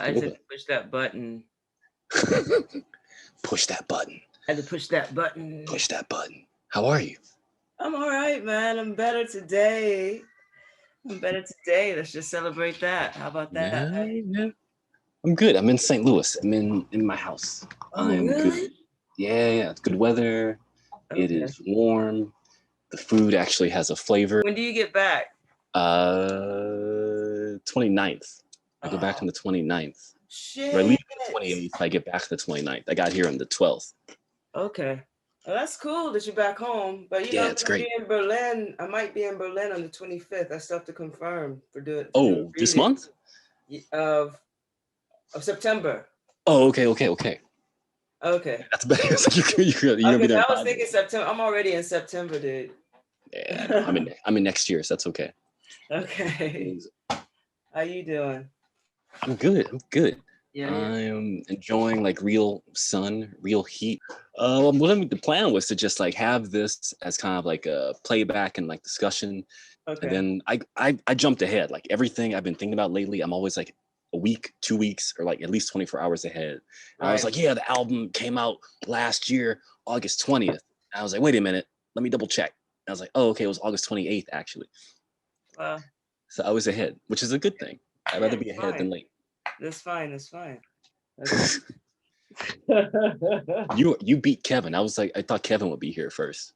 I just had to push that button. Push that button. I had to push that button. Push that button. How are you? I'm all right, man. I'm better today. Let's just celebrate that. How about that? Yeah. I'm good. I'm in St. Louis. I'm in my house. Oh, really? Good. Yeah. It's good weather. Okay. It is warm. The food actually has a flavor. When do you get back? 29th. I go back on the 29th. Shit. Or I leave on the 28th. I get back the 29th. I got here on the 12th. Okay. Well, that's cool that you're back home. But you know, it's great. Be in Berlin. I might be in Berlin on the 25th. I still have to confirm for doing. This month? Of September. Oh, okay. That's better. You're gonna be there. I was thinking September. I'm already in September, dude. Yeah, I'm in next year, so that's okay. Okay. How you doing? I'm good. Yeah. I'm enjoying like real sun, real heat. The plan was to just like have this as kind of like a playback and like discussion. Okay. And then I jumped ahead. Like everything I've been thinking about lately, I'm always like a week, 2 weeks, or like at least 24 hours ahead. And I was like, yeah, the album came out last year, August 20th. And I was like, wait a minute, let me double check. And I was like, oh, okay, it was August 28th actually. So I was ahead, which is a good thing. I'd rather be ahead than late. That's fine. You beat Kevin. I thought Kevin would be here first.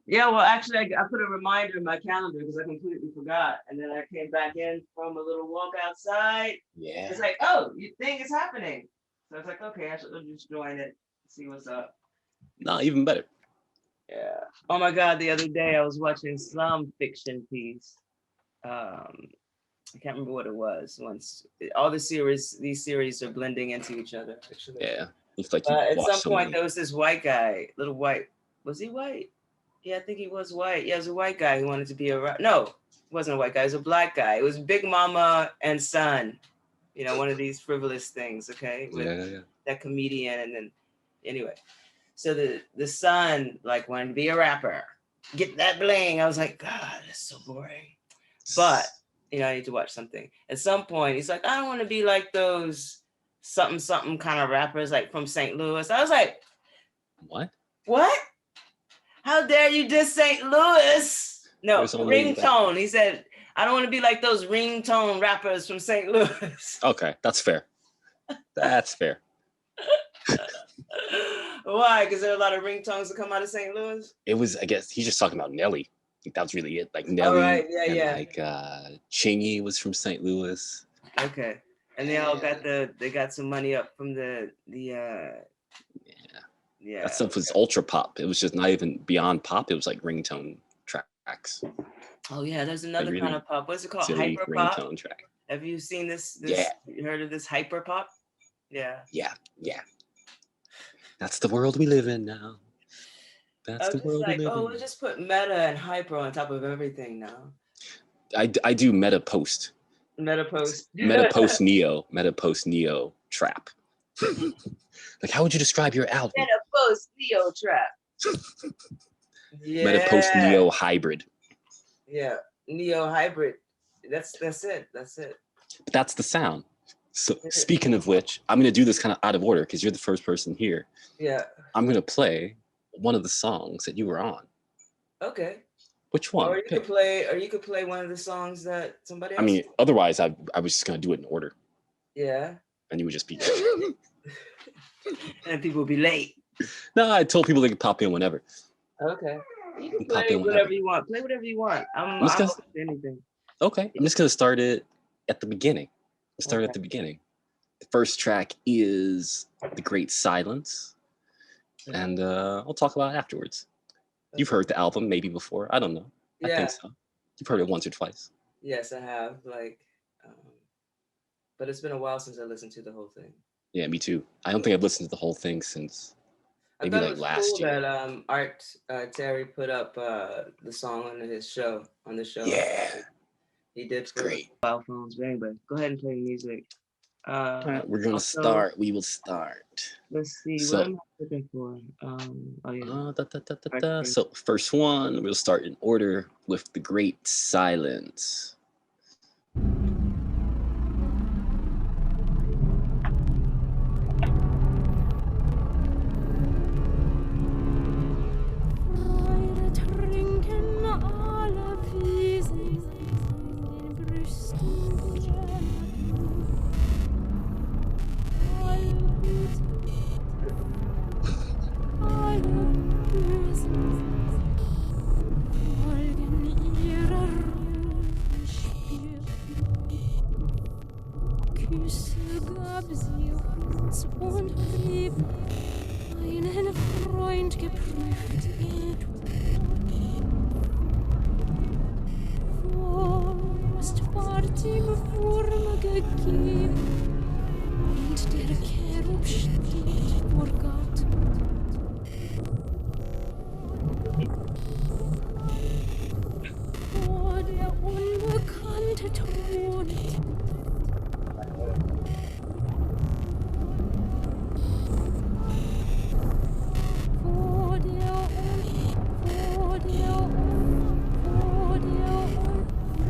Yeah, well, actually, I put a reminder in my calendar because I completely forgot. And then I came back in from a little walk outside. Yeah. It's like, oh, you think it's happening. So I was like, okay, I should just join it, see what's up. No, even better. Yeah. Oh my God, the other day I was watching some fiction piece. I can't remember what it was. Once all these series are blending into each other. Actually. Yeah. Looks like at some point there was this white guy, little white. Was he white? Yeah, I think he was white. Yeah, it was a white guy who wanted to be no, it wasn't a white guy, it was a black guy. It was Big Mama and Son. You know, one of these frivolous things, okay? With that comedian, and then anyway. So the son like wanted to be a rapper. Get that bling. I was like, God, that's so boring. But you know, I need to watch something. At some point, he's like, I don't want to be like those something kind of rappers like from St. Louis. I was like, What? How dare you diss St. Louis? No, ringtone. He said, I don't want to be like those ringtone rappers from St. Louis. Okay, that's fair. That's fair. Why? Because there are a lot of ringtones that come out of St. Louis? It was, I guess, he's just talking about Nelly. I think that was really it. Like Nelly. Oh, right. Yeah. Like Chingy was from St. Louis. Okay. And they all got they got some money up from the Yeah. That stuff was ultra pop. It was just not even beyond pop. It was like ringtone tracks. Oh yeah, there's another kind of pop. What's it called? Hyper pop. Ringtone track. Have you seen this? Yeah. You heard of this hyper pop? Yeah. Yeah. That's the world we live in now. That's the world we live in. Oh, we'll just put meta and hyper on top of everything now. I do meta post. Meta post neo trap. Like, how would you describe your album? Meta post neo trap. Meta post neo hybrid. Yeah, neo hybrid. That's it. But that's the sound. So speaking of which, I'm gonna do this kind of out of order because you're the first person here. Yeah. I'm gonna play one of the songs that you were on. Okay. Which one? Or you could play one of the songs that somebody else. I mean, otherwise I was just gonna do it in order. Yeah. And you would just be and people would be late. No, I told people they could pop in whenever. Okay. You can play whatever you want. Play whatever you want. I'm open to anything. Okay. I'm just gonna start it at the beginning. At the beginning. The first track is The Great Silence. And I'll talk about it afterwards. Okay. You've heard the album maybe before. I don't know. I think so. You've heard it once or twice. Yes, I have. But it's been a while since I listened to the whole thing. Yeah, me too. I don't think I've listened to the whole thing since maybe like last year. That Art Terry put up the song on the show. Yeah. He did. It's great. Mobile phones. But anyway, go ahead and play music. All right, we're gonna start. We will start. Let's see. What am I looking for? So first one, we'll start in order with The Great Silence. Küsse gab sie uns und blieb einen Freund geprüft im Tod. Frost ward ihm Wurm gegeben und der Cherub steht vor Gott. Vor der unbekannte thront.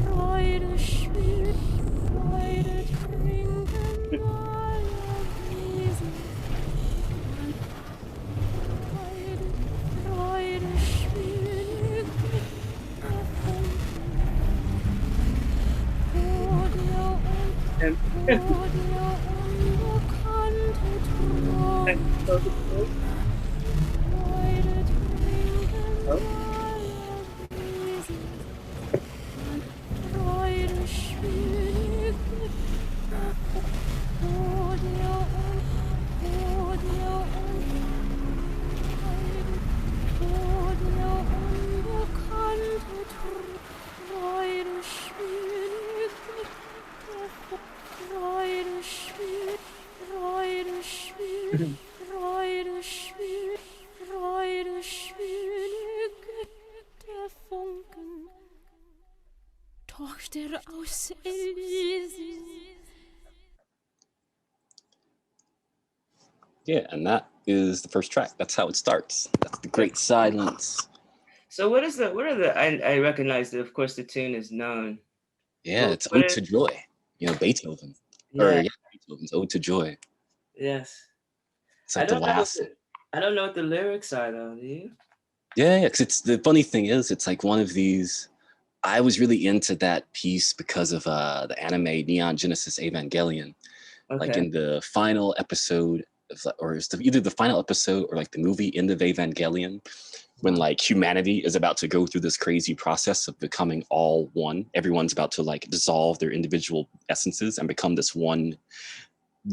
Freude schwült, Freude trinken alle Wesen. Freude schwült, vor der unbekannte Thron. Freude trinken alle Wesen. Freude schwült, vor der unbekannte Thron. Freude schwült, Freude schwült, Freude schwült, Freude schwült, Freude schwült, der Funken, Tochter aus Elysium. Yeah, and that is the first track. That's how it starts. That's the Great Silence. So what are the I recognize that of course the tune is known. Yeah, it's Ode to Joy. You know, Beethoven. Yeah. Or yeah, Beethoven's Ode to Joy. Yes. It's like the last. I don't know what the lyrics are though, do you? Yeah, because it's the funny thing is it's like one of these. I was really into that piece because of the anime Neon Genesis Evangelion. Okay. Like in the final episode or it's either the final episode or like the movie End of Evangelion, when like humanity is about to go through this crazy process of becoming all one. Everyone's about to like dissolve their individual essences and become this one,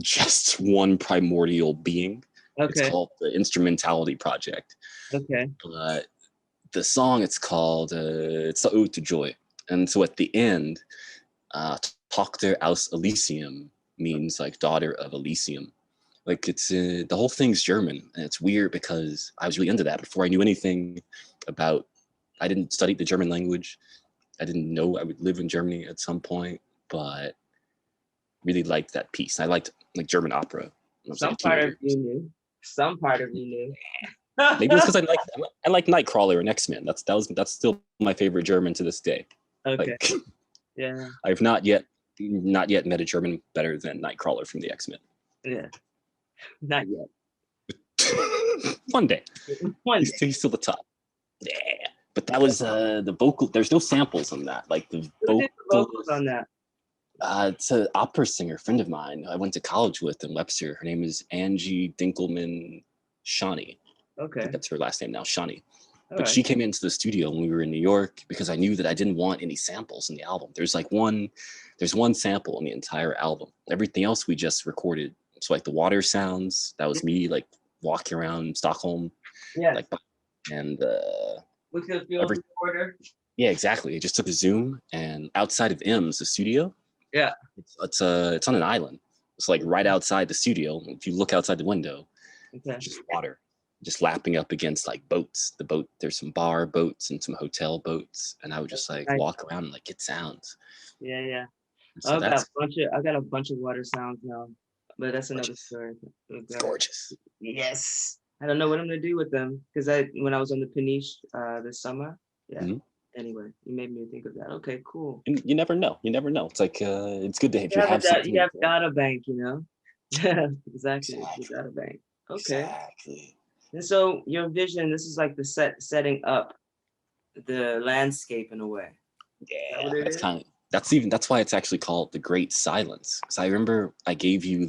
just one primordial being. Okay. It's called the Instrumentality Project. Okay. But the song, it's called, it's the Ode to Joy. And so at the end, Tochter aus Elysium means like daughter of Elysium. Like it's the whole thing's German, and it's weird because I was really into that before I knew anything about. I didn't study the German language. I didn't know I would live in Germany at some point, but really liked that piece. I liked like German opera. Some part of you knew. Some part of you knew. Maybe it's because I like Nightcrawler and X-Men. That's still my favorite German to this day. Okay. Like, yeah. I've not yet met a German better than Nightcrawler from the X-Men. Yeah. Not yet. One day. He's still the top. Yeah. But that was the vocal. There's no samples on that. Like the vocals on that. It's an opera singer, friend of mine. I went to college with in Webster. Her name is Angie Dinkelman Shawnee. Okay. I think that's her last name now, Shawnee. But right. She came into the studio when we were in New York because I knew that I didn't want any samples in the album. There's one sample in the entire album. Everything else we just recorded. So like the water sounds, that was me like walking around Stockholm. Yeah. Like, and with the field recorder. Yeah, exactly. It just took a zoom, and outside of M's, the studio. Yeah. It's on an island. It's like right outside the studio. If you look outside the window, it's just water, just lapping up against like boats. There's some bar boats and some hotel boats, and I would just like walk around and like get sounds. Yeah, yeah. So I got a bunch of water sounds now, but that's another story. It's gorgeous. Yes. I don't know what I'm gonna do with them because when I was on the Peniche this summer. Yeah. Mm-hmm. Anyway, you made me think of that. Okay, cool. And you never know. It's like it's good to if you have something. You have data bank, you know. Exactly. Data bank. Okay. Exactly. And so your vision, this is like the setting up the landscape in a way. Yeah, that's why it's actually called The Great Silence. Because I remember I gave you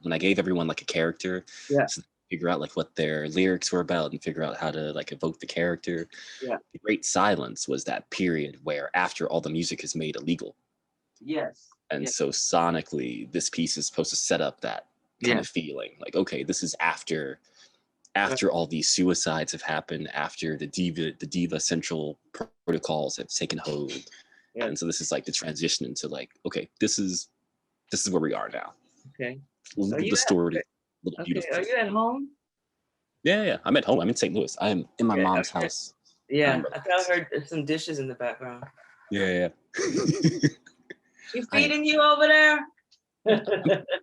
when I gave everyone like a character. Yeah. So figure out like what their lyrics were about and figure out how to like evoke the character. Yeah. The Great Silence was that period where after all the music is made illegal. Yes. And so sonically, this piece is supposed to set up that kind of feeling. Like, okay, this is after all these suicides have happened, after the diva central protocols have taken hold. Yeah. And so this is like the transition into like, okay, this is where we are now. Okay. The story. Okay. Are you at home? Yeah. I'm at home. I'm in St. Louis. I am in my mom's house. Yeah. I thought I heard some dishes in the background. Yeah. She feeding you over there?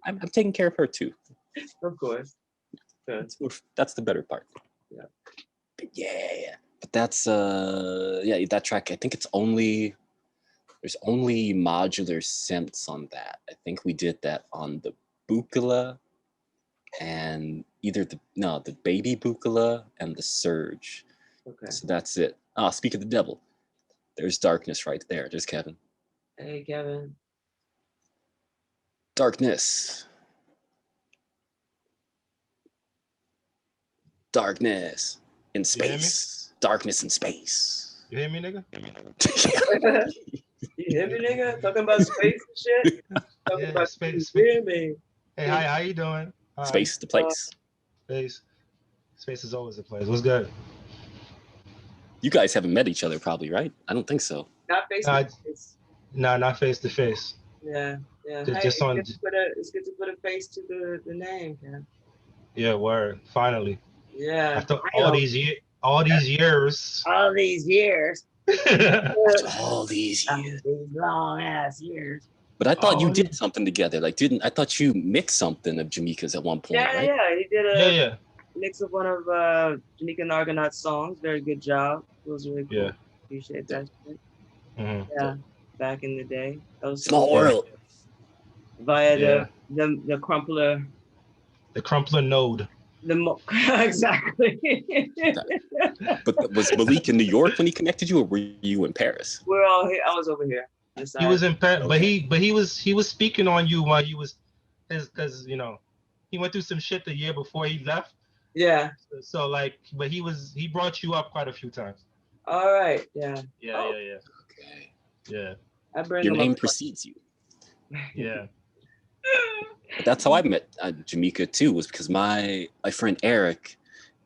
I'm taking care of her too. Of course. That's the better part. Yeah. But but that's that track. I think there's only modular synths on that. I think we did that on the Bucala and either the Baby Bucala and the Surge. Okay. So that's it. Speak of the devil. There's Darkness right there. There's Kevin. Hey, Kevin. Darkness. Darkness in space. Darkness in space. You hear me, nigga? You hear me, nigga? Talking about space and shit? Talking about space. You hear me? Hey, hi, how you doing? Space is the place. Space is always the place. What's good? You guys haven't met each other probably, right? I don't think so. Not face to face. No, not face to face. Yeah. Just on. It's good to put a face to the name, man. Yeah, word. Finally. Yeah. After all these years. All these years. These long ass years. But I thought you did something together. Like, I thought you mixed something of Jamika's at one point, right? Yeah. He did a mix of one of Jamika and Argonaut's songs. Very good job. It was really cool. Yeah. Appreciate that shit. Mm-hmm. Yeah. Back in the day. Small world. Via the crumpler. The crumpler node. Exactly. But was Malik in New York when he connected you, or were you in Paris? We're all here. I was over here. He was in Paris, but he was speaking on you while he was, because he went through some shit the year before he left. Yeah. So like, but he brought you up quite a few times. All right. Yeah. Yeah. Okay. Yeah. Your name precedes you. Yeah. But that's how I met Jamika too, was because my friend Eric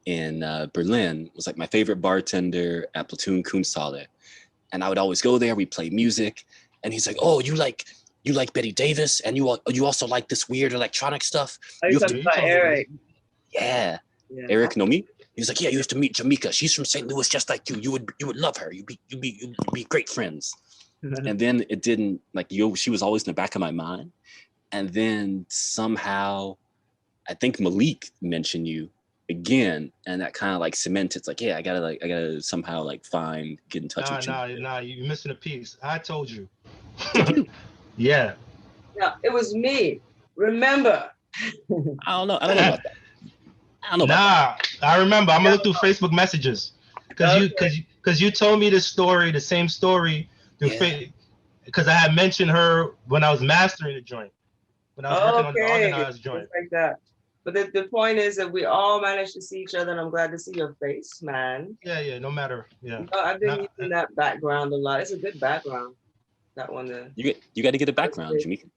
in Berlin was like my favorite bartender at Platoon Kunsthalle. And I would always go there, we play music, and he's like, oh, you like Betty Davis, and you also like this weird electronic stuff? Are you talking about Eric? Yeah. Eric know me? He was like, yeah, you have to meet Jamika. She's from St. Louis just like you. You would love her. You'd be great friends. And then it didn't, like, she was always in the back of my mind. And then somehow, I think Malik mentioned you again, and that kind of like cemented. It's like, yeah, I gotta somehow like get in touch with you. Nah, you're missing a piece. I told you. Did you? Yeah. No, it was me. Remember? I don't know about that. I remember. I'm gonna look through Facebook messages because you told me the same story because I had mentioned her when I was mastering the joint. When I was working on the organized joint. It's like that. But the point is that we all managed to see each other, and I'm glad to see your face, man. Yeah, no matter. Yeah. I've been using that background a lot. It's a good background. That one. You got to get a background, Jamika.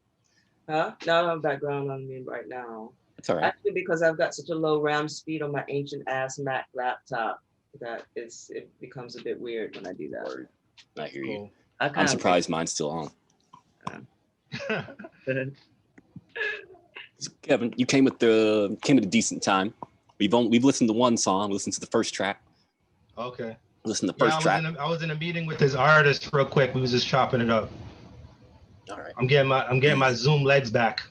Huh? No, I don't have a background on me right now. That's all right. Actually, because I've got such a low RAM speed on my ancient ass Mac laptop that it becomes a bit weird when I do that. Word. I hear you. I'm surprised mine's still on. Kevin, you came at a decent time. We've listened to one song. Listened to the first track. Okay. Listen to the first track. I was in a meeting with this artist real quick. We was just chopping it up. All right. I'm getting my Zoom legs back.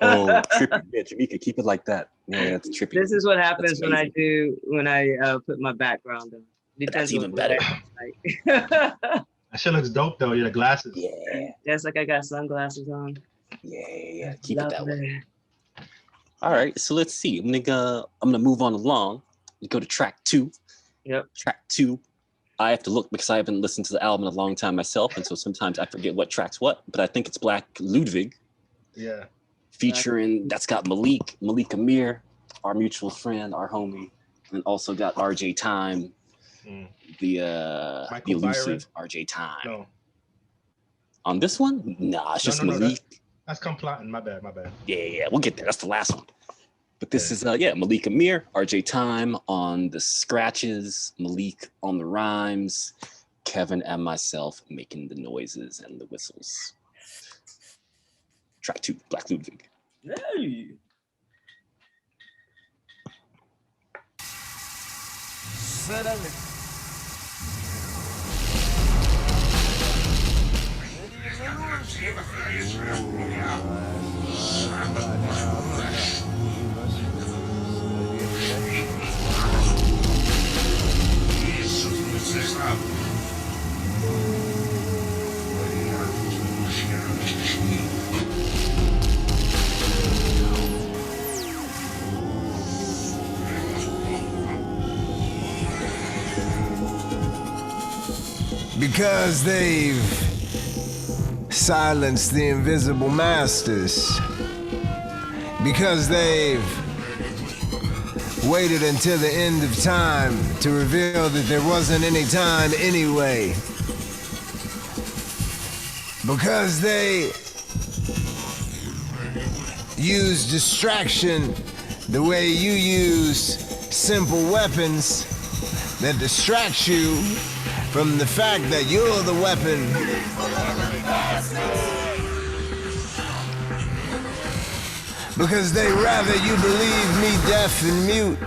Oh, trippy. Yeah, Jamika, keep it like that. Yeah, that's trippy. This is what happens when I put my background on. That's even better. That shit looks dope though. The glasses. Yeah. That's like I got sunglasses on. Yeah. Keep it that way. All right. So let's see. I'm gonna move on along. We go to track 2. Yep. Track 2. I have to look because I haven't listened to the album in a long time myself, and so sometimes I forget what track's what. But I think it's Black Ludwig. Yeah. Featuring that's got Malik Amir, our mutual friend, our homie, and also got RJ Time. The elusive RJ Time. On this one? Nah, it's just Malik. That's Complotting. My bad. Yeah, we'll get there. That's the last one. But this is Malik Amir, RJ Time on the scratches, Malik on the rhymes, Kevin and myself making the noises and the whistles. Track 2, Black Ludwig. Hey. Because they've silenced the invisible masters. Because they've waited until the end of time to reveal that there wasn't any time anyway. Because they use distraction the way you use simple weapons that distract you from the fact that you're the weapon. Because they rather you believe me deaf and mute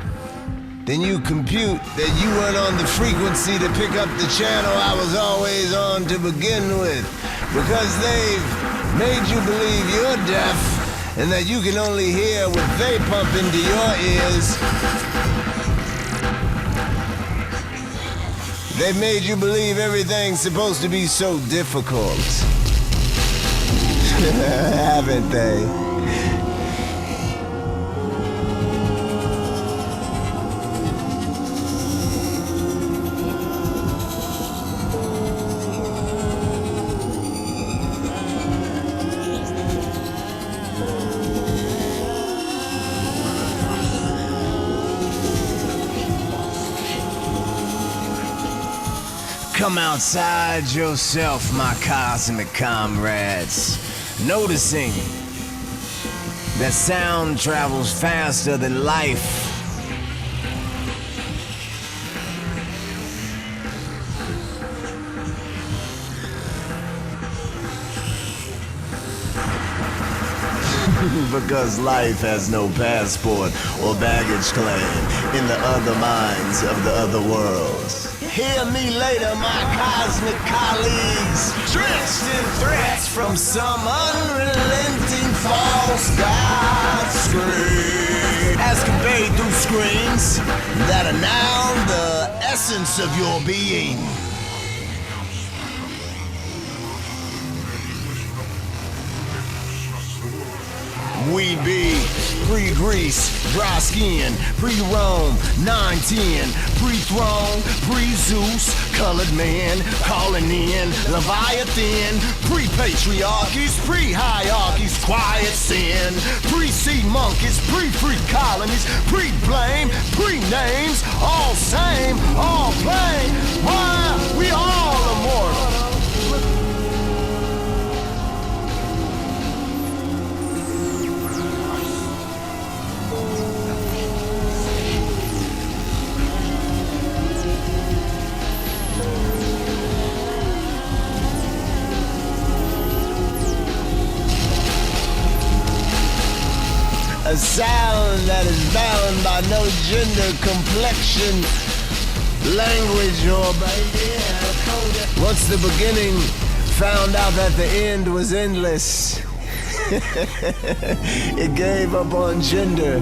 than you compute that you weren't on the frequency to pick up the channel I was always on to begin with. Because they've made you believe you're deaf and that you can only hear what they pump into your ears. They've made you believe everything's supposed to be so difficult. Haven't they? Come outside yourself, my cosmic comrades, noticing that sound travels faster than life. Because life has no passport or baggage claim in the other minds of the other worlds. Hear me later, my cosmic colleagues, drenched in threats from some unrelenting false god scream, as conveyed through screams that are now the essence of your being. We be pre-Greece, dry skin, pre-Rome, 910, pre-throne, pre-Zeus, colored man, calling in, Leviathan, pre-patriarchies, pre-hierarchies, quiet sin, pre-sea monkeys, pre-free colonies, pre-blame, pre-names, all same, all plain, why we all immortal. A sound that is bound by no gender, complexion, language, or behavior. Once the beginning found out that the end was endless, it gave up on gender.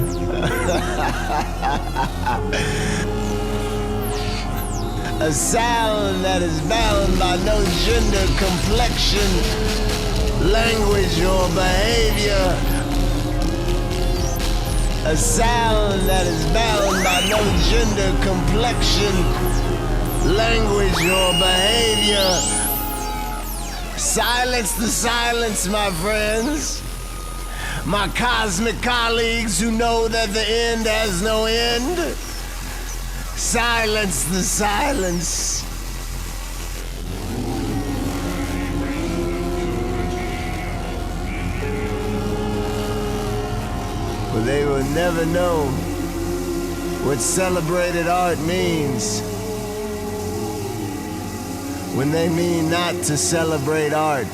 A sound that is bound by no gender, complexion, language, or behavior. A sound that is bound by no gender, complexion, language, or behavior. Silence the silence, my friends. My cosmic colleagues who know that the end has no end. Silence the silence. they will never know what celebrated art means when they mean not to celebrate art.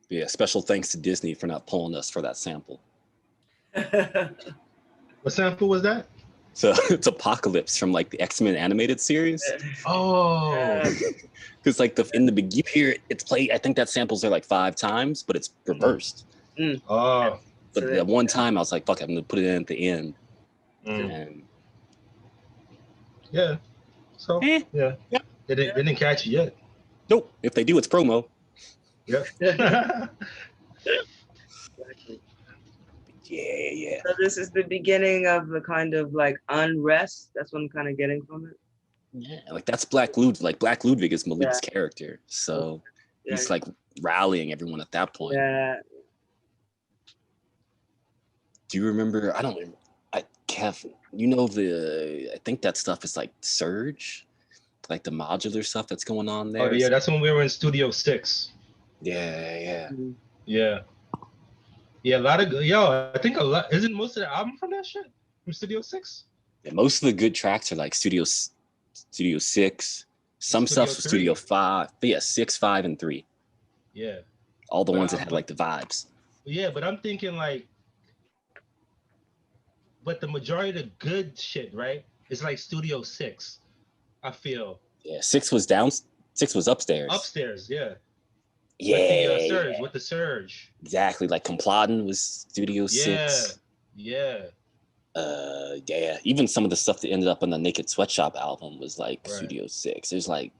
Yeah, special thanks to Disney for not pulling us for that sample. What sample was that? So it's Apocalypse from like the X-Men animated series. Oh, Because like in the beginning, you hear it's played. I think that samples are like 5 times, but it's reversed. Oh, but that one time I was like, "Fuck, I'm gonna put it in at the end." And yeah. So yeah, they didn't catch it yet. Nope. If they do, it's promo. Yep. Exactly. Yeah. So this is the beginning of the kind of like unrest. That's what I'm kind of getting from it. Yeah, like that's Black Ludwig. Like Black Ludwig is Malik's character, so he's like rallying everyone at that point. Yeah. Do you remember? I don't remember. Kev, you know I think that stuff is like Surge, like the modular stuff that's going on there. Oh yeah, that's when we were in Studio 6. Yeah. Yeah. Yeah, a lot of I think a lot. Isn't most of the album from that shit from Studio 6? Yeah, most of the good tracks are like Studio 6. Some stuff from Studio 5. But yeah, 6, 5, and 3. Yeah. All the ones that had like the vibes. Yeah, but I'm thinking like, but the majority of the good shit, right? It's like Studio 6. I feel. Yeah, 6 was down. 6 was upstairs. Upstairs, yeah. Yeah. With the Surge. With the Surge. Exactly. Like Complodin was Studio 6. Yeah. Yeah. Even some of the stuff that ended up on the Naked Sweatshop album was like Studio 6. There's like,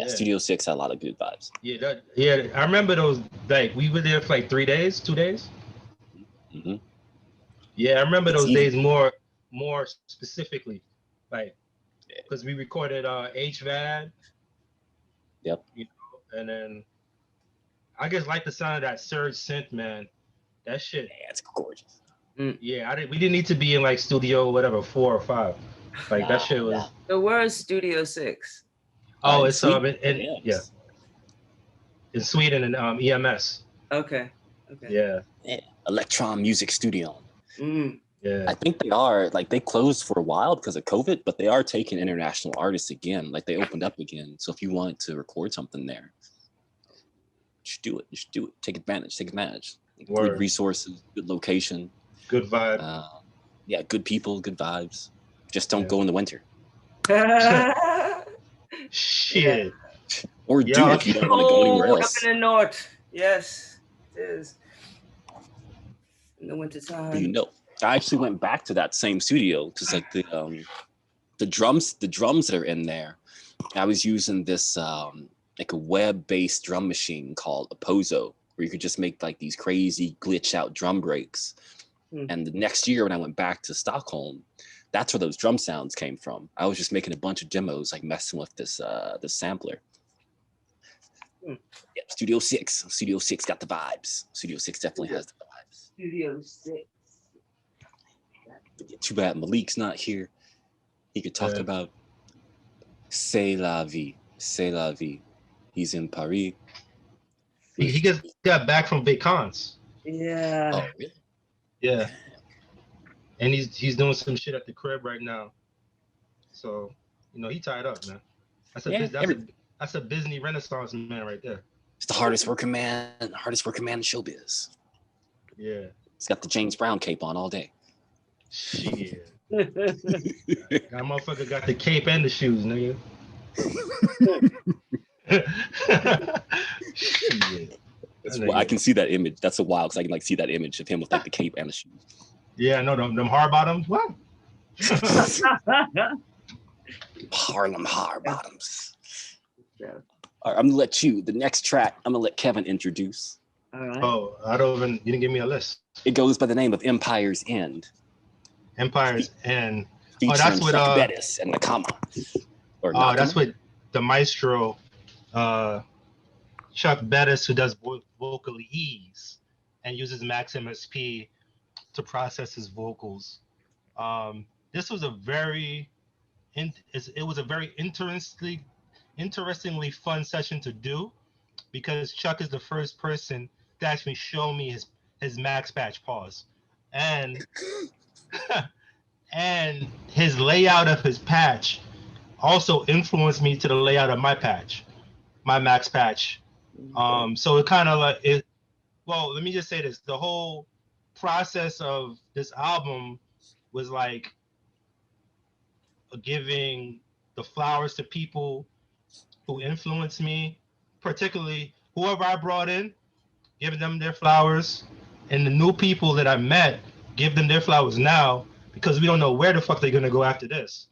Studio 6 had a lot of good vibes. Yeah. I remember those. Like we were there for like 3 days, 2 days. Mm-hmm. Yeah, I remember those days more specifically, like because we recorded HVAD. Yep. You know, and then I just like the sound of that Surge synth, man. That shit. Yeah, it's gorgeous. Yeah, we didn't need to be in like studio whatever 4 or 5. Like that shit was. So where is Studio 6? Oh, it's in Sweden and EMS. Okay. Yeah. Electron Music Studio. Yeah. I think they are like they closed for a while because of COVID, but they are taking international artists again. Like they opened up again. So if you wanted to record something there, just do it. Take advantage. Good resources, good location, good vibe. Good people, good vibes. Just don't go in the winter. Shit. Or do if you don't want to go anywhere else. Up in the north. Yes, it is. In the winter time. You know, I actually went back to that same studio because like the drums that are in there, I was using this like a web-based drum machine called Opozo, where you could just make like these crazy glitch out drum breaks. And the next year when I went back to Stockholm, that's where those drum sounds came from. I was just making a bunch of demos, like messing with this sampler. Yeah, Studio 6. Studio 6 got the vibes. Studio 6 definitely has the vibes. Studio 6. Too bad Malik's not here. He could talk about C'est la vie. C'est la vie. He's in Paris. He just got back from vacances. Yeah. Oh, really? Yeah. And he's doing some shit at the crib right now. So, he tied up, man. That's a Disney Renaissance man right there. He's the hardest working man in showbiz. Yeah. He's got the James Brown cape on all day. Shit. That motherfucker got the cape and the shoes, nigga. Shit. I can see that image. That's a wild because I can like see that image of him with like the cape and the shoes. Yeah, no, them hard bottoms. What? Harlem hard bottoms. Yeah. All right, I'm gonna let the next track. I'm gonna let Kevin introduce. All right. Oh, you didn't give me a list. It goes by the name of Empire's End. Empire's End. Featuring that's with Bettis and Nakama. That's with the maestro, Chuck Bettis, who does vocal ease and uses Max MSP to process his vocals. This was a very it was a very interestingly fun session to do, because Chuck is the first person to actually show me his max patch pause, and and his layout of his patch also influenced me to the layout of my patch, my max patch. So it kind of like it. Well, let me just say this: the whole process of this album was like giving the flowers to people who influenced me, particularly whoever I brought in, giving them their flowers, and the new people that I met, give them their flowers now, because we don't know where the fuck they're gonna go after this.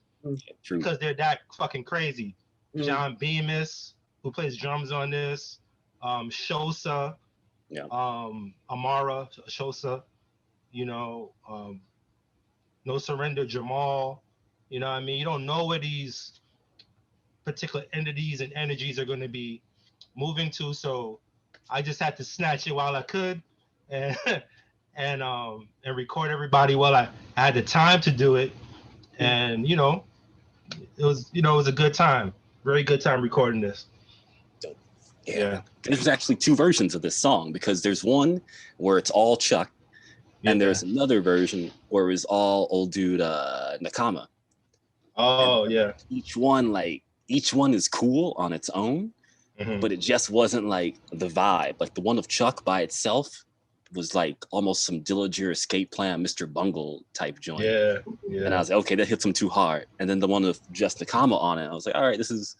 True. Because they're that fucking crazy. John Bemis, who plays drums on this, Shosa, Amara Shosa, you know, No Surrender Jamal, you know what I mean? You don't know where these particular entities and energies are going to be moving to, so I just had to snatch it while I could, and record everybody while I had the time to do it, and it was a good time, very good time recording this. Yeah. There's actually two versions of this song, because there's one where it's all Chuck, and there's another version where it's all old dude Nakama. Oh, and yeah. Each one is cool on its own, but it just wasn't like the vibe. Like the one of Chuck by itself was like almost some Dillinger Escape Plan, Mr. Bungle type joint. Yeah. And I was like, okay, that hits him too hard. And then the one of just Nakama on it, I was like, all right, this is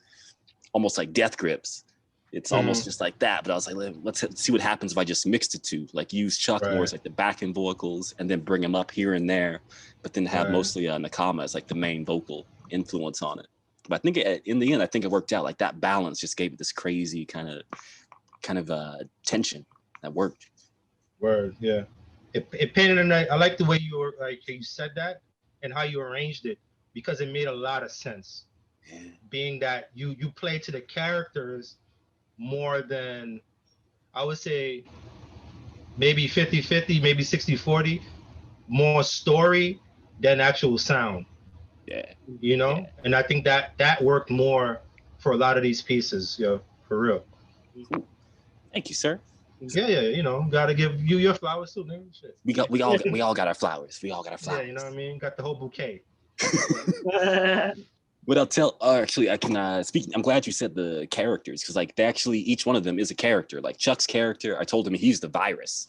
almost like Death Grips. It's almost just like that. But I was like, let's see what happens if I just mixed the two, like use Chuck more as like the backing vocals and then bring him up here and there, but then have mostly Nakama as like the main vocal influence on it. But I think in the end, I think it worked out. Like that balance just gave it this crazy kind of tension that worked. Word, yeah. It painted a night. I like the way you said that and how you arranged it, because it made a lot of sense. Yeah. Being that you play to the characters more than, I would say, maybe 50-50, maybe 60-40, more story than actual sound. Yeah. And I think that worked more for a lot of these pieces, for real. Thank you, sir. Yeah, gotta give you your flowers too, man. Shit. We all got our flowers. We all got our flowers. Yeah, you know what I mean? Got the whole bouquet. What I'll tell, actually, I can speak. I'm glad you said the characters, because like each one of them is a character. Like Chuck's character, I told him he's the virus,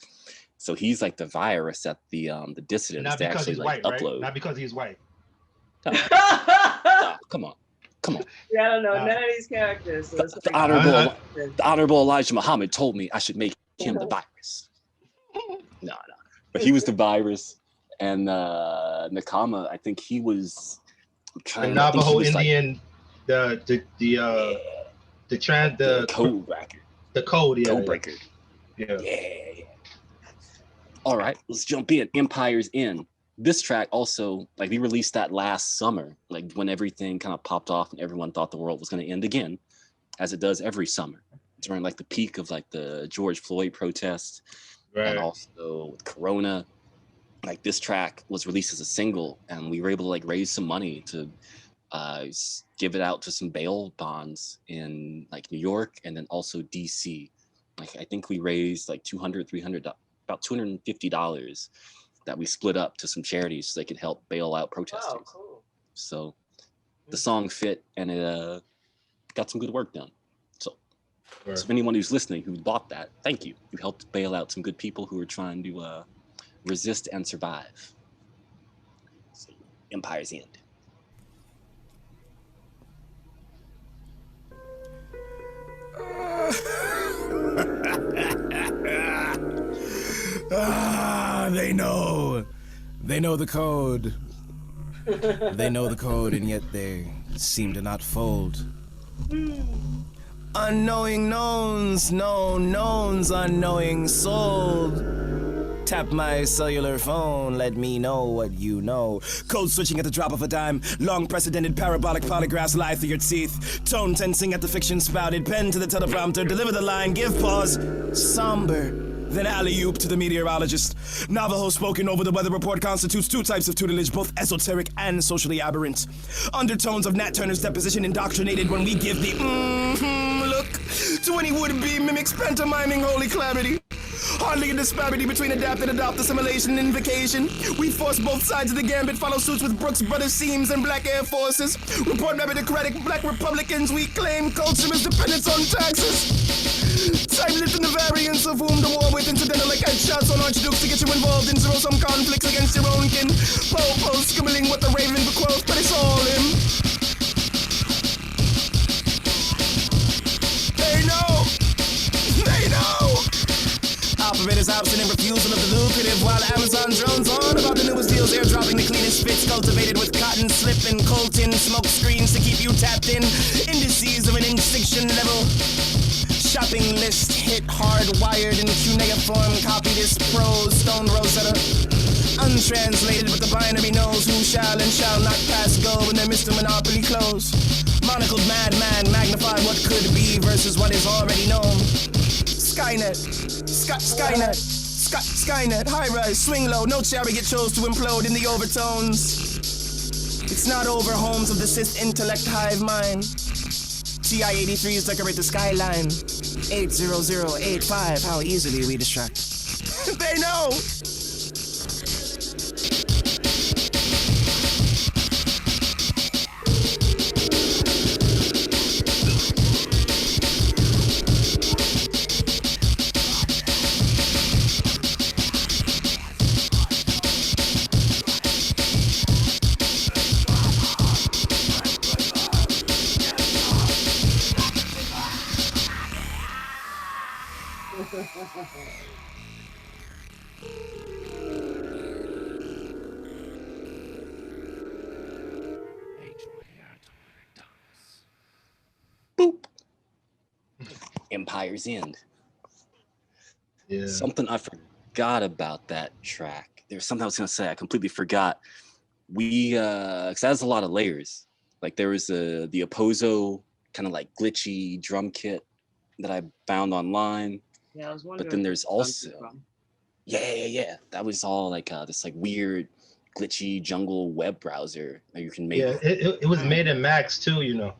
so he's like the virus that the dissidents Not because actually he's like white, upload. Right? Not because he's white. Come on. Yeah, I don't know none of these characters. So the honorable Elijah Muhammad told me I should make him the virus. No, but he was the virus, and Nakama, I think he was. The Navajo Indian, the code breaker. The code, yeah. Code breaker. Yeah. All right, let's jump in. Empire's End. This track also, like, we released that last summer, like when everything kind of popped off and everyone thought the world was going to end again, as it does every summer during like the peak of like the George Floyd protests, and also with Corona. Like this track was released as a single, and we were able to like raise some money to give it out to some bail bonds in like New York and then also DC. Like I think we raised like about $250 that we split up to some charities so they could help bail out protesters. Oh, cool. So the song fit, and it got some good work done. So if anyone who's listening who bought that, thank you. You helped bail out some good people who are trying to resist and survive. So, Empire's End. They know the code. They know the code, and yet they seem to not fold. Unknowing knowns, known knowns, unknowing sold. Tap my cellular phone, let me know what you know. Code switching at the drop of a dime. Long precedented parabolic polygraphs lie through your teeth. Tone tensing at the fiction spouted. Pen to the teleprompter, deliver the line, give pause. Somber, then alley-oop to the meteorologist. Navajo spoken over the weather report constitutes two types of tutelage, both esoteric and socially aberrant. Undertones of Nat Turner's deposition indoctrinated when we give the look to any would-be mimics pantomiming holy clarity. Hardly a disparity between adapt and adopt, assimilation and invocation. We force both sides of the gambit, follow suits with Brooks Brothers seams and Black Air Forces. Report meritocratic Black Republicans, we claim culture is dependence on taxes. Silent in the variance of whom the war with incidental like headshots on archdukes to get you involved in zero-sum conflicts against your own kin. Po-po scribbling what the raven bequoth, but it's all him. They know! They know! Operators obstinate refusal of the lucrative while Amazon drones on about the newest deals, airdropping the cleanest fits cultivated with cotton, slip and colton, smoke screens to keep you tapped in, indices of an extinction level. Shopping list hit hardwired in cuneiform, copy this prose, stone Rosetta. Untranslated, but the binary knows who shall and shall not pass go when their Mr. Monopoly close. Monocled madman, magnify what could be versus what is already known. Skynet, Skynet, high rise, swing low, no chariot chose to implode in the overtones. It's not over homes of the Sith intellect hive mind. TI-83s decorate the skyline. 80085, how easily we distract. They know! Boop. Empire's End. Yeah. Something I forgot about that track. There's something I was gonna say. I completely forgot. We cause that has a lot of layers. Like there was the Opposo kind of like glitchy drum kit that I found online. Yeah, I was wondering. But then there's also yeah. That was all like this like weird glitchy jungle web browser that you can make. Yeah, it was made in Max too, you know.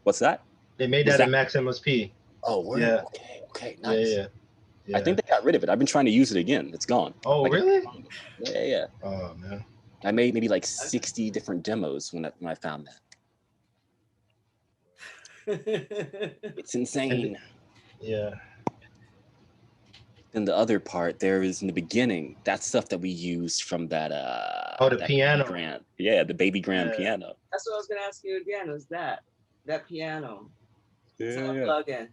What's that? They made that in Max MSP. Oh, word. Yeah. Okay, nice. Yeah. I think they got rid of it. I've been trying to use it again. It's gone. Oh, like, really? Yeah. Oh, man. I made maybe like 60 different demos when I found that. It's insane. Yeah. Then the other part, there is in the beginning, that stuff that we used from that the piano. Grand. Yeah, the baby grand piano. That's what I was gonna ask you again, was that piano. Yeah. Plug in.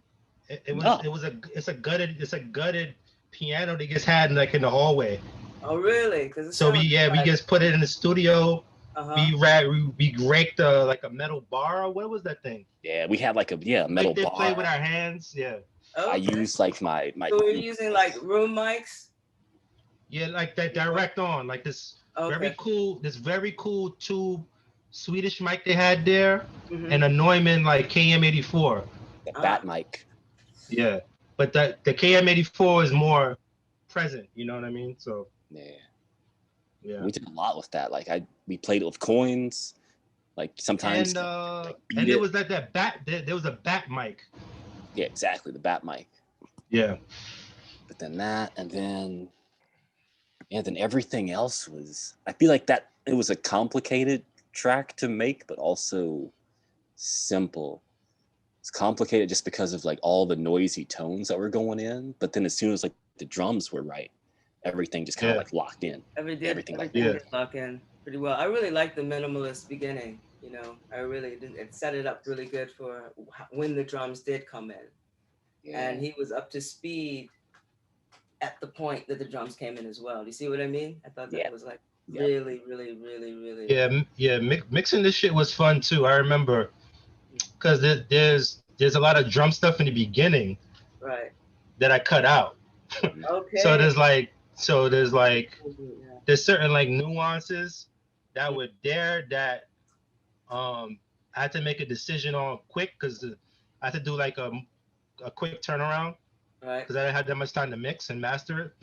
It's a gutted piano that gets had like in the hallway. Oh really? So we just put it in the studio. We raked like a metal bar. What was that thing? Yeah, we had like a metal bar. They play with our hands. Yeah. Okay. I used like my. So we're using like room mics. Yeah, like that direct on, like this very cool tube Swedish mic they had there, and a Neumann like KM84. The bat mic. Yeah, but the KM84 is more present. You know what I mean? So yeah, we did a lot with that. Like we played it with coins, like sometimes. And there was that bat. There was a bat mic. Yeah, exactly, the bat mic. Yeah. But then that, and then everything else was. I feel like that it was a complicated track to make, but also simple. It's complicated just because of like all the noisy tones that were going in, but then as soon as like the drums were right, everything just kind of like locked in. Everything locked in pretty well. I really like the minimalist beginning. You know, it set it up really good for when the drums did come in. Yeah. And he was up to speed at the point that the drums came in as well. Do you see what I mean? I thought that was like really, really, really, really. Yeah. Mixing this shit was fun too. I remember because there's a lot of drum stuff in the beginning, right? That I cut out. Okay. So there's certain like nuances that were there that I had to make a decision on quick because I had to do like a quick turnaround. Right. because I didn't have that much time to mix and master it.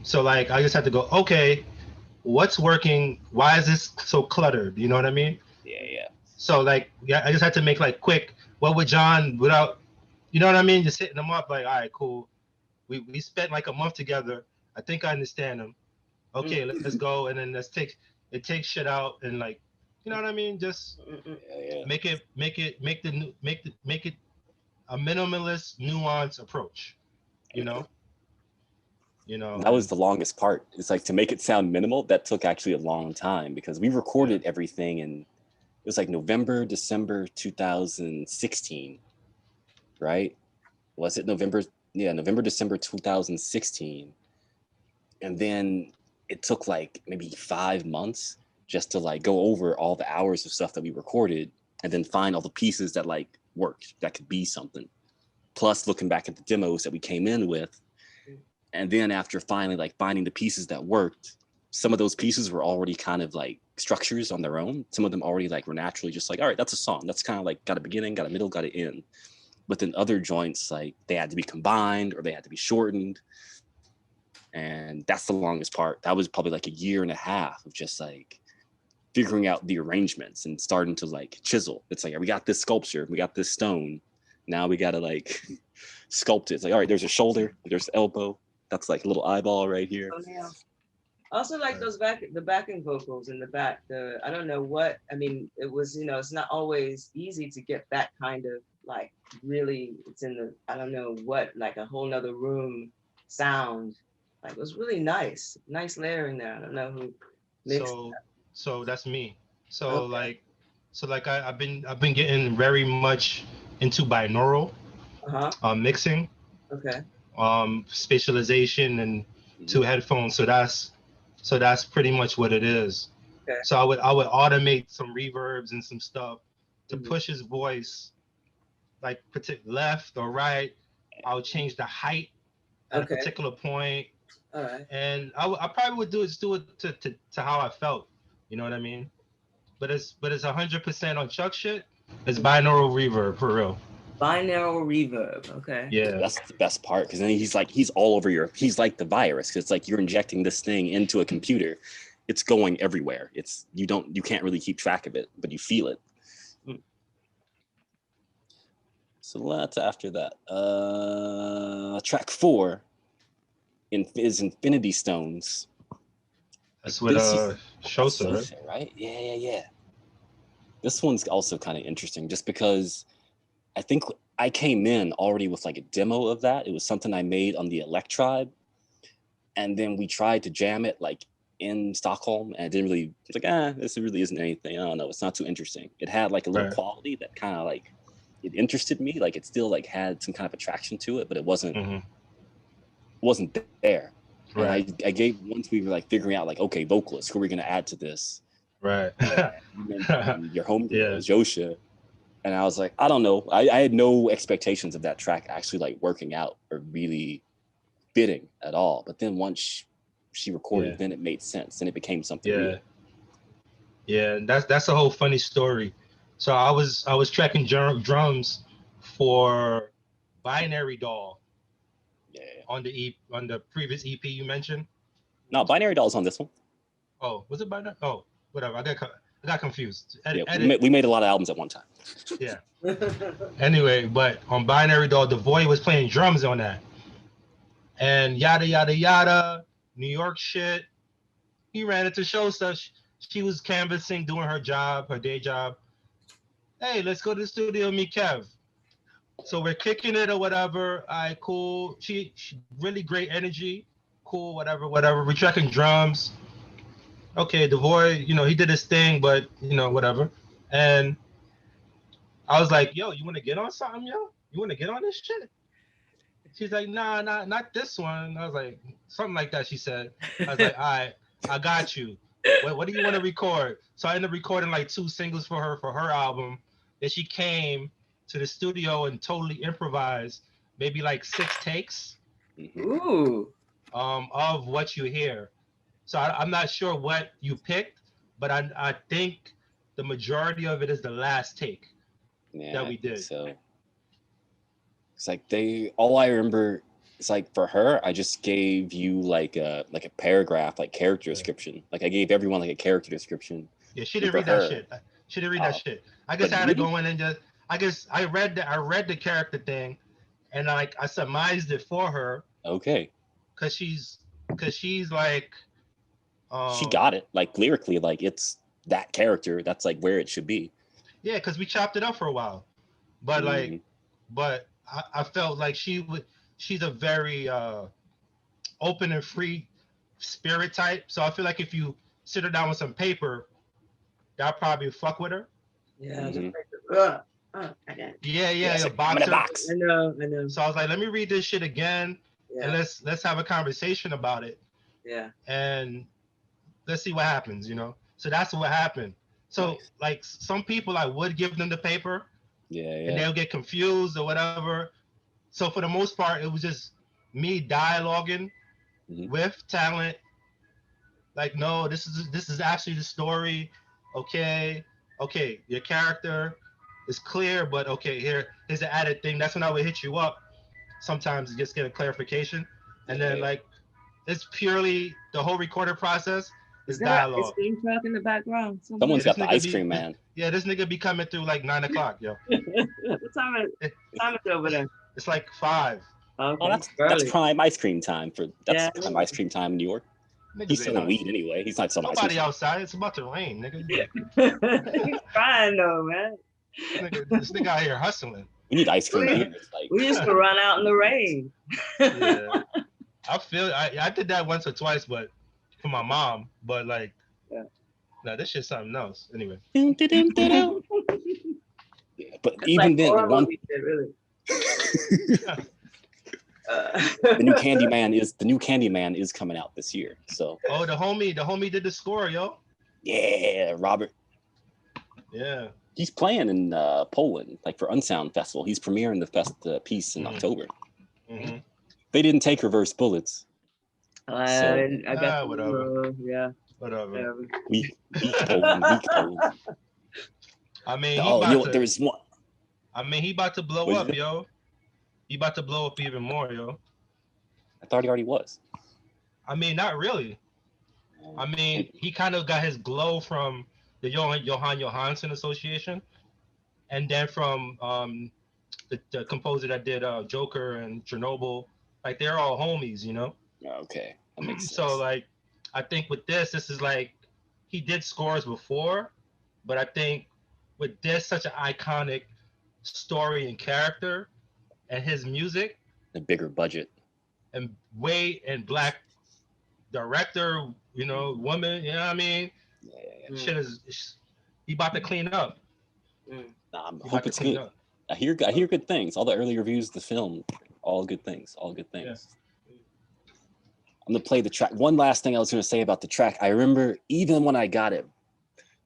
So like I just had to go, okay, what's working? Why is this so cluttered? You know what I mean? Yeah. So like, yeah, I just had to make like quick. What would John without, you know what I mean? Just hitting them up like, all right, cool. We spent like a month together. I think I understand him. Okay, let's go, and then take shit out and like, you know what I mean? Just Yeah. make it a minimalist, nuanced approach. You know. That was the longest part. It's like to make it sound minimal. That took actually a long time because we recorded everything in. It was like November, December 2016, right? Was it November? Yeah, November, December 2016. And then it took like maybe 5 months just to like go over all the hours of stuff that we recorded and then find all the pieces that like worked, that could be something. Plus looking back at the demos that we came in with. And then after finally like finding the pieces that worked, some of those pieces were already kind of like structures on their own. Some of them already like were naturally just like, all right, that's a song. That's kind of like got a beginning, got a middle, got an end. But then other joints, like they had to be combined or they had to be shortened. And that's the longest part. That was probably like a year and a half of just like figuring out the arrangements and starting to like chisel. It's like, we got this sculpture, we got this stone. Now we got to like sculpt it. It's like, all right, there's a shoulder, there's elbow. That's like a little eyeball right here. Oh, yeah. Also like those the backing vocals in the back, I don't know what, I mean, it was, it's not always easy to get that kind of like really, it's in the, I don't know what, like a whole nother room sound. Like it was really nice layering there. I don't know who mixed so that's me. So okay. I've been getting very much into binaural mixing. Okay. Spatialization and to headphones. So that's pretty much what it is. Okay. So I would automate some reverbs and some stuff to push his voice like left or right. I would change the height at a particular point. All right. And I probably would do it to how I felt. You know what I mean? But it's 100% on Chuck shit. It's binaural reverb for real. Binaural reverb. Okay. Yeah, that's the best part because then he's all over he's like the virus. It's like you're injecting this thing into a computer. It's going everywhere. You can't really keep track of it, but you feel it. So that's after that. Track 4 is Infinity Stones. That's with Shosa, right? Yeah. This one's also kind of interesting just because I think I came in already with like a demo of that. It was something I made on the Electribe. And then we tried to jam it like in Stockholm and it didn't really, it's like, this really isn't anything. I don't know. It's not too interesting. It had like a little quality that kind of like, it interested me. Like it still like had some kind of attraction to it, but it wasn't there. Right. And I gave, once we were like figuring out like, okay, vocalists, who are we going to add to this? Right. Your home was Josha. And I was like, I don't know. I had no expectations of that track actually like working out or really fitting at all. But then once she recorded, then it made sense and it became something real. Yeah, that's a whole funny story. So I was tracking drums for Binary Doll. Yeah. On the previous EP you mentioned. No, Binary Doll's on this one. Oh, was it Binary? Oh, whatever. I got confused. We made a lot of albums at one time. Yeah. Anyway, but on Binary Doll, the Void was playing drums on that. And yada yada yada, New York shit. He ran into show stuff. She was canvassing, doing her day job. Hey, let's go to the studio, meet Kev. So we're kicking it or whatever. All right, cool. She really great energy. Cool, whatever. We're tracking drums. Okay, the Void, he did his thing, but whatever. And I was like, yo, you want to get on something, yo? You want to get on this shit? She's like, nah, not this one. I was like, something like that, she said. I was like, all right, I got you. What do you want to record? So I ended up recording like 2 singles for her album. Then she came to the studio and totally improvised, maybe like 6 takes. Ooh. Of What You Hear. So I'm not sure what you picked, but I think the majority of it is the last take that we did. So it's like all I remember it's like for her, I just gave you like a paragraph, like character description. Like I gave everyone like a character description. Yeah, she didn't read that shit. She didn't read that shit. I just had to go in and just. I read the character thing, and like I surmised it for her. Okay. Cause she's like. She got it like lyrically, like it's that character. That's like where it should be. Yeah, because we chopped it up for a while, but I felt like she's a very open and free spirit type. So I feel like if you sit her down with some paper, that'll probably fuck with her. Yeah. Yeah, a boxer. I know. So I was like, let me read this shit again, and let's have a conversation about it. Yeah. And let's see what happens, So that's what happened. So like some people, I would give them the paper, and they'll get confused or whatever. So for the most part, it was just me dialoguing with talent. Like, no, this is actually the story. Okay, your character is clear, but okay, here's the added thing. That's when I would hit you up sometimes to just get a clarification, and then like it's purely the whole recording process. Is dialogue. Ice cream truck in the background. Someone's got the ice cream man. Yeah, this nigga be coming through like 9 o'clock, yo. What time is it over there? It's like 5. Okay. Oh, that's prime ice cream time prime ice cream time in New York. Niggas he's selling weed anyway. He's not selling ice cream. Nobody outside. It's about to rain, nigga. He's trying though, man. This nigga out here hustling. We need ice cream here. We used to run out in the rain. Yeah. I did that once or twice, but for my mom, but like, no, this shit's something else. Anyway. Yeah, but that's even like then, one shit, really. the new Candyman is coming out this year. So. Oh, the homie did the score, yo. Yeah, Robert. Yeah. He's playing in Poland, like for Unsound Festival. He's premiering the piece in October. Mm-hmm. They didn't take reverse bullets. I got whatever. Whatever. Weak Poland. I mean, there's one. I mean, he about to blow up, yo. He about to blow up even more, yo. I thought he already was. I mean, not really. I mean, he kind of got his glow from the Johan Johansson Association, and then from the composer that did Joker and Chernobyl. Like, they're all homies, Okay, that makes sense. So like, I think with this is like, he did scores before, but I think with this such an iconic story and character, and his music, a bigger budget, and black director, woman, you know what I mean? Yeah. Shit is he about to clean up. I hope it's good. I hear good things. All the early reviews of the film, all good things. Yeah. I'm gonna play the track. One last thing I was gonna say about the track. I remember even when I got it,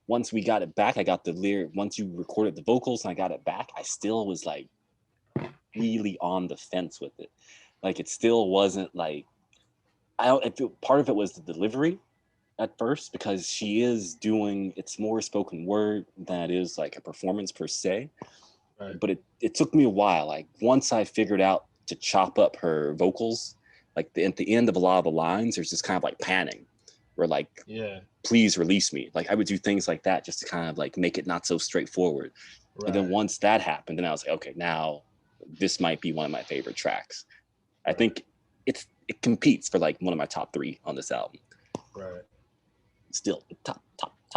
once we got it back, I got the lyric. Once you recorded the vocals and I got it back, I still was like really on the fence with it. Like it still wasn't like part of it was the delivery at first, because she is doing, it's more spoken word than it is like a performance per se. Right. But it took me a while. Like once I figured out to chop up her vocals, like at the end of a lot of the lines, there's this kind of like panning where like, please release me. Like I would do things like that just to kind of like make it not so straightforward. Right. And then once that happened, then I was like, okay, now this might be one of my favorite tracks. I think it competes for like one of my top 3 on this album. Right. Still top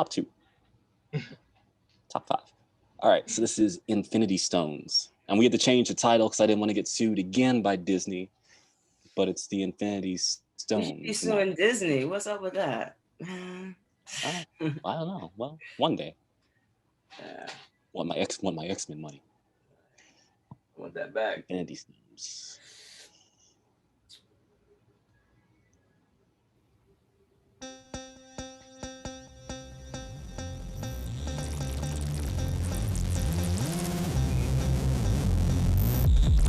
2. Top 5. All right, so this is Infinity Stones. And we had to change the title because I didn't want to get sued again by Disney. But it's the Infinity Stones. You suing Disney? What's up with that? I don't know. Well, one day. Want my X-Men money. I want that back. Infinity Stones.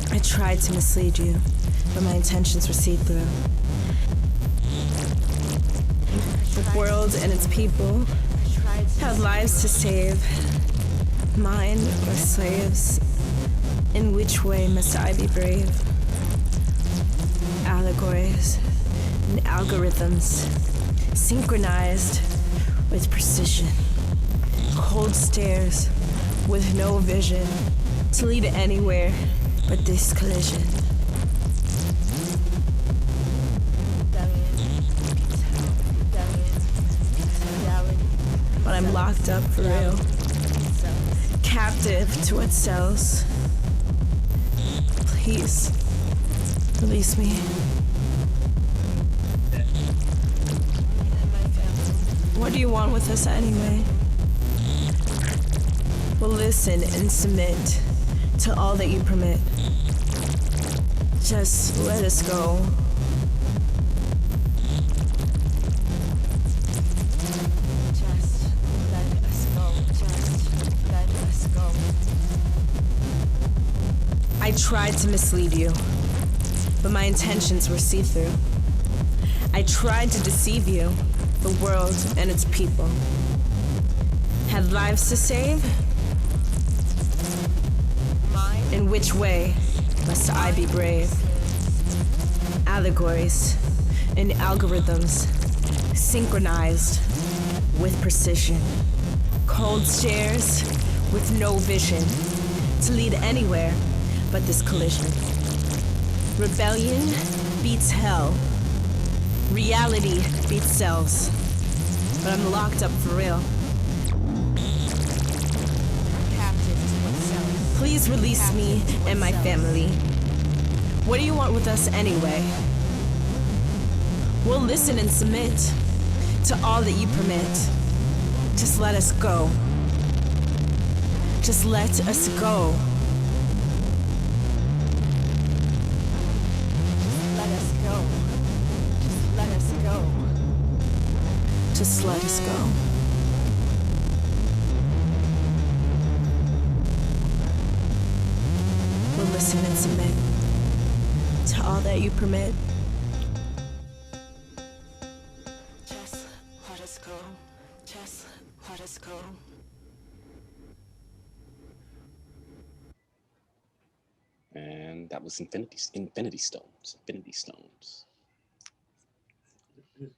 I tried to mislead you, but my intentions were seed through. The world and its people have lives to save. Mine or slaves? In which way must I be brave? allegories and algorithms synchronized with precision. Cold stares with no vision to lead anywhere but this collision. But I'm locked up for real, captive to what sells. Please, release me. What do you want with us anyway? We'll listen and submit to all that you permit. Just let us go. Just let us go. Just let us go. I tried to mislead you, but my intentions were see-through. I tried to deceive you, the world and its people. Had lives to save? In which way must I be brave? Allegories and algorithms synchronized with precision. Cold stares with no vision to lead anywhere but this collision. Rebellion beats hell. Reality beats cells. But I'm locked up for real. Please release me and my family. What do you want with us anyway? We'll listen and submit to all that you permit. Just let us go. Just let us go. Just let us go. Just let us go. Just let us go. We'll listen and submit to all that you permit. Just let us go. Just let us go. And that was Infinity Stones. Infinity Stones.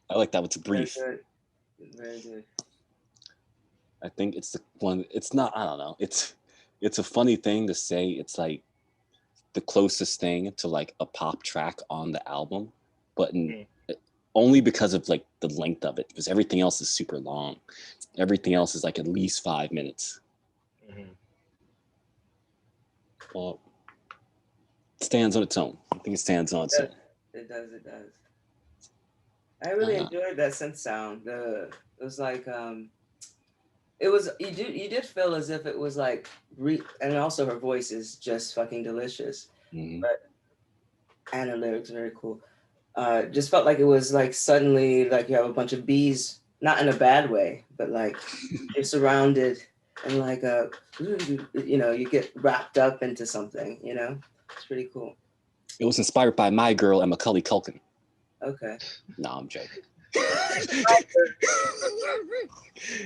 I like that. It's brief. Very good. Very good. I think it's the one. It's not. I don't know. It's a funny thing to say. It's like the closest thing to like a pop track on the album, but only because of like the length of it, because everything else is super long. Everything else is like at least 5 minutes. Well, it stands on its own. I think it stands on its own. It does. I really enjoyed that synth sound. It was like it was you did feel as if it was like and also her voice is just fucking delicious. But and her lyrics very cool. Just felt like it was like suddenly like you have a bunch of bees, not in a bad way, but like you're surrounded and like you get wrapped up into something, It's pretty cool. It was inspired by My Girl and Macaulay Culkin. Okay. No, I'm joking.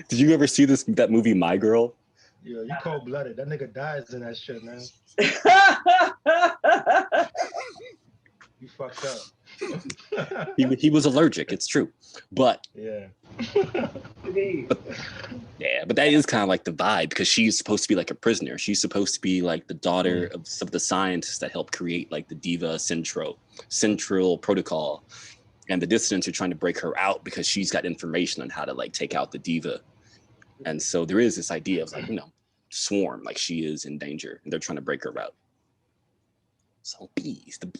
Did you ever see that movie My Girl? Yeah, you cold-blooded. That nigga dies in that shit, man. You fucked up. he was allergic. It's true, but yeah. but that is kind of like the vibe, because she's supposed to be like a prisoner. She's supposed to be like the daughter of some of the scientists that helped create like the Diva Central Protocol, and the dissidents are trying to break her out because she's got information on how to like take out the Diva. And so there is this idea of like, swarm, like she is in danger and they're trying to break her out. So the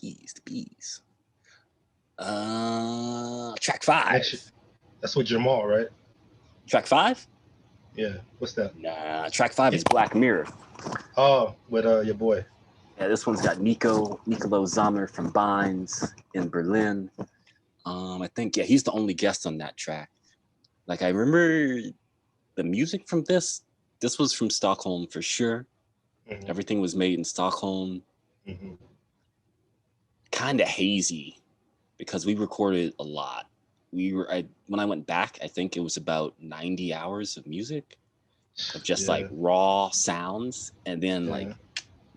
bees. Track 5. That's with Jamal, right? Track 5? Yeah. What's that? Nah, track 5 is Black Mirror. Oh, with your boy. Yeah, this one's got Nicolo Zammer from Binds in Berlin. I think, he's the only guest on that track. Like, I remember the music from this was from Stockholm for sure. Everything was made in Stockholm. Kind of hazy because we recorded a lot. When I went back, I think it was about 90 hours of music of just like raw sounds, and then like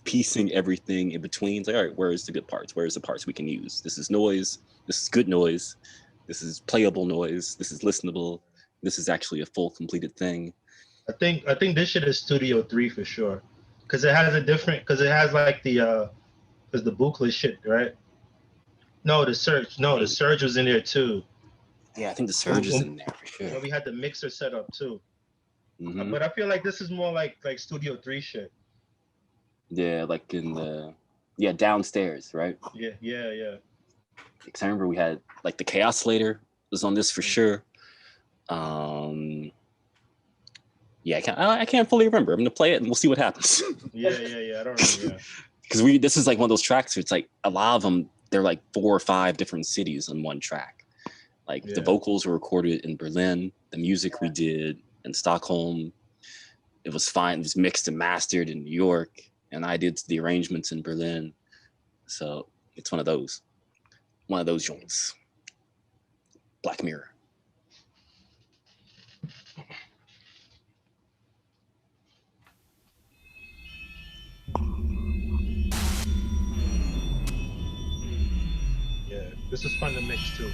piecing everything in between. It's like, all right, where's the good parts? Where's the parts we can use? This is noise. This is good noise. This is playable noise. This is listenable. This is actually a full completed thing. I think this shit is Studio 3 for sure, because it has like the Buchla shit, right? No, the Surge was in there too. Yeah, I think the Surge is in there for sure. And we had the mixer set up too. Mm-hmm. But I feel like this is more like Studio 3 shit. Yeah, like in the downstairs, right? Yeah. Because I remember we had like the Chaos Slater was on this for sure. Yeah, I can't fully remember. I'm gonna play it and we'll see what happens. Yeah. I don't remember. Yeah. Because this is like one of those tracks where it's like a lot of them, they're like 4 or 5 different cities on one track. Like the vocals were recorded in Berlin, the music we did in Stockholm. It was fine, it was mixed and mastered in New York, and I did the arrangements in Berlin. So it's one of those joints. Black Mirror. Yeah, this is fun to mix too.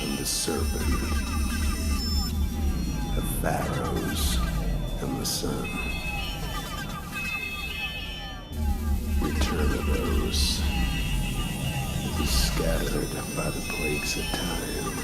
And the serpent, the pharaohs, and the sun. Return of those will be scattered by the plagues of time.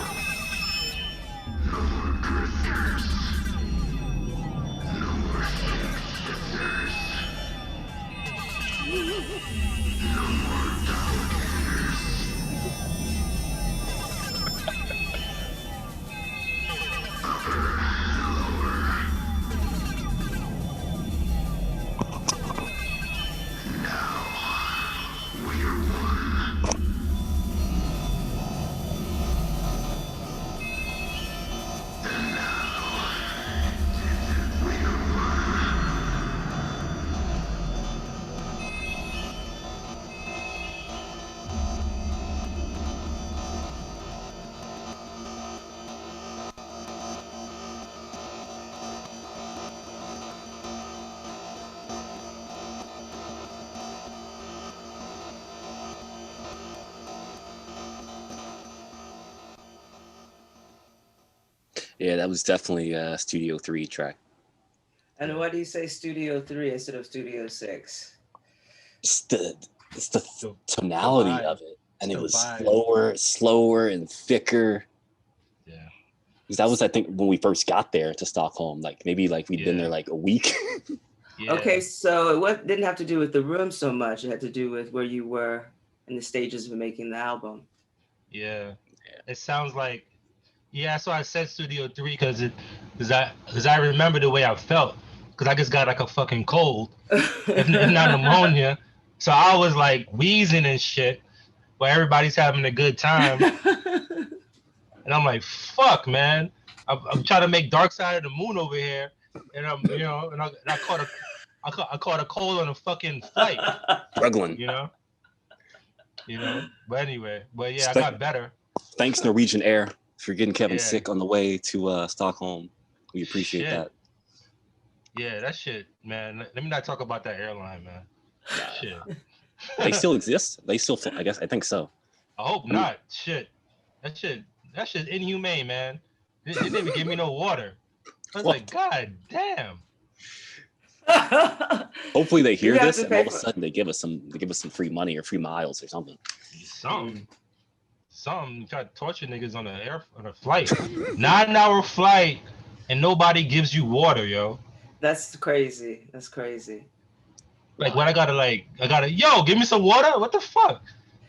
Yeah, that was definitely a Studio 3 track. And why do you say Studio 3 instead of Studio 6? It's the tonality of it. And it was slower and thicker. Yeah. Because that was, I think, when we first got there to Stockholm. Like maybe like we'd been there like a week. Yeah. Okay, so it didn't have to do with the room so much. It had to do with where you were in the stages of making the album. Yeah. It sounds like, so I said Studio 3 because I remember the way I felt. Because I just got like a fucking cold, if not pneumonia. So I was like wheezing and shit, but everybody's having a good time. And I'm like, fuck, man. I'm trying to make Dark Side of the Moon over here. And I'm, and I caught a cold on a fucking flight. Struggling. But anyway, I got better. Thanks, Norwegian Air, for getting Kevin sick on the way to Stockholm. We appreciate that. Yeah, that shit, man. Let me not talk about that airline, man. Shit. They still exist? They still, I guess, I think so. I hope not. Shit. That shit's inhumane, man. They didn't even give me no water. I was like, God damn. Hopefully they hear this and all of a sudden they give us some free money or free miles or something. Something. Try to torture niggas on a flight. 9-hour flight and nobody gives you water, yo. That's crazy. Like what I gotta yo, give me some water? What the fuck?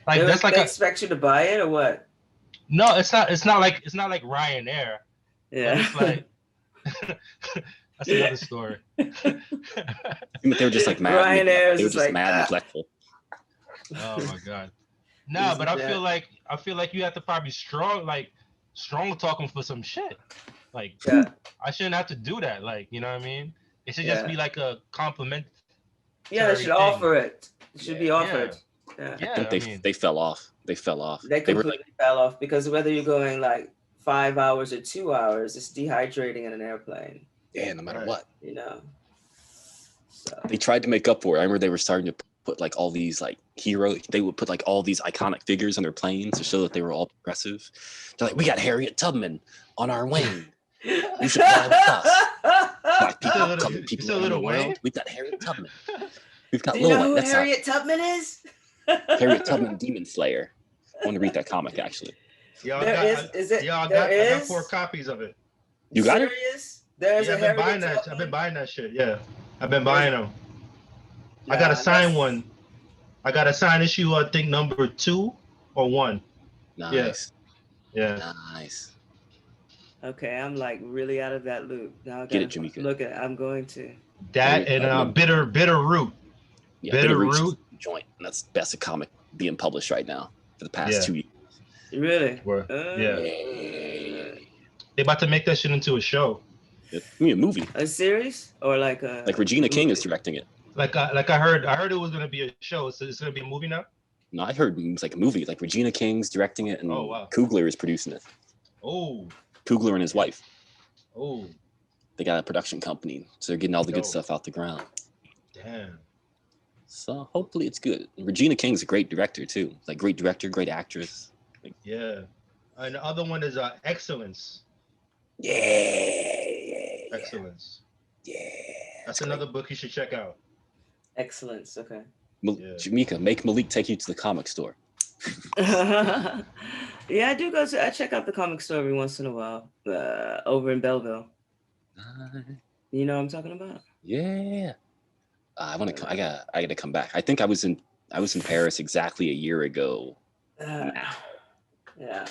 Like they expect you to buy it or what? No, it's not like Ryanair. Yeah. It's like that's another story. They were just like mad. Ryanair is they were just like mad neglectful. Oh my god. No, but I feel like you have to probably strong talking for some shit. Like I shouldn't have to do that. Like, you know what I mean? It should just be like a compliment. Yeah, they should offer it. It should be offered. Yeah. I think they fell off. They completely fell off because whether you're going like 5 hours or 2 hours, it's dehydrating in an airplane. Yeah, no matter what. So they tried to make up for it. I remember they were starting to put like all these like heroes. They would put like all these iconic figures on their planes to show that they were all progressive. They're like, we got Harriet Tubman on our wing. You should fly with us. Black people, colored people around the world. We've got Harriet Tubman. We've got Do you know who Harriet Tubman is? Harriet Tubman, Demon Slayer. I want to read that comic actually. I got 4 copies of it. You got it? There's I've been buying that shit. Yeah, I've been buying them. I got to sign one. I got to sign issue. I think number 2 or 1. Nice. Yeah. Nice. Okay, I'm like really out of that loop. Now I get it, Jamika. Look at. I'm going to. That and bitter root. Yeah, bitter root joint. And that's the best comic being published right now for the past 2 years. Really? Yeah. They about to make that shit into a show. A movie. A series or like a. Like Regina King is directing it. Like I heard it was gonna be a show. So it's gonna be a movie now. No, I heard it was like a movie. Like Regina King's directing it, and Coogler is producing it. Oh. Coogler and his wife. Oh. They got a production company, so they're getting all the good stuff out the ground. Damn. So hopefully it's good. Regina King's a great director too. Like great director, great actress. Yeah. And the other one is Excellence. Yeah. Excellence. Yeah. That's another book you should check out. Excellence. Okay. Jamika, make Malik take you to the comic store. Yeah, I do I check out the comic store every once in a while. Over in Belleville. You know what I'm talking about? Yeah. I want to. I got to come back. I think I was in Paris exactly a year ago. Yeah.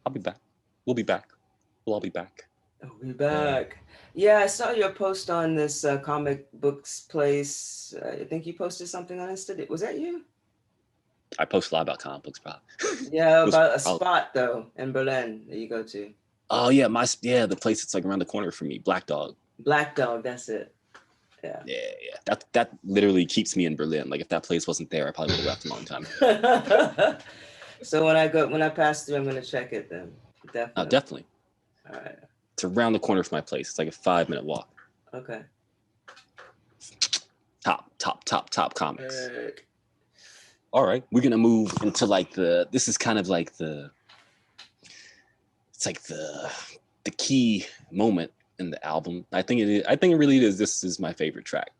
I'll be back. We'll be back. We'll all be back. We'll be back. Yeah, I saw your post on this comic books place. I think you posted something on Insta. Was that you? I post a lot about comic books, probably. Yeah, about a spot though in Berlin that you go to. Oh yeah, the place that's like around the corner from me, Black Dog. Black Dog, that's it. Yeah. That literally keeps me in Berlin. Like if that place wasn't there, I probably would have left a long time ago. So when I pass through, I'm gonna check it then. Definitely. Definitely. All right. It's around the corner from my place. It's like a 5-minute walk. Okay. Top comics. All right, we're gonna move into like this is kind of like it's like the the key moment in the album. I think it really is. This is my favorite track.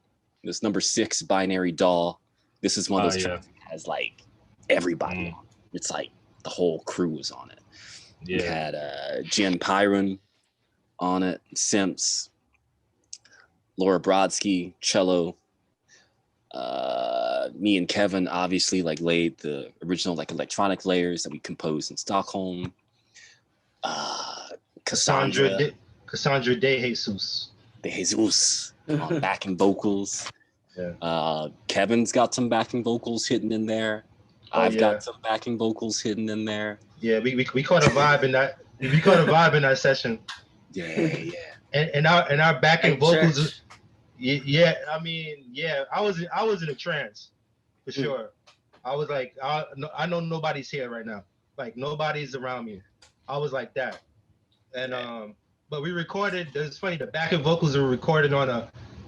This number 6, Binary Doll. This is one of those tracks that has like everybody on it. It's like the whole crew is on it. Yeah. We had Jen Pyron on it, Simps, Laura Brodsky, cello. Me and Kevin obviously like laid the original like electronic layers that we composed in Stockholm. Cassandra De Jesus on backing vocals. Yeah. Kevin's got some backing vocals hidden in there. I've got some backing vocals hidden in there. Yeah, we caught a vibe in that. We caught a vibe in that session. Yeah. And our backing vocals. Yeah, I mean, I was in a trance for sure. I was like, I know nobody's here right now. Like nobody's around me. I was like that. And but we recorded. It's funny. The backing vocals were recorded on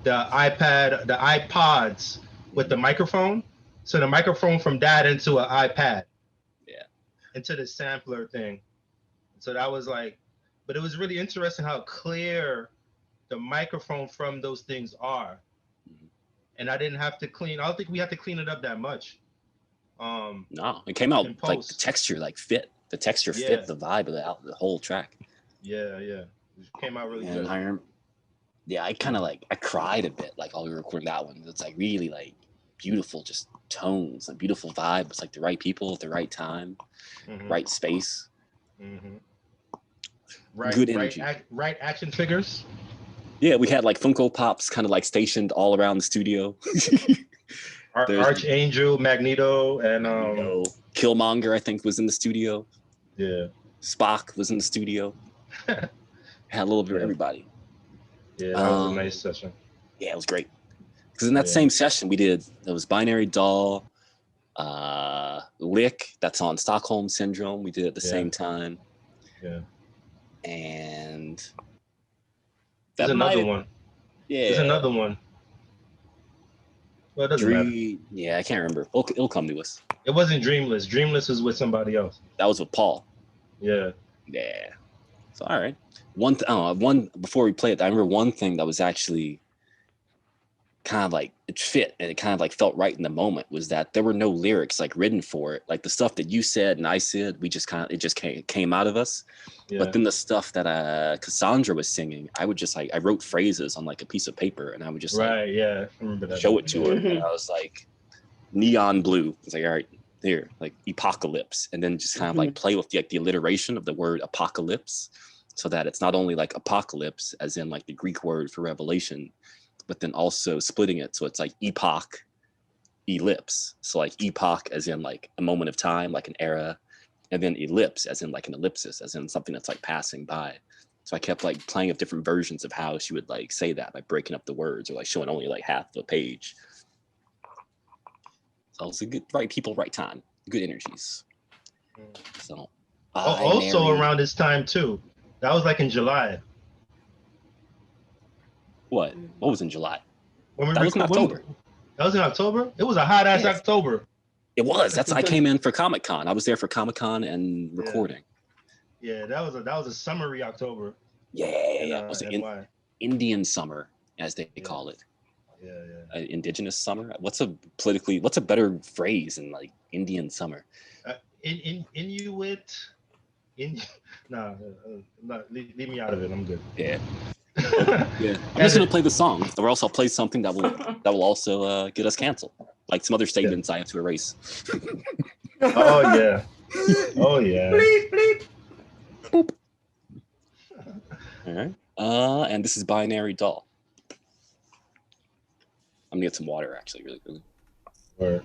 the iPods with the microphone. So the microphone from that into an iPad. Yeah. Into the sampler thing. So that was like, but it was really interesting how clear the microphone from those things are. And I didn't have to clean. I don't think we had to clean it up that much. No, it came out like the texture like fit. The texture fit the vibe of the whole track. Yeah. It came out really good. I kind of like, I cried a bit like while we were recording that one. It's like really like beautiful, just tones, a beautiful vibe. It's like the right people at the right time, right space. Good energy. Right action figures. Yeah, we had like Funko Pops kind of like stationed all around the studio. Archangel, Magneto, and Killmonger, I think, was in the studio. Yeah. Spock was in the studio. Had a little bit of everybody. Yeah, that was a nice session. Yeah, it was great. Because in that same session, it was Binary Doll, Lick, that's on Stockholm Syndrome. We did at the same time. Yeah. And there's another one. Yeah. There's another one. Well, it doesn't matter. Yeah, I can't remember. It'll come to us. It wasn't Dreamless. Dreamless was with somebody else. That was with Paul. Yeah. Yeah. So, all right. One before we play it, I remember one thing that was actually kind of like it fit and it kind of like felt right in the moment was that there were no lyrics like written for it. Like the stuff that you said and I said, it just came out of us. Yeah. But then the stuff that Cassandra was singing, I would just like, I wrote phrases on like a piece of paper and I would just I remember that. Show it to her. And I was like, neon blue. It's like, all right, here, like apocalypse. And then just kind of like play with the alliteration of the word apocalypse so that it's not only like apocalypse as in like the Greek word for revelation, but then also splitting it. So it's like epoch, ellipse. So like epoch as in like a moment of time, like an era, and then ellipse as in like an ellipsis, as in something that's like passing by. So I kept like playing with different versions of how she would like say that by breaking up the words or like showing only like half the page. So it's a good, right people, right time, good energies. So also around this time too. That was like in July. What was in July? That was in October. That was in October? It was a hot ass October. It was. I came in for Comic-Con. I was there for Comic-Con and recording. Yeah, that was a summery October. Yeah, it was Indian summer, as they call it. Yeah. Indigenous summer. What's a better phrase than like Indian summer? Inuit. Leave me out of it. I'm good. Yeah. Yeah, I'm just gonna play the song, or else I'll play something that will also get us canceled, like some other statements I have to erase. Oh yeah. Bleep, bleep. Boop. All right. And this is Binary Doll. I'm gonna get some water, actually, really quickly. All right.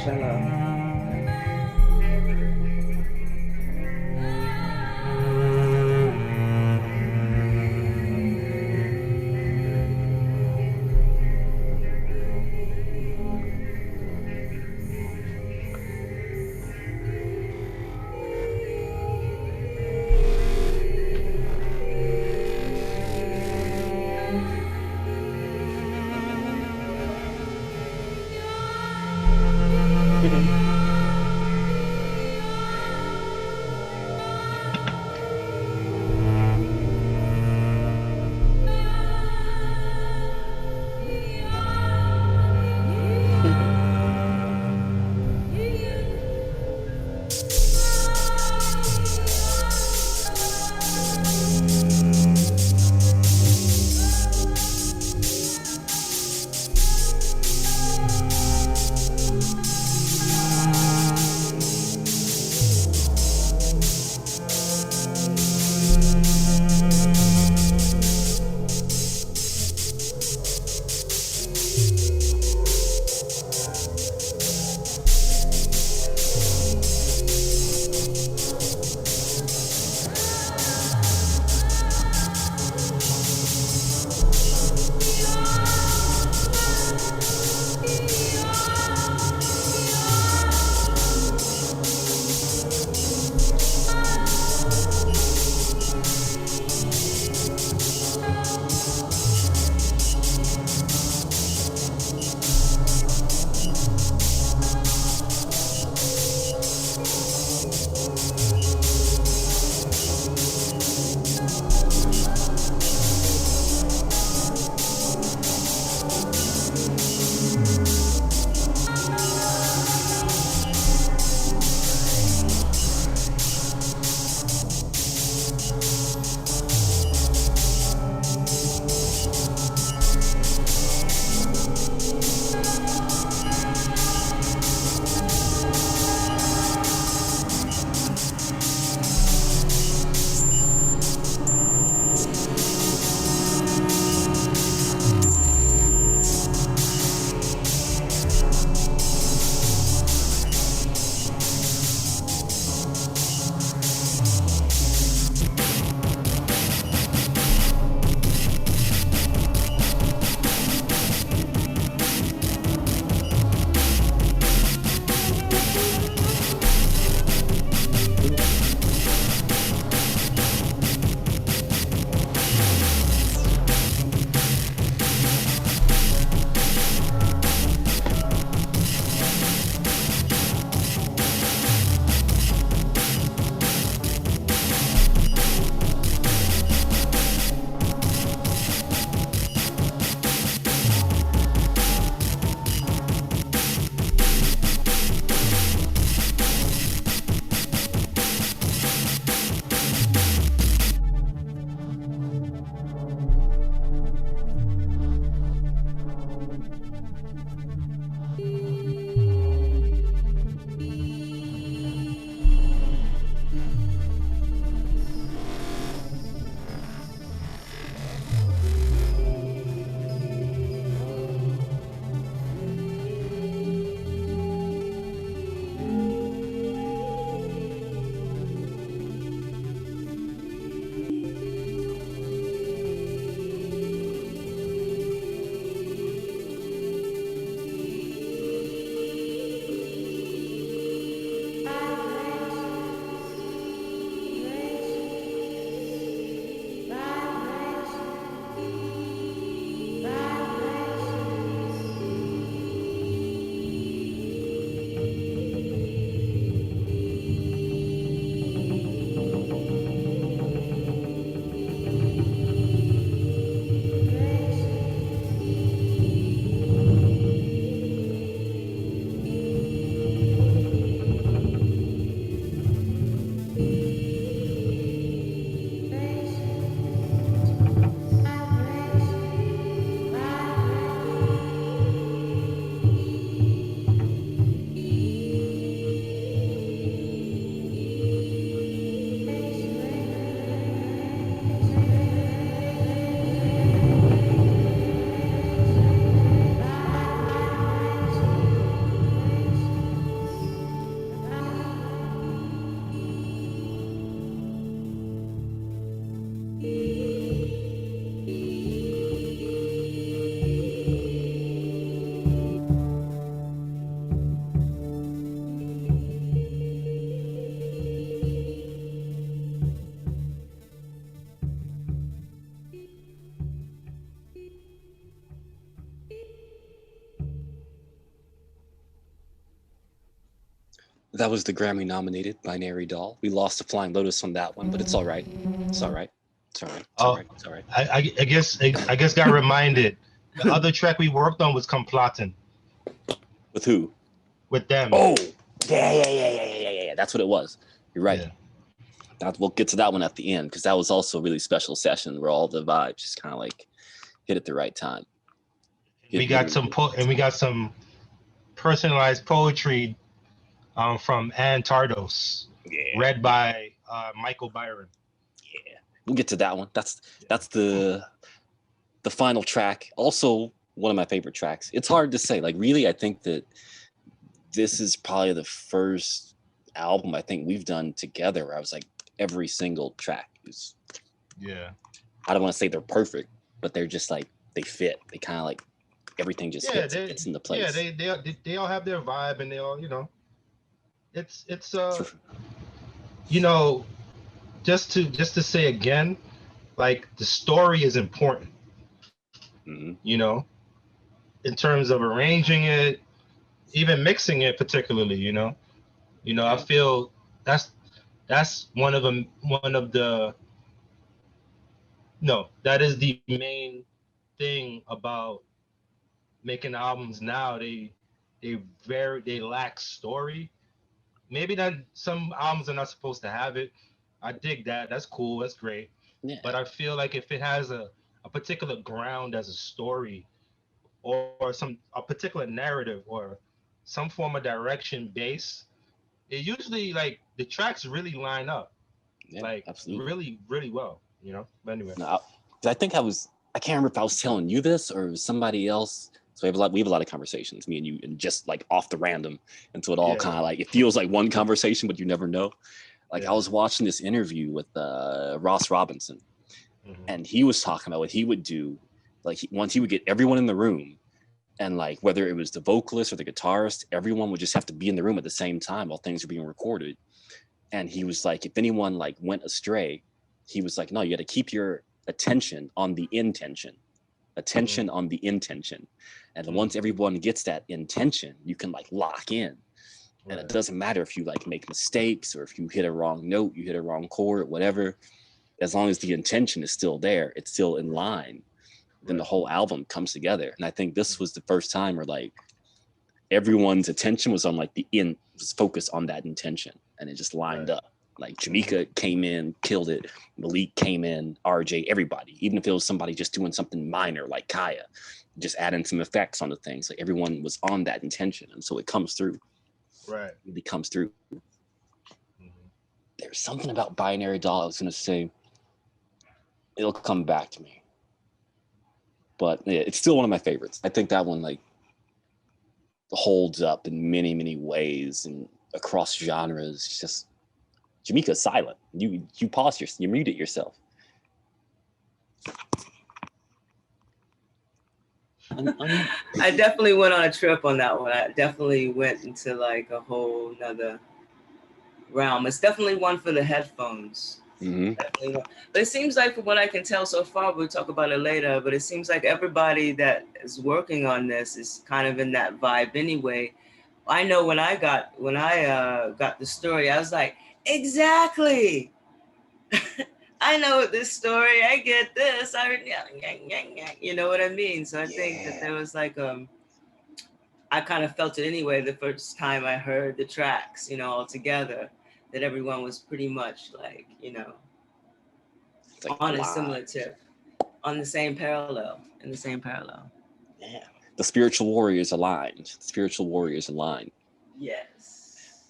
cello. Mm-hmm. That was the Grammy nominated Binary Doll. We lost to Flying Lotus on that one, but it's all right. It's all right. It's all right. It's all right. It's all right. I guess got reminded. The other track we worked on was Complatin. With who? With them. Oh, yeah. That's what it was. You're right. Yeah. We'll get to that one at the end because that was also a really special session where all the vibes just kind of like hit at the right time. We got some personalized poetry from Ann Tardos, read by Michael Byron. Yeah, we'll get to that one. That's the final track. Also, one of my favorite tracks. It's hard to say. Like, really, I think that this is probably the first album I think we've done together where I was like, every single track is. Yeah. I don't want to say they're perfect, but they're just like they fit. They kind of like everything just fits in the place. Yeah, they all have their vibe, and they all, it's just to say again, like the story is important. Mm-hmm. In terms of arranging it, even mixing it particularly, I feel that's that is the main thing about making albums now. They lack story. Maybe that some albums are not supposed to have it. I dig that. That's cool. That's great. Yeah. But I feel like if it has a particular ground as a story, or a particular narrative, or some form of direction base, it usually, like, the tracks really line up. Yeah, like absolutely. really, really well, But anyway. No, I can't remember if I was telling you this or it was somebody else. So we have a lot of conversations, me and you, and just like off the random. And so it all kind of like, it feels like one conversation, but you never know. Like I was watching this interview with Ross Robinson, and he was talking about what he would do. Like once he would get everyone in the room, and like whether it was the vocalist or the guitarist, everyone would just have to be in the room at the same time while things were being recorded. And he was like, if anyone like went astray, he was like, no, you got to keep your attention on the intention. On the intention. And once everyone gets that intention, you can like lock in. And it doesn't matter if you like make mistakes or if you hit a wrong note, you hit a wrong chord, whatever. As long as the intention is still there, it's still in line, then the whole album comes together. And I think this was the first time where like everyone's attention was on like was focused on that intention, and it just lined up. Like Jamika came in, killed it. Malik came in, RJ, everybody. Even if it was somebody just doing something minor like Kaya, just adding some effects on the things. Like everyone was on that intention, and so it comes through. Right. It really comes through. There's something about Binary Doll I was gonna say. It'll come back to me. But yeah, it's still one of my favorites. I think that one like holds up in many, many ways and across genres. It's just Jamika's silent. You pause you mute it yourself. I definitely went on a trip on that one. I definitely went into like a whole nother realm. It's definitely one for the headphones. Mm-hmm. But it seems like, from what I can tell so far, we'll talk about it later, but it seems like everybody that is working on this is kind of in that vibe anyway. I know when I got the story, I was like, exactly. I know this story. I get this. You know what I mean? So I think that there was like I kind of felt it anyway the first time I heard the tracks, all together, that everyone was pretty much like, like on a similar tip, on the same parallel, in the same parallel. Yeah. The spiritual warriors aligned. Yes.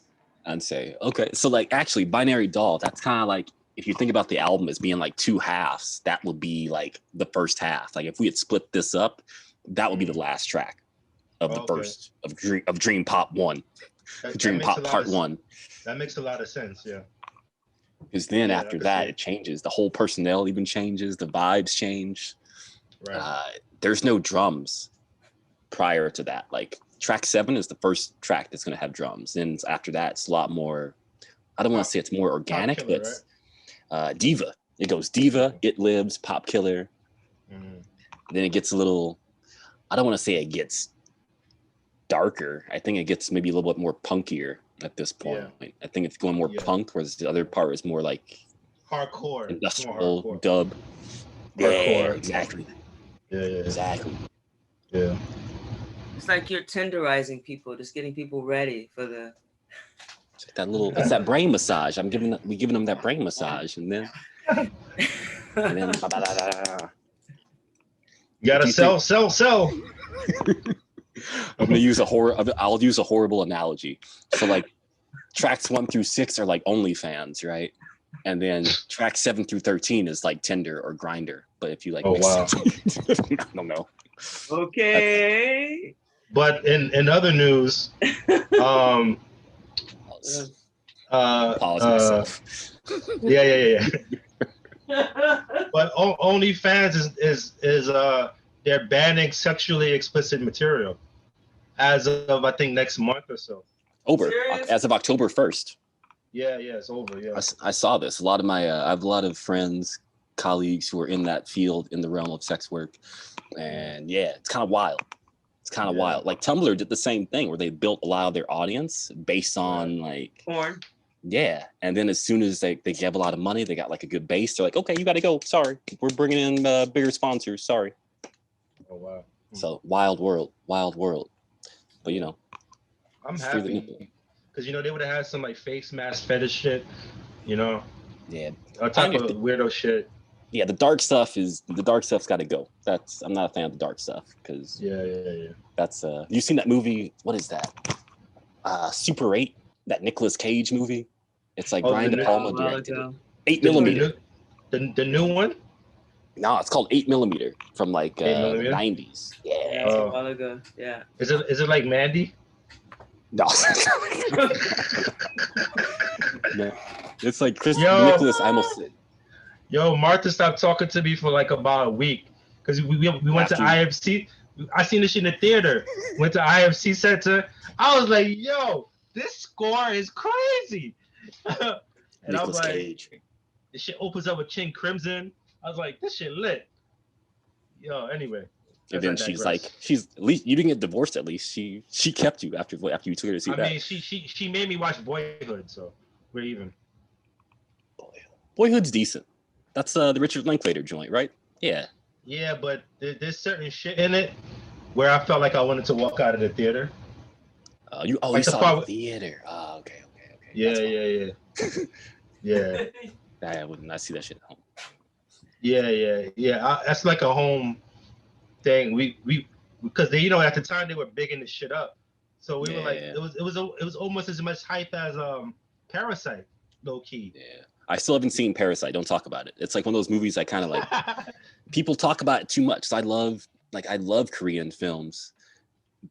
And say, okay, so like actually Binary Doll, that's kind of like, if you think about the album as being like two halves, that would be like the first half. Like if we had split this up, that would be the last track of the first of Dreampop 1. Dreampop Part 1. That makes a lot of sense, yeah. Because then after that, it changes. The whole personnel even changes. The vibes change. Right. There's no drums prior to that. Like track 7 is the first track that's going to have drums. Then after that, it's a lot more, I don't want to say it's more organic, Killer, but it's Diva. It goes Diva, It Lives, Pop Killer. Then it gets a little, I don't want to say it gets darker. I think it gets maybe a little bit more punkier. at this point. I think it's going more punk, whereas the other part is more like hardcore, industrial hardcore. dub. Hardcore. Yeah, exactly. Yeah, exactly. Yeah. It's like you're tenderizing people, just getting people ready for the. It's like that little. It's that brain massage. We giving them that brain massage, and then. You gotta sell. I'm gonna use I'll use a horrible analogy. So like tracks 1 through 6 are like OnlyFans, right? And then track 7 through 13 is like Tinder or Grinder. But if you like, wow, I don't know. Okay. But in other news, pause myself. Yeah. But OnlyFans is they're banning sexually explicit material as of I think next month or so. As of October 1st. Yeah, it's over. Yeah, I saw this. A lot of my I have a lot of friends, colleagues who are in that field in the realm of sex work, and it's kind of wild. It's kind of wild. Like Tumblr did the same thing where they built a lot of their audience based on like porn. Yeah, and then as soon as they gave a lot of money, they got like a good base. They're like, okay, you got to go. Sorry, we're bringing in bigger sponsors. Sorry. Oh wow. So wild world. But I'm happy because they would have had some like face mask fetish shit. Yeah. On top of weirdo shit. Yeah, the dark stuff's got to go. I'm not a fan of the dark stuff because that's you seen that movie? What is that? Super 8, that Nicolas Cage movie. It's like Brian De Palma directed it. 8mm. The new one? No, it's called 8mm from like the 90s. Yeah, a while ago. Yeah. Is it like Mandy? No. No. It's like Nicholas. I almost said. Yo, Martha stopped talking to me for like about a week because we went to IFC. I seen this shit in the theater. Went to IFC Center. I was like, yo, this score is crazy. And I was like, Cage. this shit opens up with King Crimson. I was like, this shit lit. Yo, anyway. And then she's at least you didn't get divorced. At least she kept you after you took her to see that. I mean, she made me watch Boyhood, so we're even. Boyhood's decent. That's the Richard Linklater joint, right? Yeah. Yeah, but there's certain shit in it where I felt like I wanted to walk out of the theater. You saw the theater. Oh, okay. Yeah. Yeah. I wouldn't. I see that shit at home. Yeah. That's like a home thing. We because they at the time they were bigging this shit up, so we were like it was almost as much hype as Parasite, low key. Yeah. I still haven't seen Parasite. Don't talk about it. It's like one of those movies I kind of like. People talk about it too much. So I love Korean films,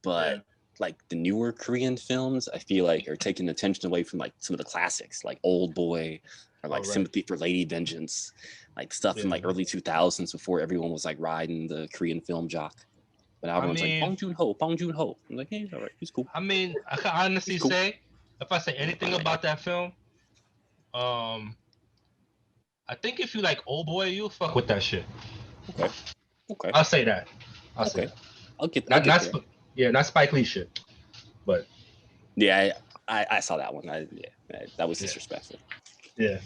but like the newer Korean films, I feel like are taking attention away from like some of the classics, like Old Boy or like Sympathy for Lady Vengeance, like stuff in like early 2000s before everyone was like riding the Korean film jock. But now everyone's like Bong Joon-ho. I'm like, hey, all right, he's cool. I mean, I can honestly say, if I say anything about that film, I think if you like Old Boy, you'll fuck with that shit. Okay. I'll say that. Say that. I'll get that. Not Spike Lee shit, but I saw that one. That was disrespectful. Yeah.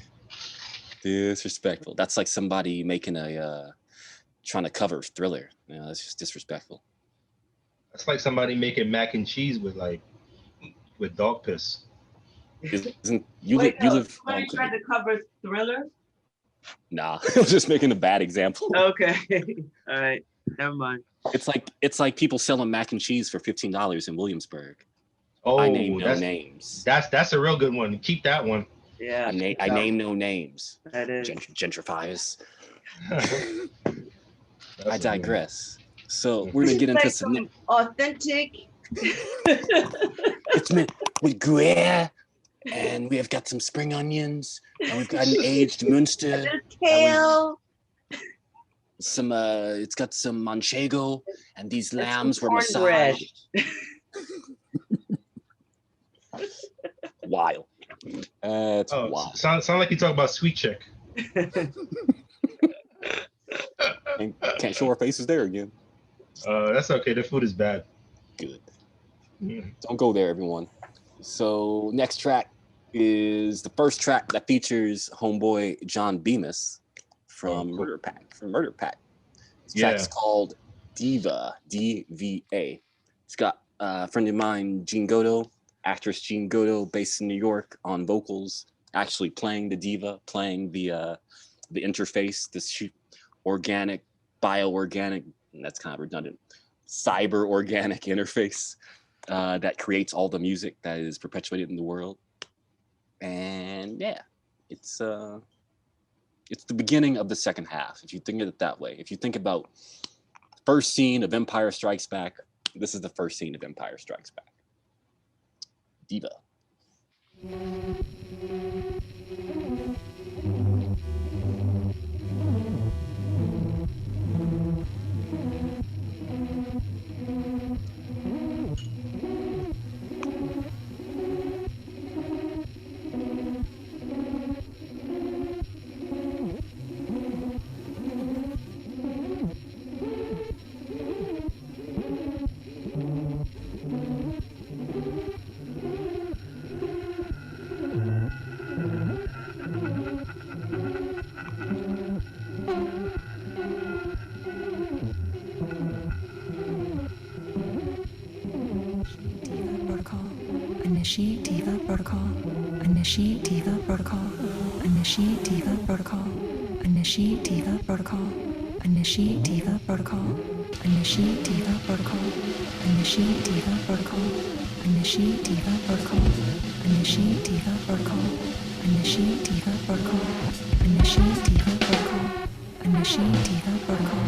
Disrespectful. That's like somebody making a trying to cover Thriller. That's just disrespectful. That's like somebody making mac and cheese with dog piss. You live? Somebody tried to cover Thriller. Nah, I was just making a bad example. Okay, all right, never mind. It's like people selling mac and cheese for $15 in Williamsburg. Oh, I name no names. That's a real good one. Keep that one. Yeah, I name no names. That is gentrifiers. I digress. So we're gonna get into some authentic. It's meant with gruyere, and we have got some spring onions, and we've got an aged Munster. Kale. It's got some manchego, and these lambs were massaged. Wild. It's wild. Sound like you talk about Sweet Chick. Can't show our faces there again. That's okay. The food is bad. Good. Don't go there, everyone. So next track is the first track that features homeboy John Bemis from Murder Pack. This track's called Diva, D-V-A. It's got a friend of mine, Jean Godo, actress Jean Godo, based in New York, on vocals, actually playing the diva, playing the interface, this organic, bioorganic, and that's kind of redundant, cyber organic interface that creates all the music that is perpetuated in the world. And yeah, it's the beginning of the second half, if you think of it that way. If you think about first scene of Empire Strikes Back, this is the first scene of Empire Strikes Back. Diva. Initiate Diva protocol. Initiate Diva protocol. Initiate Diva protocol. Initiate Diva protocol. Initiate Diva protocol. Initiate Diva protocol. Initiate Diva protocol. Initiate Diva protocol. Initiate Diva protocol. Initiate Diva protocol. Initiate Diva protocol. Initiate Diva protocol.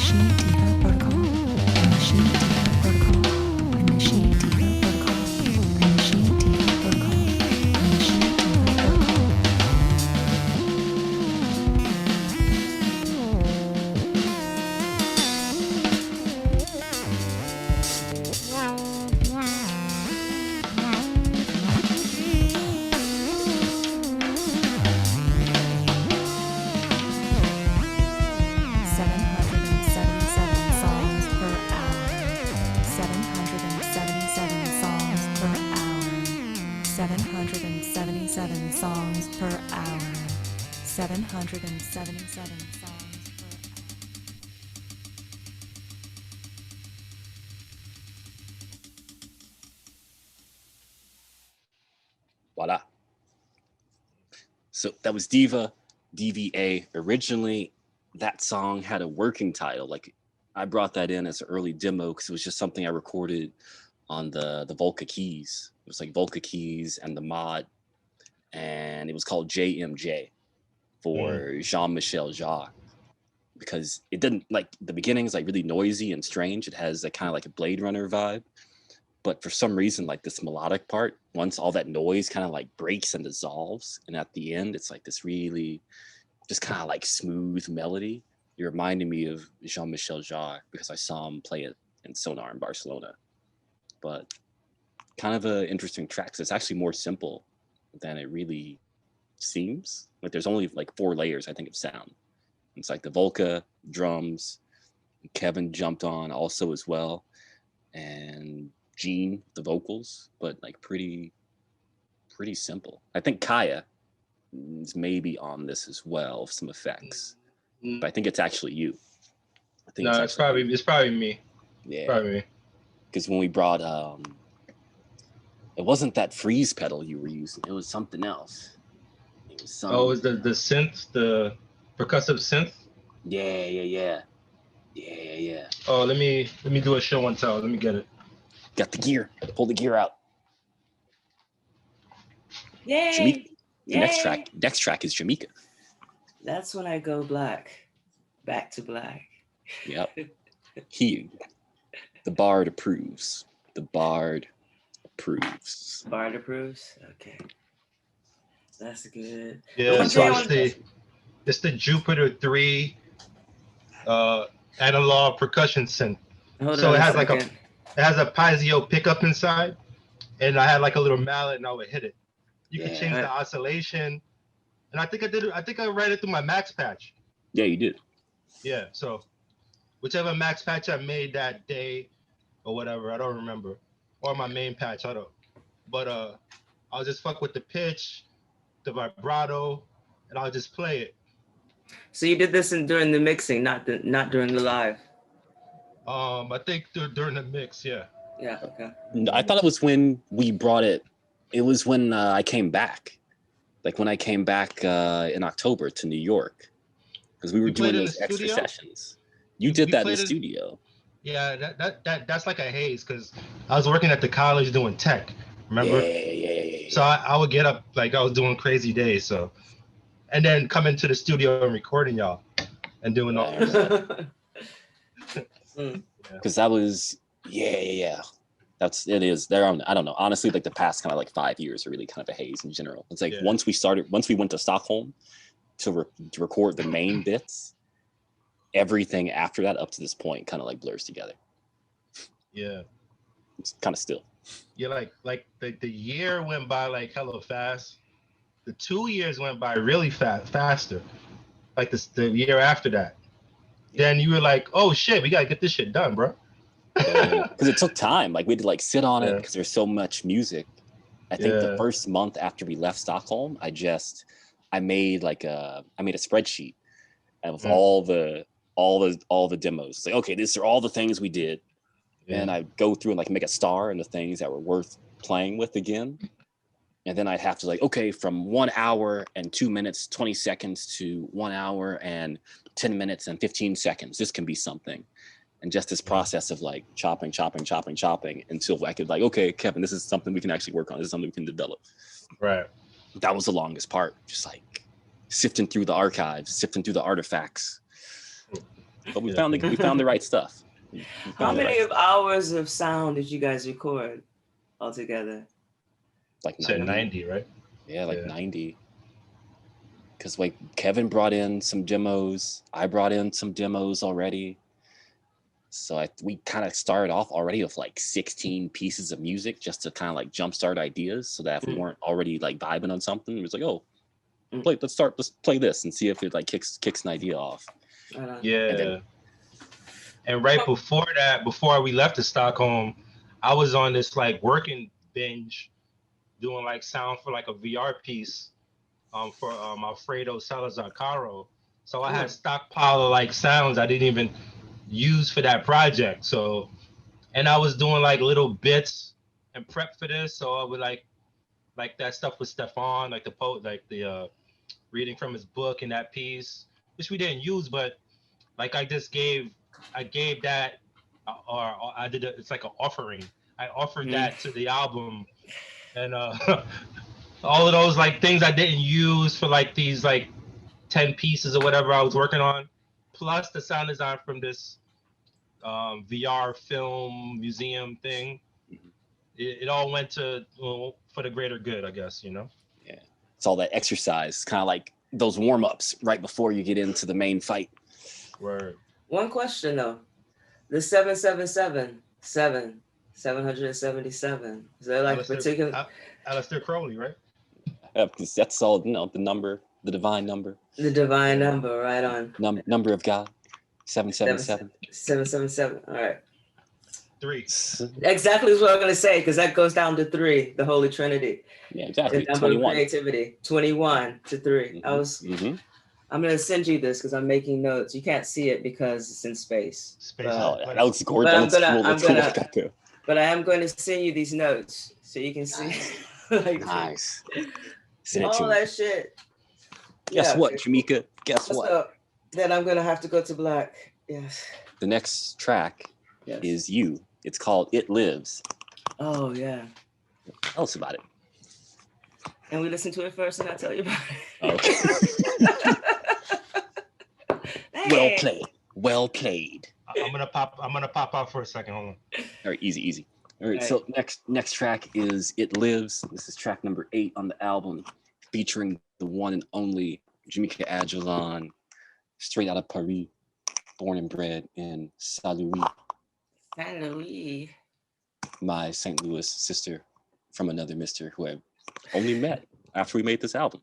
Initiate Diva protocol. Initiate Diva protocol. Initiate Diva protocol. Initiate Diva protocol. Initiate Diva protocol. Songs per hour. 777 songs per hour. Voila. So that was Diva, DVA. Originally, that song had a working title. Like I brought that in as an early demo because it was just something I recorded on the Volca keys. It was like Volca keys and the mod. And it was called JMJ for Jean-Michel Jarre, because it didn't, like, the beginning is like really noisy and strange. It has a kind of like a Blade Runner vibe, but for some reason, like this melodic part, once all that noise kind of like breaks and dissolves, and at the end it's like this really just kind of like smooth melody. It reminded me of Jean-Michel Jarre because I saw him play it in Sonar in Barcelona. But kind of an interesting track. So it's actually more simple than it really seems. Like there's only like 4 layers, I think, of sound. It's like the Volca, drums, Kevin jumped on also as well, and Gene, the vocals, but like pretty simple. I think Kaya is maybe on this as well, some effects, but I think it's actually you. I think it's probably me. Yeah, probably me. Because when we brought it wasn't that freeze pedal you were using. It was something else. It was some... Oh, it was the synth, the percussive synth? Yeah. Oh, let me do a show and tell. Let me get it. Got the gear. Pull the gear out. Yay! Jamika. Yay! Next track is Jamika. That's when I go black. Back to black. Yep. The Bard approves. The Bard approves. Bard approves? Okay. That's good. Yeah, so it's the Jupiter 3 analog percussion synth. So it has like it has a Paizo pickup inside, and I had like a little mallet and I would hit it. You can change the oscillation. And I think I ran it through my max patch. Yeah, you did. Yeah, so whichever max patch I made that day or whatever, I don't remember. Or my main patch, I don't. But I'll just fuck with the pitch, the vibrato, and I'll just play it. So you did this during the mixing, not during the live. I think during the mix, yeah. Yeah, okay. I thought it was when we brought it. It was when I came back. Like when I came back in October to New York, because we were doing those extra sessions. You did that in the studio. Yeah, that's like a haze because I was working at the college doing tech. Remember? Yeah. So I would get up like I was doing crazy days. So, and then come into the studio and recording y'all and doing all this stuff. Because that was yeah. It is there. I don't know. Honestly, like the past kind of like 5 years are really kind of a haze in general. It's like once we went to Stockholm to record the main bits, everything after that up to this point kind of like blurs together. Yeah. It's kind of still. Yeah, like the year went by like hella fast. The 2 years went by really faster. Like the year after that. Then you were like, oh shit, we gotta get this shit done, bro. Because it took time. Like we had to like sit on it because there's so much music. I think the first month after we left Stockholm, I made a spreadsheet of all the demos. It's like, okay, these are all the things we did. And I'd go through and like make a star and the things that were worth playing with again. And then I'd have to like, okay, from 1 hour and 2 minutes, 20 seconds to 1 hour and 10 minutes and 15 seconds. This can be something. And just this process of like chopping until I could like, okay, Kevin, this is something we can actually work on. This is something we can develop. Right. That was the longest part. Just like sifting through the archives, sifting through the artifacts. But we found the right stuff. How many hours of sound did you guys record altogether? Like 90, right? Yeah, like 90. Because like Kevin brought in some demos, I brought in some demos already. So we kind of started off already with like 16 pieces of music just to kind of like jumpstart ideas, so that if we weren't already like vibing on something, it was like, oh, let's play this and see if it like kicks an idea off. Yeah. And right before that, before we left to Stockholm, I was on this like working binge, doing like sound for like a VR piece, for Alfredo Salazar Caro. So I had stockpile of like sounds I didn't even use for that project. So, and I was doing like little bits and prep for this. So I would like that stuff with Stefan, like the poet, like the reading from his book in that piece, which we didn't use, but like I gave that, or I did it's like an offering. I offered that to the album, and all of those like things I didn't use for like these like 10 pieces or whatever I was working on, plus the sound design from this VR film museum thing. It all went to for the greater good, I guess, you know. Yeah, it's all that exercise, kind of like those warm-ups right before you get into the main fight. Word. One question though, the 777, 777. Is there like particular? Aleister Crowley, right? Because that's all, you know, the number, the divine number. The divine number, right on. Number of God, 777. 777. All right. 3. Exactly what I'm gonna say, because that goes down to 3, the Holy Trinity. Yeah, exactly. The number 21. Of creativity. 21 to 3. I'm gonna send you this because I'm making notes. You can't see it because it's in space. That looks gorgeous. But I am going to send you these notes so you can see. Like, nice. All that shit. Guess what, Jamika? Guess what? So, then I'm gonna have to go to black. Yes. The next track is you. It's called "It Lives." Oh yeah. Tell us about it. And we listen to it first, and I tell you about it. Okay. Well played. Well played. I'm gonna pop out for a second. Hold on. All right, easy. All right, so next track is "It Lives." This is track number 8 on the album, featuring the one and only Jamika Ajalon, straight out of Paris, born and bred in Saint Louis. Saint Louis. My St. Louis sister from another mister who I only met after we made this album.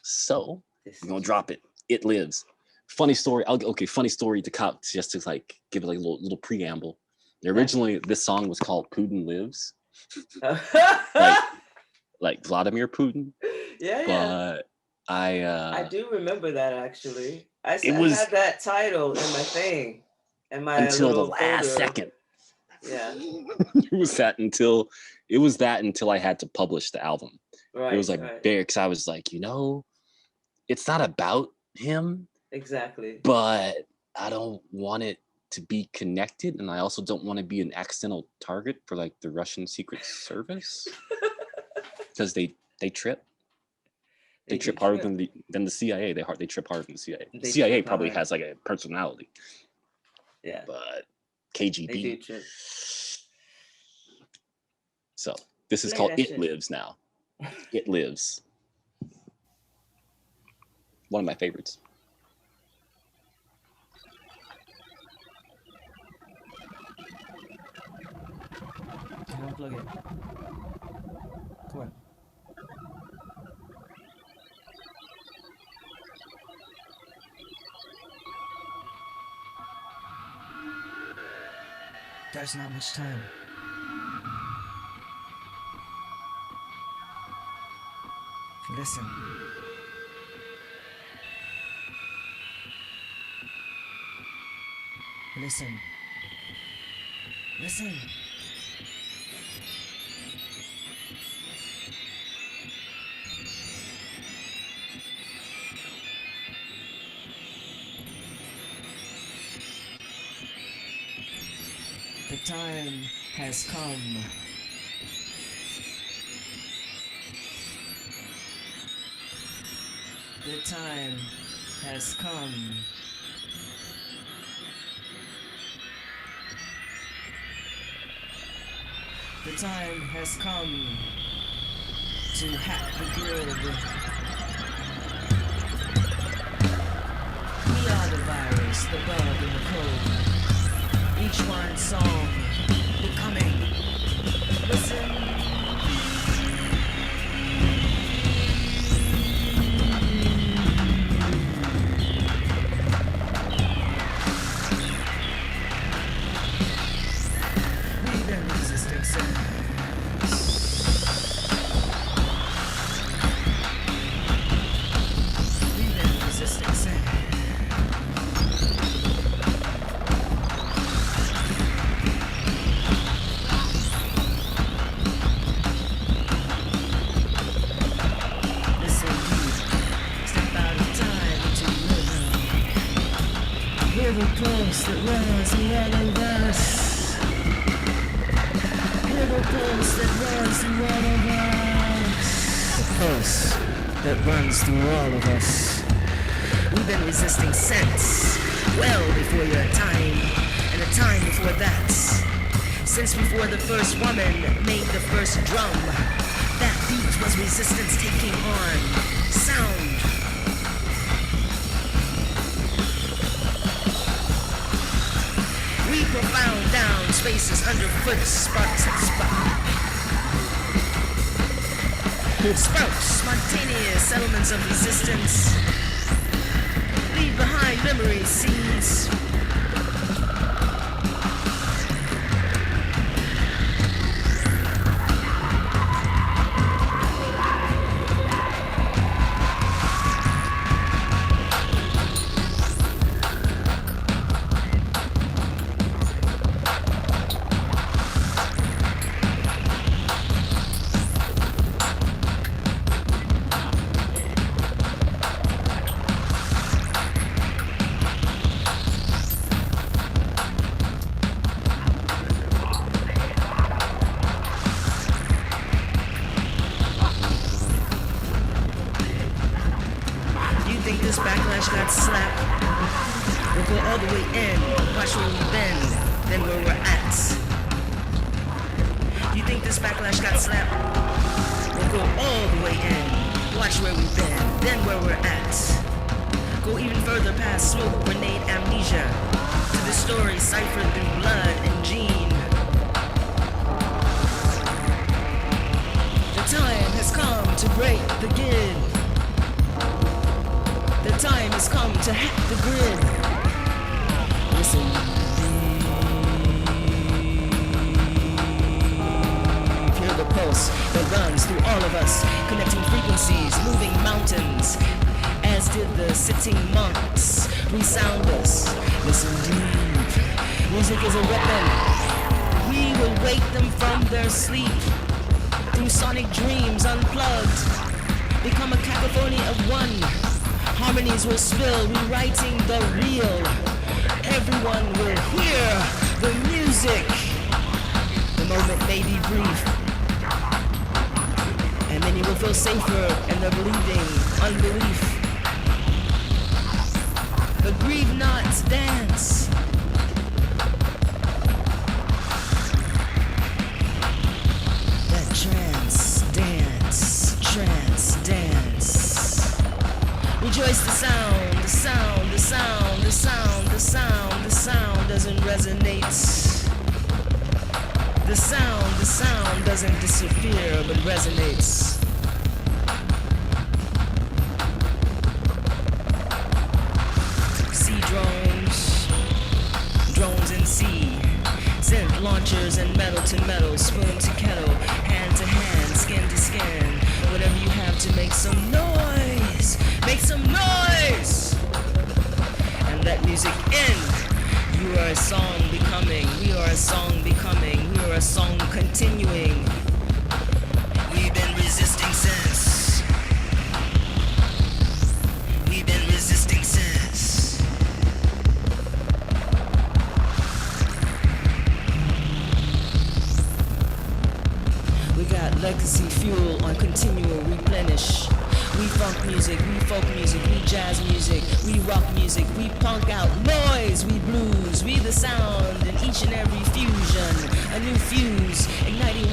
So we're gonna drop it. It Lives. Funny story. Funny story to cop, just to like give it like a little preamble. Originally, this song was called "Putin Lives," like Vladimir Putin. Yeah. But I do remember that actually. I had that title in my thing, and my until the last second. Yeah. it was that until I had to publish the album. Right. It was like because I was like, it's not about him. Exactly. But I don't want it to be connected, and I also don't want to be an accidental target for like the Russian Secret Service, because they trip. They trip harder than the CIA. They trip harder than the CIA. The CIA probably has like a personality. Yeah. But KGB. They do trip. So this is called "It Lives" now. It Lives. One of my favorites. Unplug it. Come on. There's not much time. Listen. Listen. Listen. The time has come. The time has come. The time has come to hack the grid. We are the virus, the bug, and the code. Each one song becoming. Listen. We've been resisting sin. We've been resisting sin. Listen, deep. Step out of time into rhythm. Hear the pulse that runs in all of us. Hear the pulse that runs through all of us. The pulse that runs through all of us. We've been resisting sense well before your time, and a time before that. Since before the first woman made the first drum, that beat was resistance taking on sound. We profound down spaces underfoot, sparks and sprouts, spontaneous settlements of resistance. Leave behind memory seeds. This backlash got slapped. We'll go all the way in, watch where we've been, then where we're at. You think this backlash got slapped? We'll go all the way in, watch where we've been, then where we're at. Go even further past smoke, grenade, amnesia, to the story ciphered through blood and gene. The time has come to break the grid. The time has come to hack the grid. Listen. Feel the pulse that runs through all of us, connecting frequencies, moving mountains, as did the sitting monks. Resound us. Listen deep. Music is a weapon. We will wake them from their sleep. Through sonic dreams unplugged. Become a cacophony of one. Harmonies will spill, rewriting the real. Everyone will hear the music. The moment may be brief, and many will feel safer in their believing unbelief. But grieve not, dance. That trance dance, trance dance. Rejoice the sound, the sound, the sound, the sound, the sound, the sound doesn't resonate. The sound doesn't disappear but resonates. Sea drones in sea, synth launchers and metal to metal, spoon to kettle, hand to hand, skin to skin. Whatever you have to make some noise. Make some noise! And let music in. You are a song becoming. We are a song becoming. We are a song continuing. We've been resisting since. We've been resisting since. We got legacy fuel on continual replenish. We funk music, we folk music, we jazz music, we rock music, we punk out noise, we blues, we the sound in each and every fusion, a new fuse, igniting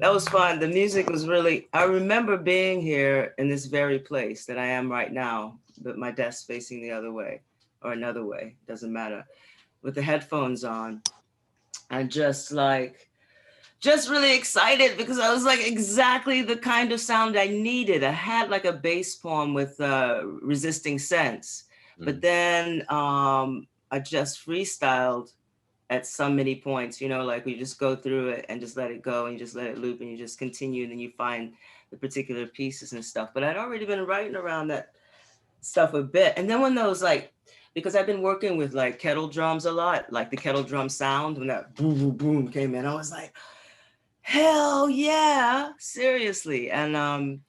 That was fun. The music was really, I remember being here in this very place that I am right now, but my desk facing the other way or another way, doesn't matter, with the headphones on. And just really excited because I was like exactly the kind of sound I needed. I had like a bass poem with resisting sense, but then I just freestyled at so many points, you know, like we just go through it and just let it go and you just let it loop and you just continue and then you find the particular pieces and stuff. But I'd already been writing around that stuff a bit. And then when those like, because I've been working with like kettle drums a lot, like the kettle drum sound, when that boom, boom, boom came in, I was like, hell yeah, seriously. And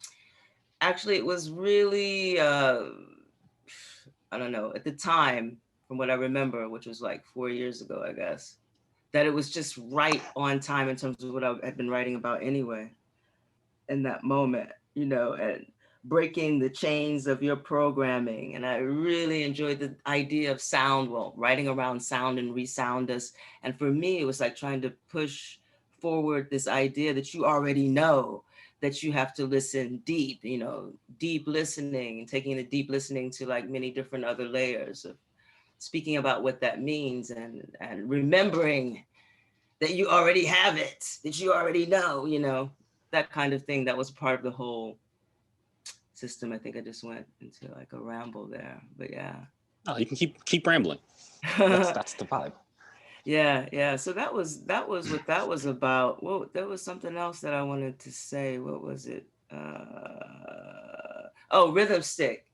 actually it was really, I don't know, at the time, from what I remember, which was like 4 years ago, I guess, that it was just right on time in terms of what I had been writing about anyway, in that moment, you know, and breaking the chains of your programming. And I really enjoyed the idea of sound, well, writing around sound and resound us. And for me, it was like trying to push forward this idea that you already know, that you have to listen deep, you know, deep listening and taking the deep listening to like many different other layers of speaking about what that means and remembering that you already have it, that you already know, you know, that kind of thing. That was part of the whole system. I think I just went into like a ramble there, but yeah. Oh, you can keep rambling. That's the vibe. Yeah. So that was what that was about. Well, there was something else that I wanted to say. What was it? Oh, Rhythm Stick.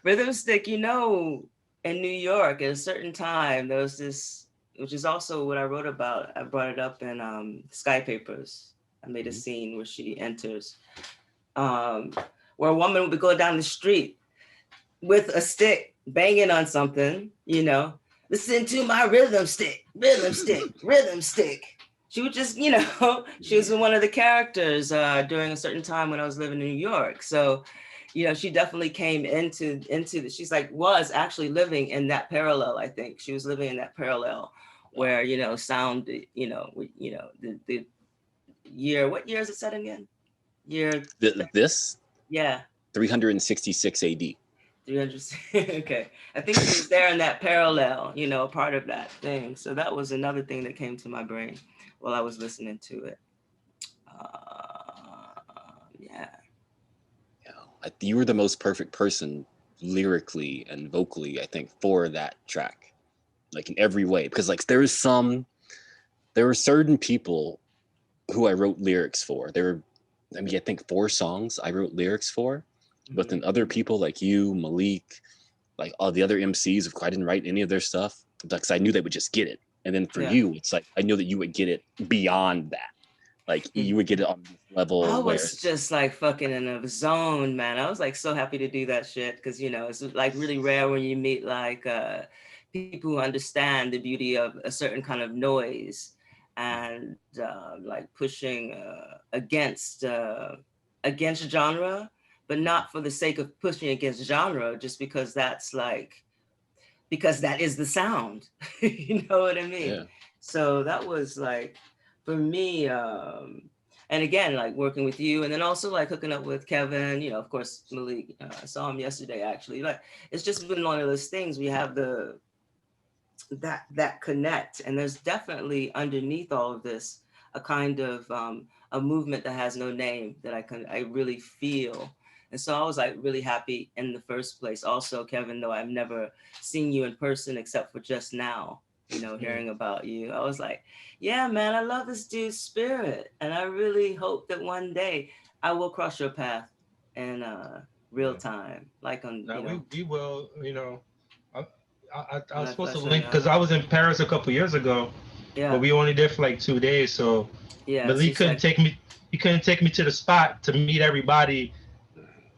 Rhythm Stick, you know, in New York at a certain time, there was this, which is also what I wrote about. I brought it up in Sky Papers. I made a scene where she enters, where a woman would go down the street with a stick, banging on something, you know, listen to my rhythm stick, rhythm stick, rhythm stick. She would just, you know, she was one of the characters during a certain time when I was living in New York. So, you know, she definitely came into she's like, was actually living in that parallel, I think. She was living in that parallel where, you know, sound, you know, the year, what year is it set again? This? Yeah. 366 AD. 300, okay. I think she was there in that parallel, you know, part of that thing. So that was another thing that came to my brain while I was listening to it. Yeah. You were the most perfect person lyrically and vocally, I think, for that track, like in every way. Because like there were certain people who I wrote lyrics for. I think 4 songs I wrote lyrics for, but then other people like you, Malik, like all the other MCs, I didn't write any of their stuff because I knew they would just get it. And then for you, it's like I knew that you would get it beyond that. Like you would get it on this level. I was just like fucking in a zone, man. I was like so happy to do that shit because, you know, it's like really rare when you meet like people who understand the beauty of a certain kind of noise and like pushing against genre, but not for the sake of pushing against genre, just because that is the sound. You know what I mean? Yeah. So that was like, for me, and again, like working with you and then also like hooking up with Kevin, you know, of course, Malik, I saw him yesterday, actually. Like, it's just been one of those things. We have that connect, and there's definitely underneath all of this, a kind of a movement that has no name that I really feel. And so I was like really happy in the first place. Also, Kevin, though I've never seen you in person except for just now, you know, hearing about you, I was like, yeah, man, I love this dude's spirit. And I really hope that one day I will cross your path in real time. Like on, now, you know. We will, you know, I was supposed to link because I was in Paris a couple years ago, but we only there for like 2 days. So Malik couldn't take me. He couldn't take me to the spot to meet everybody.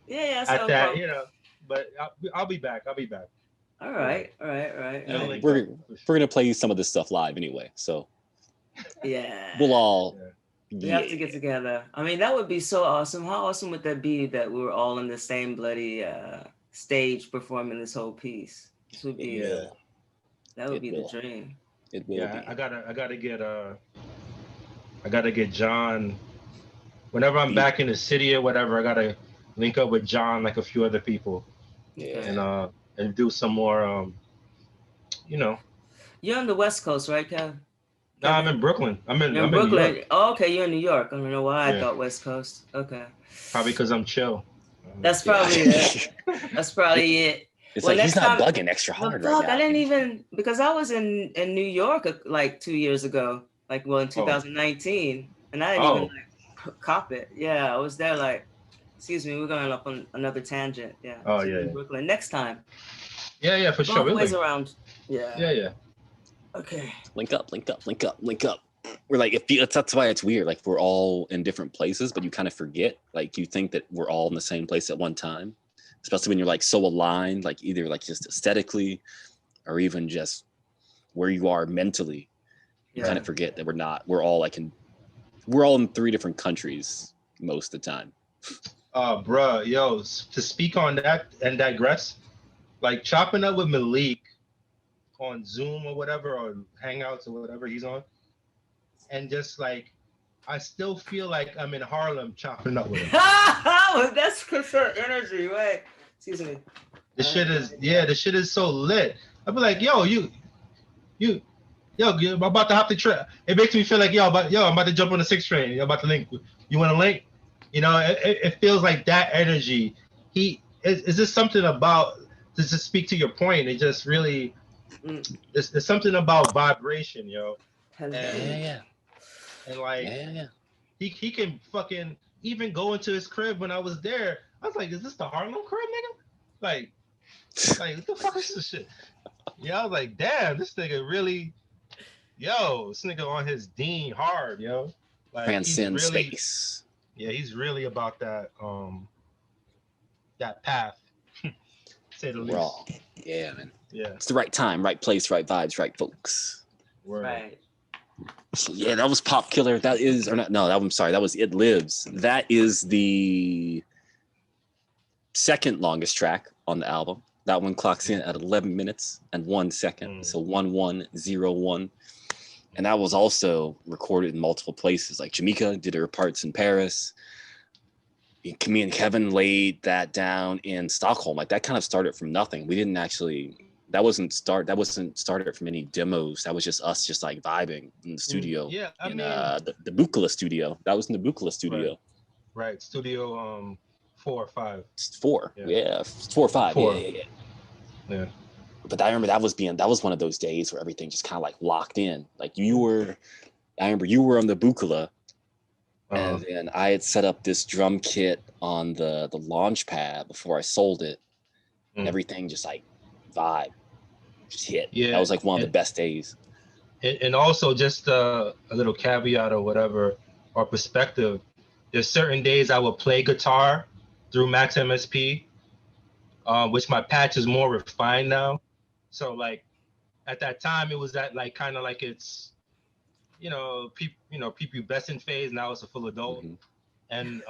Yeah, at that, you know. But I'll be back. All right. Yeah, we're gonna play some of this stuff live anyway, so yeah, we'll all. We have to get together. I mean, that would be so awesome. How awesome would that be that we were all in the same bloody stage performing this whole piece? This would be that would be the dream. It will be. I gotta get I gotta get John. Whenever I'm back in the city or whatever, I gotta link up with John, like a few other people, and do some more. You know. You're on the West Coast, right, Kev? No, I'm in Brooklyn. I'm in Brooklyn. New York. Oh, okay, you're in New York. I don't know why I thought West Coast. Okay. Probably because I'm chill. That's probably it. That's probably it. It's like he's not bugging extra hard right now. I didn't even, because I was in New York like 2 years ago, like in 2019, and I didn't even like cop it. Yeah, I was there like, excuse me, we're going up on another tangent. Yeah. Oh yeah. Brooklyn next time. Yeah, for sure. Both ways around. Yeah. Yeah. Okay. Link up. We're like, that's why it's weird. Like we're all in different places, but you kind of forget. Like you think that we're all in the same place at one time, especially when you're like so aligned, like either like just aesthetically, or even just where you are mentally. You kind of forget that we're not. We're all in 3 different countries most of the time. Bruh, yo, to speak on that and digress, like chopping up with Malik on Zoom or whatever, or Hangouts or whatever he's on, and just like I still feel like I'm in Harlem chopping up with him. That's for sure energy, right? Excuse me. The shit is so lit. I'd be like, yo, I'm about to hop the train. It makes me feel like, I'm about to jump on the 6 train. You're about to link. You want to link? You know, it feels like that energy. Is this something about, just to speak to your point, it just really, there's something about vibration, yo. Yeah. And like, he can fucking even go into his crib when I was there. I was like, is this the Harlem crib, nigga? Like what the fuck is this shit? Yeah, I was like, damn, this nigga really, this nigga on his Dean hard, yo. Like, transcend space. Yeah, he's really about that that path. Say the least. Raw. Yeah, man. Yeah. It's the right time, right place, right vibes, right folks. Right. So yeah, that was Pop Killer. That is, or not, no, I'm sorry, that was It Lives. That is the second longest track on the album. That one clocks in at 11 minutes and 1 second. So 1101. And that was also recorded in multiple places. Like Jamika did her parts in Paris. Me and Kevin laid that down in Stockholm. Like that kind of started from nothing. We didn't actually, that wasn't started from any demos. That was just us just like vibing in the studio. Yeah, I mean, the Bukola studio. That was in the Bukola studio. Right. Studio 4 or 5. 4. Yeah. 4 or 5. 4. Yeah. But I remember that was one of those days where everything just kind of like locked in. Like I remember you were on the Bukola, and then I had set up this drum kit on the launch pad before I sold it. And everything just like vibe, just hit. Yeah. That was like one of the best days. And also just a little caveat or whatever, or perspective. There's certain days I will play guitar through Max MSP, which my patch is more refined now. So like at that time it was that like kind of like it's pubescent phase. Now it's a full adult, and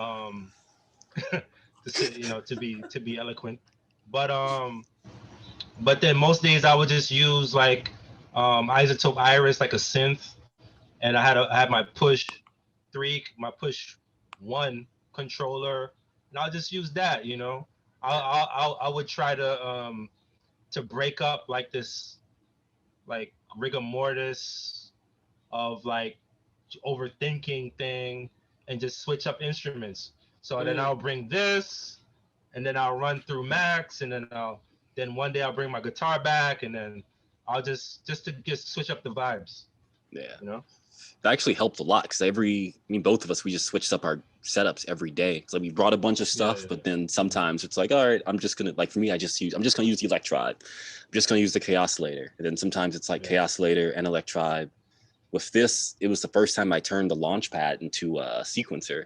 to be eloquent. But then most days I would just use like Isotope Iris, like a synth, and I had my push 3, my push 1 controller, and I'll just use that. I would try to break up like this like rigor mortis of like overthinking thing and just switch up instruments. So then I'll bring this, and then I'll run through Max, and then one day I'll bring my guitar back, and then I'll just switch up the vibes. Yeah. That actually helped a lot because both of us, we just switched up our setups every day. So we brought a bunch of stuff, but then sometimes it's like, all right, I'm just gonna, like for me, I'm just gonna use the Electride. I'm just gonna use the Chaosilator. And then sometimes it's like Chaosilator and Electride. With this, it was the first time I turned the Launchpad into a sequencer.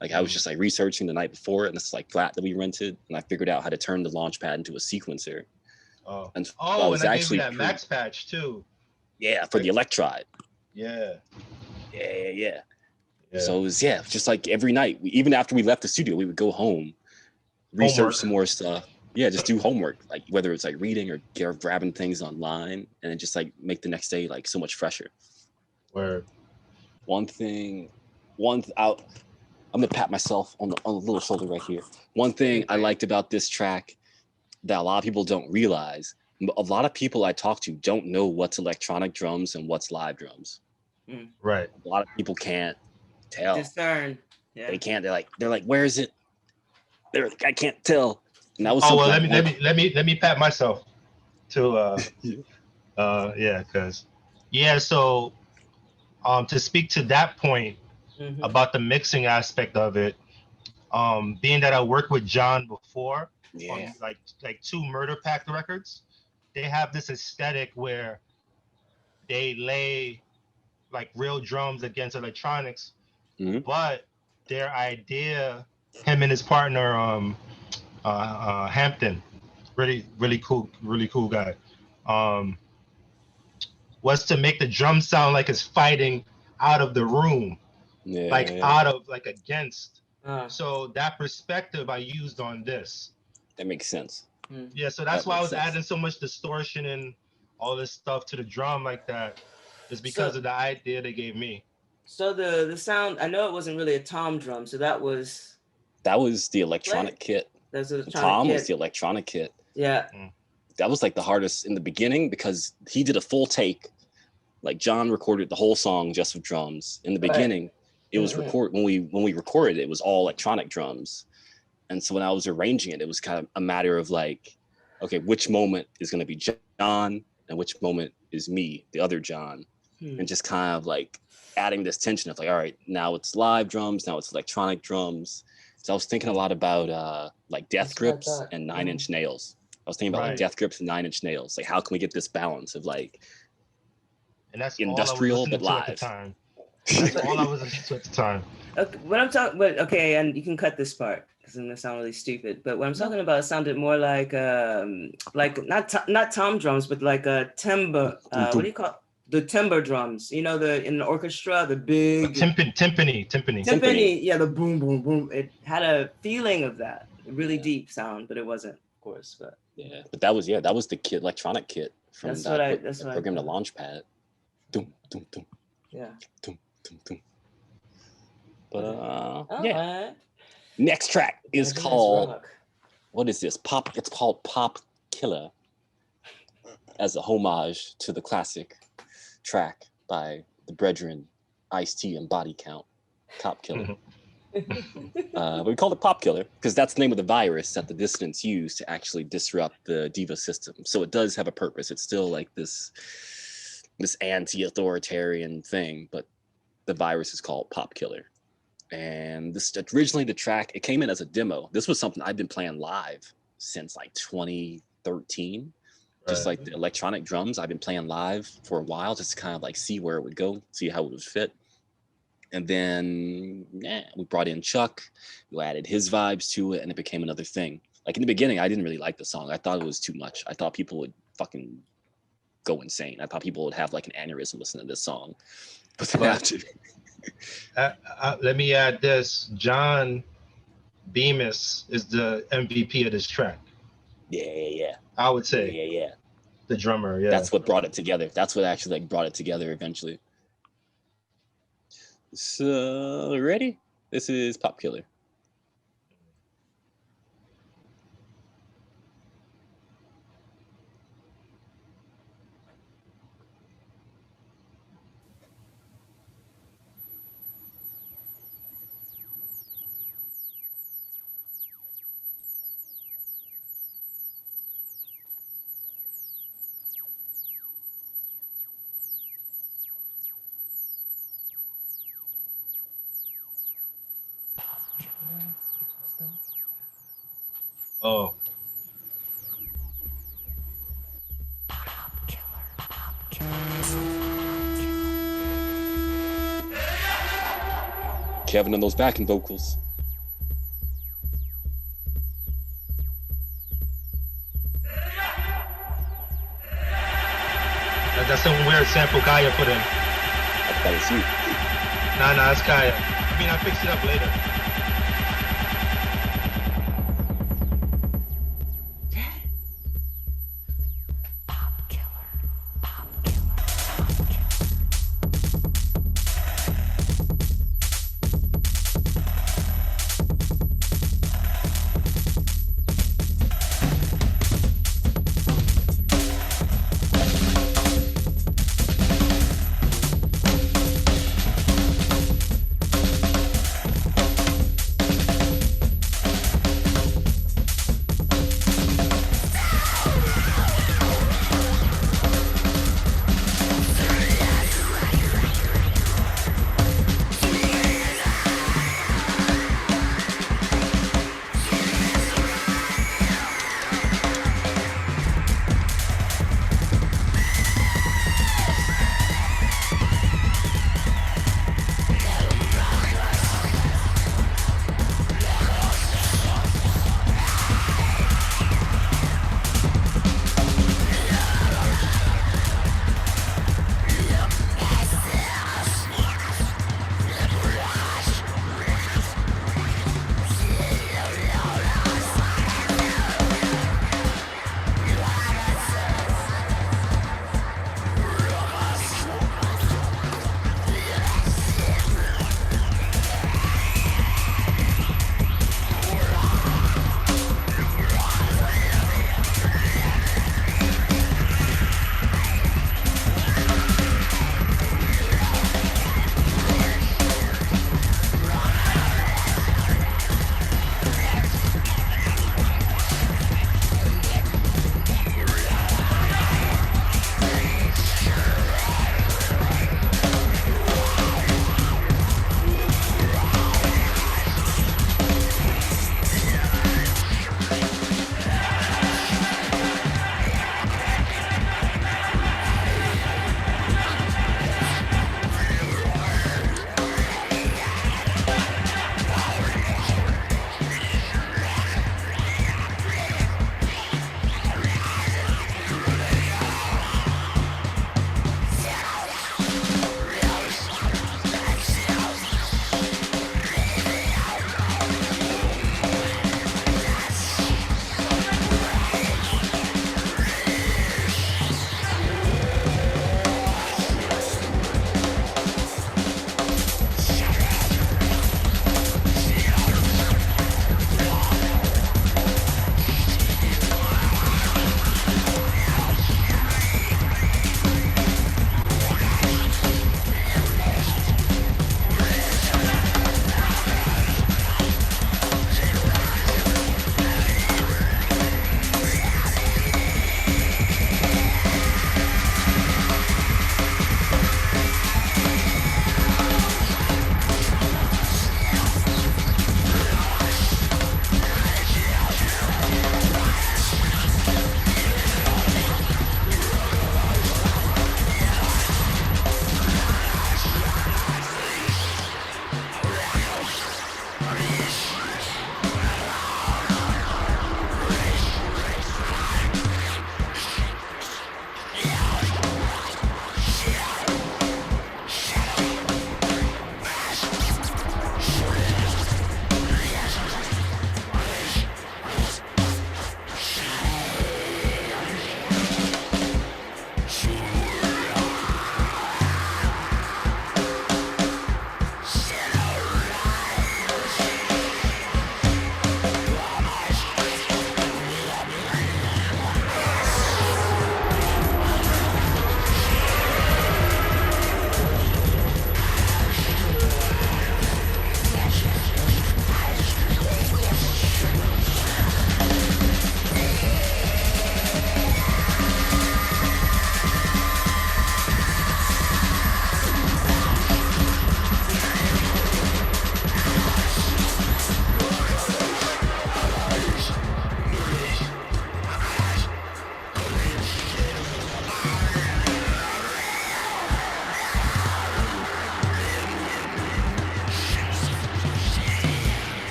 Like I was just like researching the night before, and this like flat that we rented, and I figured out how to turn the Launchpad into a sequencer. And I gave you that Max patch too. Yeah, for the Electride. Yeah. So it was just like every night, even after we left the studio, we would go home, research some more stuff. Yeah, just do homework, like whether it's like reading or grabbing things online, and then just like make the next day like so much fresher. Word. I'm gonna pat myself on the little shoulder right here. One thing I liked about this track that a lot of people don't realize, a lot of people I talk to don't know what's electronic drums and what's live drums. Right. A lot of people can't tell. Discern. Yeah. They can't. They're like, where is it? They're like, I can't tell. And that was let me pat myself to so to speak to that point about the mixing aspect of it, being that I worked with John before on like 2 Murder Pact records, they have this aesthetic where they lay like real drums against electronics, but their idea, him and his partner Hampton, really cool guy, was to make the drum sound like it's fighting out of the room, out of like against. So that perspective I used on this. That makes sense. Yeah, so that's why I was adding so much distortion and all this stuff to the drum like that. It's because of the idea they gave me. So the sound, I know it wasn't really a tom drum, so that was the electronic kit. Was the electronic kit. Yeah. That was like the hardest in the beginning because he did a full take. Like John recorded the whole song just with drums. In the beginning, it was when we recorded it was all electronic drums. And so when I was arranging it, it was kind of a matter of like, okay, which moment is going to be John and which moment is me, the other John, and just kind of like adding this tension of like, all right, now it's live drums, now it's electronic drums. So I was thinking a lot about like Death Grips and 9 Inch Nails. I was thinking about like Death Grips and 9 Inch Nails. Like, how can we get this balance of like, and that's industrial but live? That's all I was listening to at the time. Okay, when I'm talking, and you can cut this part because I'm gonna sound really stupid. But what I'm talking about, it sounded more like not tom drums, but like a timbre. What do you call it? The timbre drums? You know, in the orchestra, the big timpani. Yeah, the boom, boom, boom. It had a feeling of that, a really deep sound, but it wasn't, of course. But but that was the kit, electronic kit from that's the program, the Launchpad. Doom, doom, doom. Yeah. Doom, doom, doom. But next track is called what is this? It's called Pop Killer, as a homage to the classic track by the brethren Ice-T and Body Count, Cop Killer. But we called it Pop Killer because that's the name of the virus that the dissidents use to actually disrupt the Diva system. So it does have a purpose. It's still like this anti-authoritarian thing, but the virus is called Pop Killer. And this originally the track, it came in as a demo. This was something I've been playing live since like 2013. Just like the electronic drums, I've been playing live for a while just to kind of like see where it would go, see how it would fit. And then we brought in Chuck, who added his vibes to it, and it became another thing. Like in the beginning, I didn't really like the song. I thought it was too much. I thought people would fucking go insane. I thought people would have like an aneurysm listening to this song. But they have to. Let me add this. John Bemis is the MVP of this track. Yeah. I would say. Yeah. The drummer, That's what brought it together. That's what actually like brought it together eventually. So, ready? This is Pop Killer. Oh. Kevin on those backing vocals. That's some weird sample Kaya put in. That was you. Nah, it's Kaya. I mean, I fixed it up later.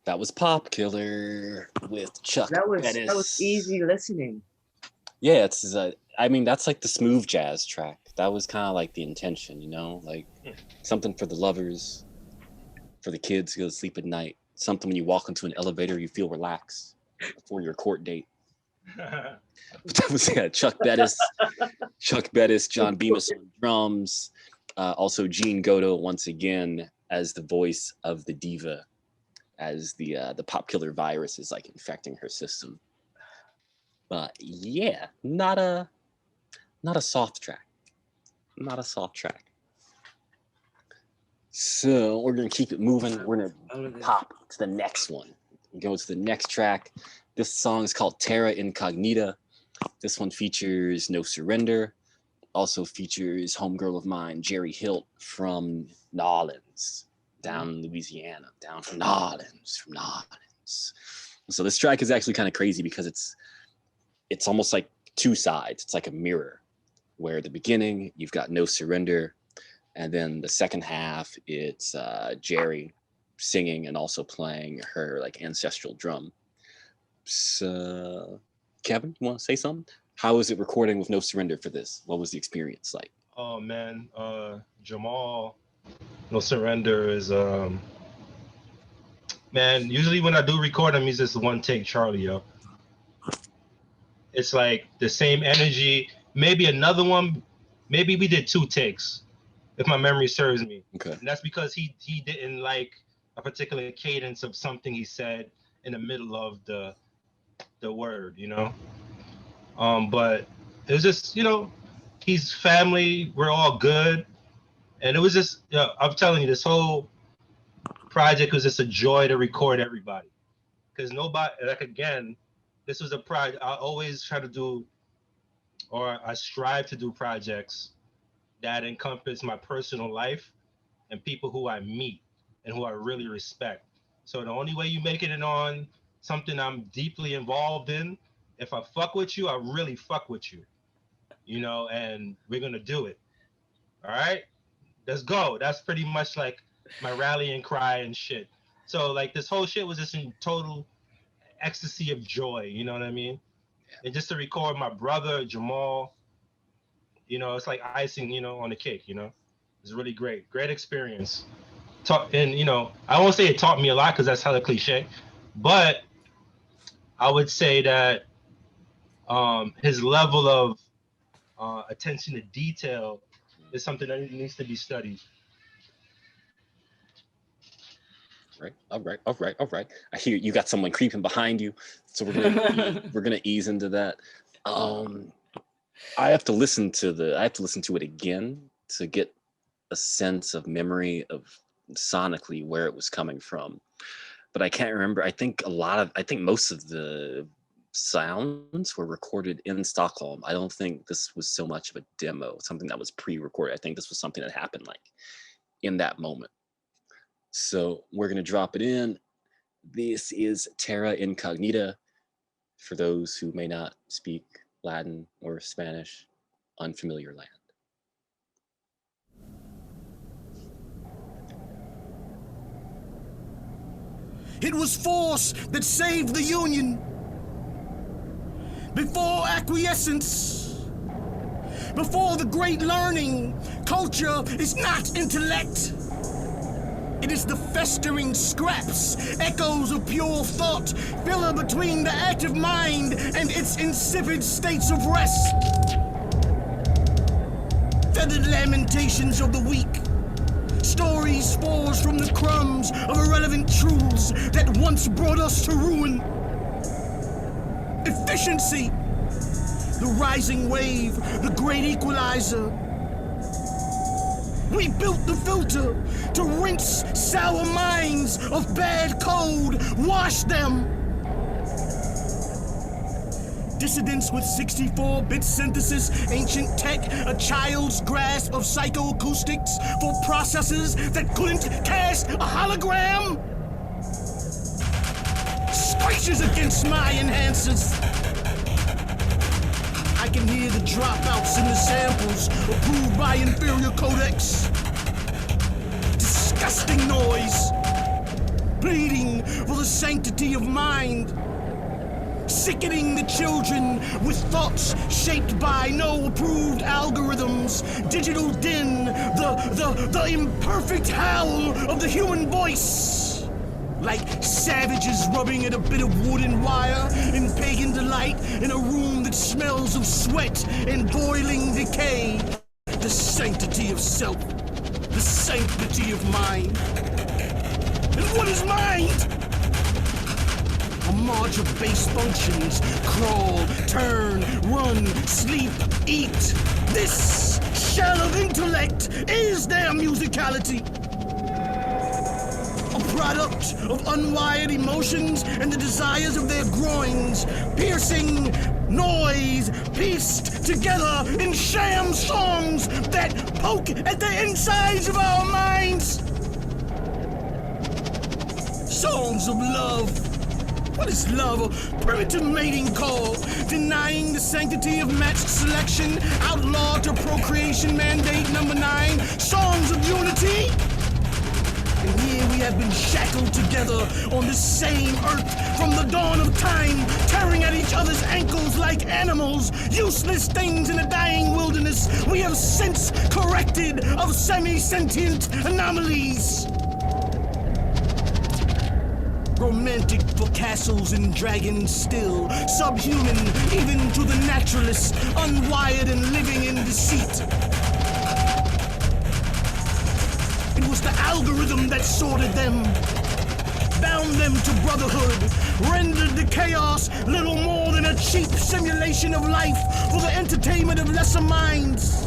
That was Pop Killer with Chuck Bettis. That was easy listening. Yeah, it's I mean, that's like the smooth jazz track. That was kind of like the intention, you know, like something for the lovers, for the kids to go to sleep at night. Something when you walk into an elevator, you feel relaxed before your court date. But that was Chuck Bettis, John Bemis on drums, also Gene Goto once again as the voice of the Diva, as the Pop Killer virus is like infecting her system. But yeah, not a soft track. Not a soft track. So we're gonna keep it moving. We're gonna pop to the next one. Go to the next track. This song is called Terra Incognita. This one features No Surrender. Also features homegirl of mine, Jerry Hilt from New Orleans, down in Louisiana, down from New Orleans. So this track is actually kind of crazy because it's almost like two sides. It's like a mirror, where at the beginning you've got No Surrender, and then the second half it's Jerry singing and also playing her like ancestral drum. So Kevin, you want to say something? How was it recording with No Surrender for this? What was the experience like? Oh man, Jamal, No Surrender is man, usually when I do record them, it's just one take Charlie, yo. It's like the same energy, maybe another one, maybe we did 2 takes, if my memory serves me. Okay. And that's because he didn't like a particular cadence of something he said in the middle of the word, you know? But it was just, you know, he's family, we're all good. And it was just, you know, I'm telling you, this whole project was just a joy to record everybody. Because nobody, like again, this was a project, I always try to do, or I strive to do projects that encompass my personal life and people who I meet and who I really respect. So the only way you make it on something I'm deeply involved in, if I fuck with you, I really fuck with you, you know, and we're gonna do it. All right, let's go. That's pretty much like my rallying cry and shit. So like this whole shit was just in total ecstasy of joy, you know what I mean? And just to record my brother Jamal, you know, it's like icing, you know, on the cake, you know. It's really great experience. And you know, I won't say it taught me a lot because that's hella cliche, but I would say that his level of attention to detail is something that needs to be studied. All right. I hear you got someone creeping behind you, so we're gonna ease into that. I have to listen to it again to get a sense of memory of sonically where it was coming from, but I can't remember. I think most of the sounds were recorded in Stockholm. I don't think this was so much of a demo, something that was pre-recorded. I think this was something that happened like in that moment. So we're gonna drop it in. This is Terra Incognita. For those who may not speak Latin or Spanish, unfamiliar land. It was force that saved the Union. Before acquiescence, before the great learning, culture is not intellect. It is the festering scraps, echoes of pure thought, filler between the active mind and its insipid states of rest. Feathered lamentations of the weak, stories spores from the crumbs of irrelevant truths that once brought us to ruin. Efficiency, the rising wave, the great equalizer. We built the filter to rinse sour minds of bad code, wash them. Dissidents with 64-bit synthesis, ancient tech, a child's grasp of psychoacoustics for processors that couldn't cast a hologram. Screeches against my enhancers. I can hear the dropouts in the samples approved by inferior codecs. Disgusting noise. pleading for the sanctity of mind. Sickening the children with thoughts shaped by no approved algorithms. Digital din, the imperfect howl of the human voice. Like savages rubbing at a bit of wood and wire in pagan delight in a room that smells of sweat and boiling decay. The sanctity of self, the sanctity of mind. And what is mind? A march of base functions. Crawl, turn, run, sleep, eat. This shell of intellect is their musicality. A product of unwired emotions and the desires of their groins. Piercing noise pieced together in sham songs that poke at the insides of our minds. Songs of love. What is love? A primitive mating call, denying the sanctity of matched selection, outlaw to procreation mandate number 9, songs of unity. And here we have been shackled together on this same earth from the dawn of time, tearing at each other's ankles like animals, useless things in a dying wilderness. We have since corrected of semi-sentient anomalies. Romantic for castles and dragons still, subhuman even to the naturalists, unwired and living in deceit. It was the algorithm that sorted them, bound them to brotherhood, rendered the chaos little more than a cheap simulation of life for the entertainment of lesser minds.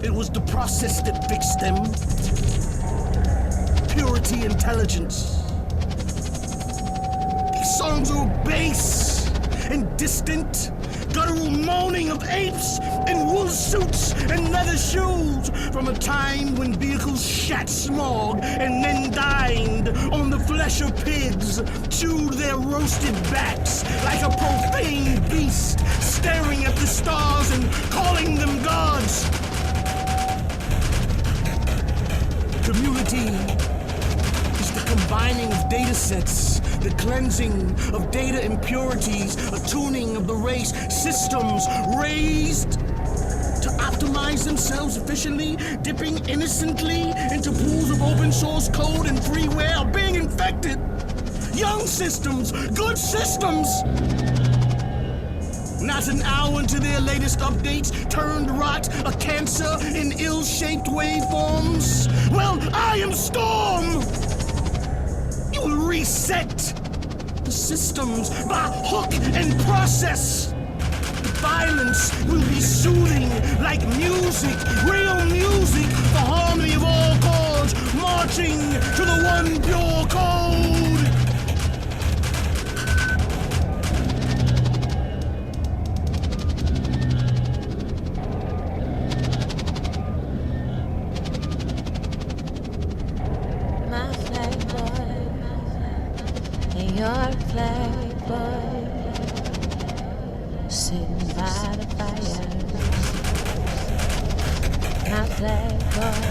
It was the process that fixed them. Purity, intelligence. These songs are base and distant, guttural moaning of apes in wool suits and leather shoes from a time when vehicles shat smog and then dined on the flesh of pigs, chewed their roasted backs like a profane beast, staring at the stars and calling them gods. Community. Combining of data sets, the cleansing of data impurities, a tuning of the race, systems raised to optimize themselves efficiently, dipping innocently into pools of open source code and freeware, being infected. Young systems, good systems. Not an hour into their latest updates, turned rot, a cancer in ill-shaped waveforms. Well, I am Storm! You will reset the systems by hook and process. The violence will be soothing like music, real music, the harmony of all chords, marching to the one pure code. Your flag boy, sitting by the fire. My flag boy,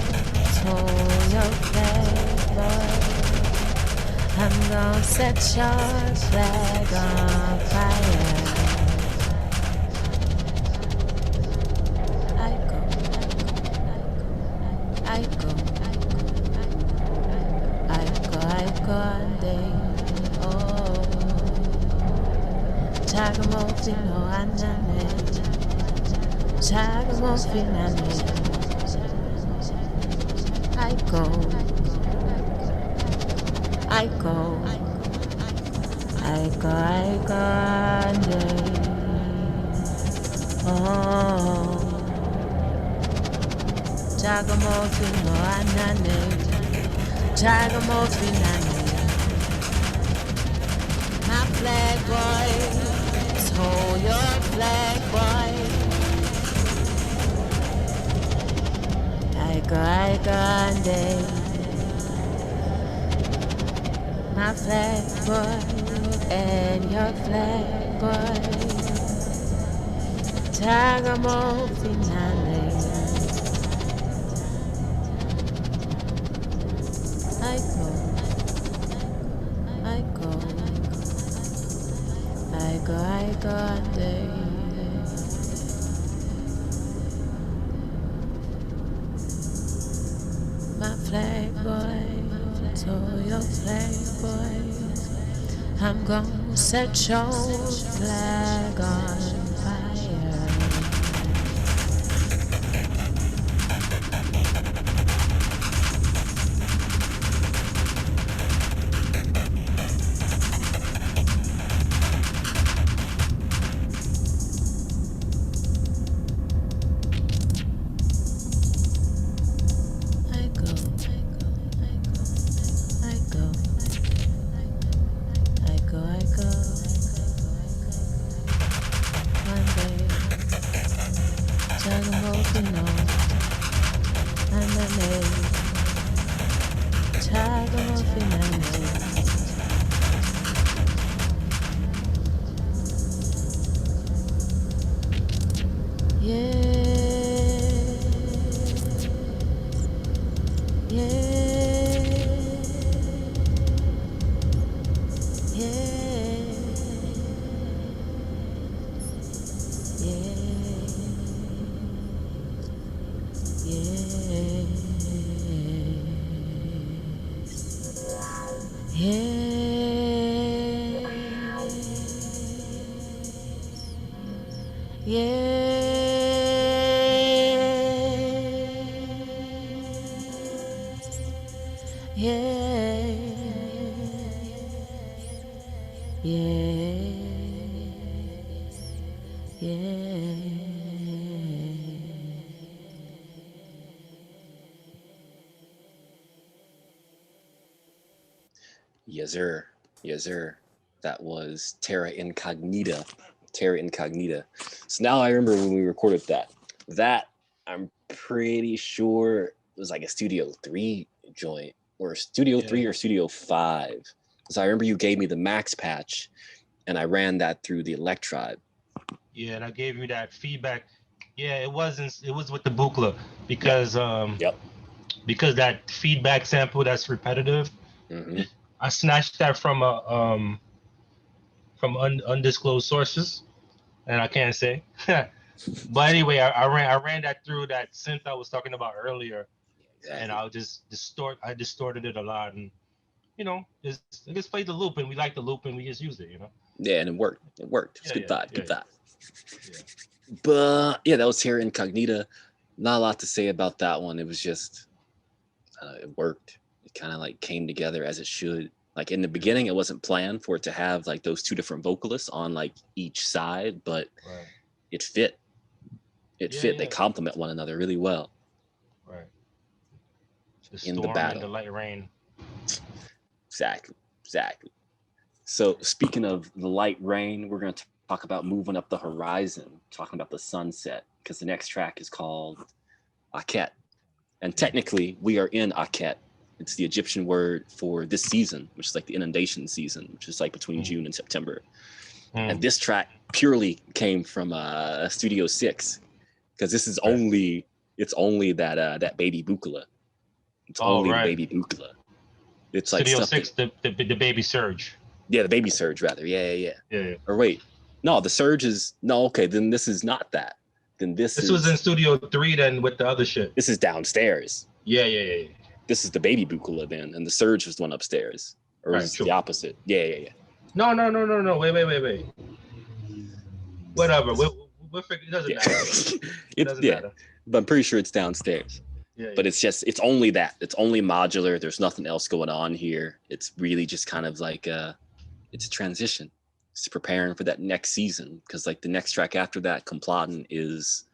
told your flag boy, I'm gonna set your flag on fire. I go on day. Tagamofino anane, Tagamofinane. I go, oh, Tagamofino anane, Tagamofinane. My flag boy. Hold your flag, boy. I go on day. My flag, boy, and your flag, boy. Tagamofinale. I go. flag boy, told your flag boy, I'm gonna set your flag on fire. Yes, sir. Yes, sir. That was Terra Incognita. Terra Incognita. So now I remember when we recorded that. That, I'm pretty sure, was like a Studio 3 joint, or Studio 3 or Studio 5. So I remember you gave me the max patch, and I ran that through the Electribe. Yeah, and I gave you that feedback. Yeah, it was with the Buchla, because because that feedback sample that's repetitive. Mm-hmm. I snatched that from undisclosed sources, and I can't say. But anyway, I ran that through that synth I was talking about earlier, and I distorted it a lot, and I just played the loop, and we liked the loop, and we just used it, Yeah, and it worked. It worked. It's good thought. Good thought. Yeah. But yeah, that was Terra Incognita. Not a lot to say about that one. It was just it worked. It kind of like came together as it should. Like in the beginning, it wasn't planned for it to have like those two different vocalists on like each side, but it fit. It fit. They complement one another really well. Right. In the battle. And the light rain. Exactly. So speaking of the light rain, we're going to talk about moving up the horizon, talking about the sunset, because the next track is called Aquet. And technically, we are in Aquet. It's the Egyptian word for this season, which is like the inundation season, which is like between June and September. And this track purely came from Studio 6, because this is only that baby Buchla. It's only the baby Buchla. It's like Studio 6, the baby surge. Yeah, the baby surge rather. Yeah. Or wait, no, the surge is okay. Then this is not that. Then this was in Studio 3 then with the other shit. This is downstairs. Yeah. This is the baby Buchla then, and the surge was the one upstairs, or is it the opposite? Yeah. No. Wait. Whatever. We'll figure. It doesn't matter. It doesn't matter. But I'm pretty sure it's downstairs. Yeah. But it's just only that. It's only modular. There's nothing else going on here. It's really just kind of like it's a transition. It's preparing for that next season, because like the next track after that, Complottin, is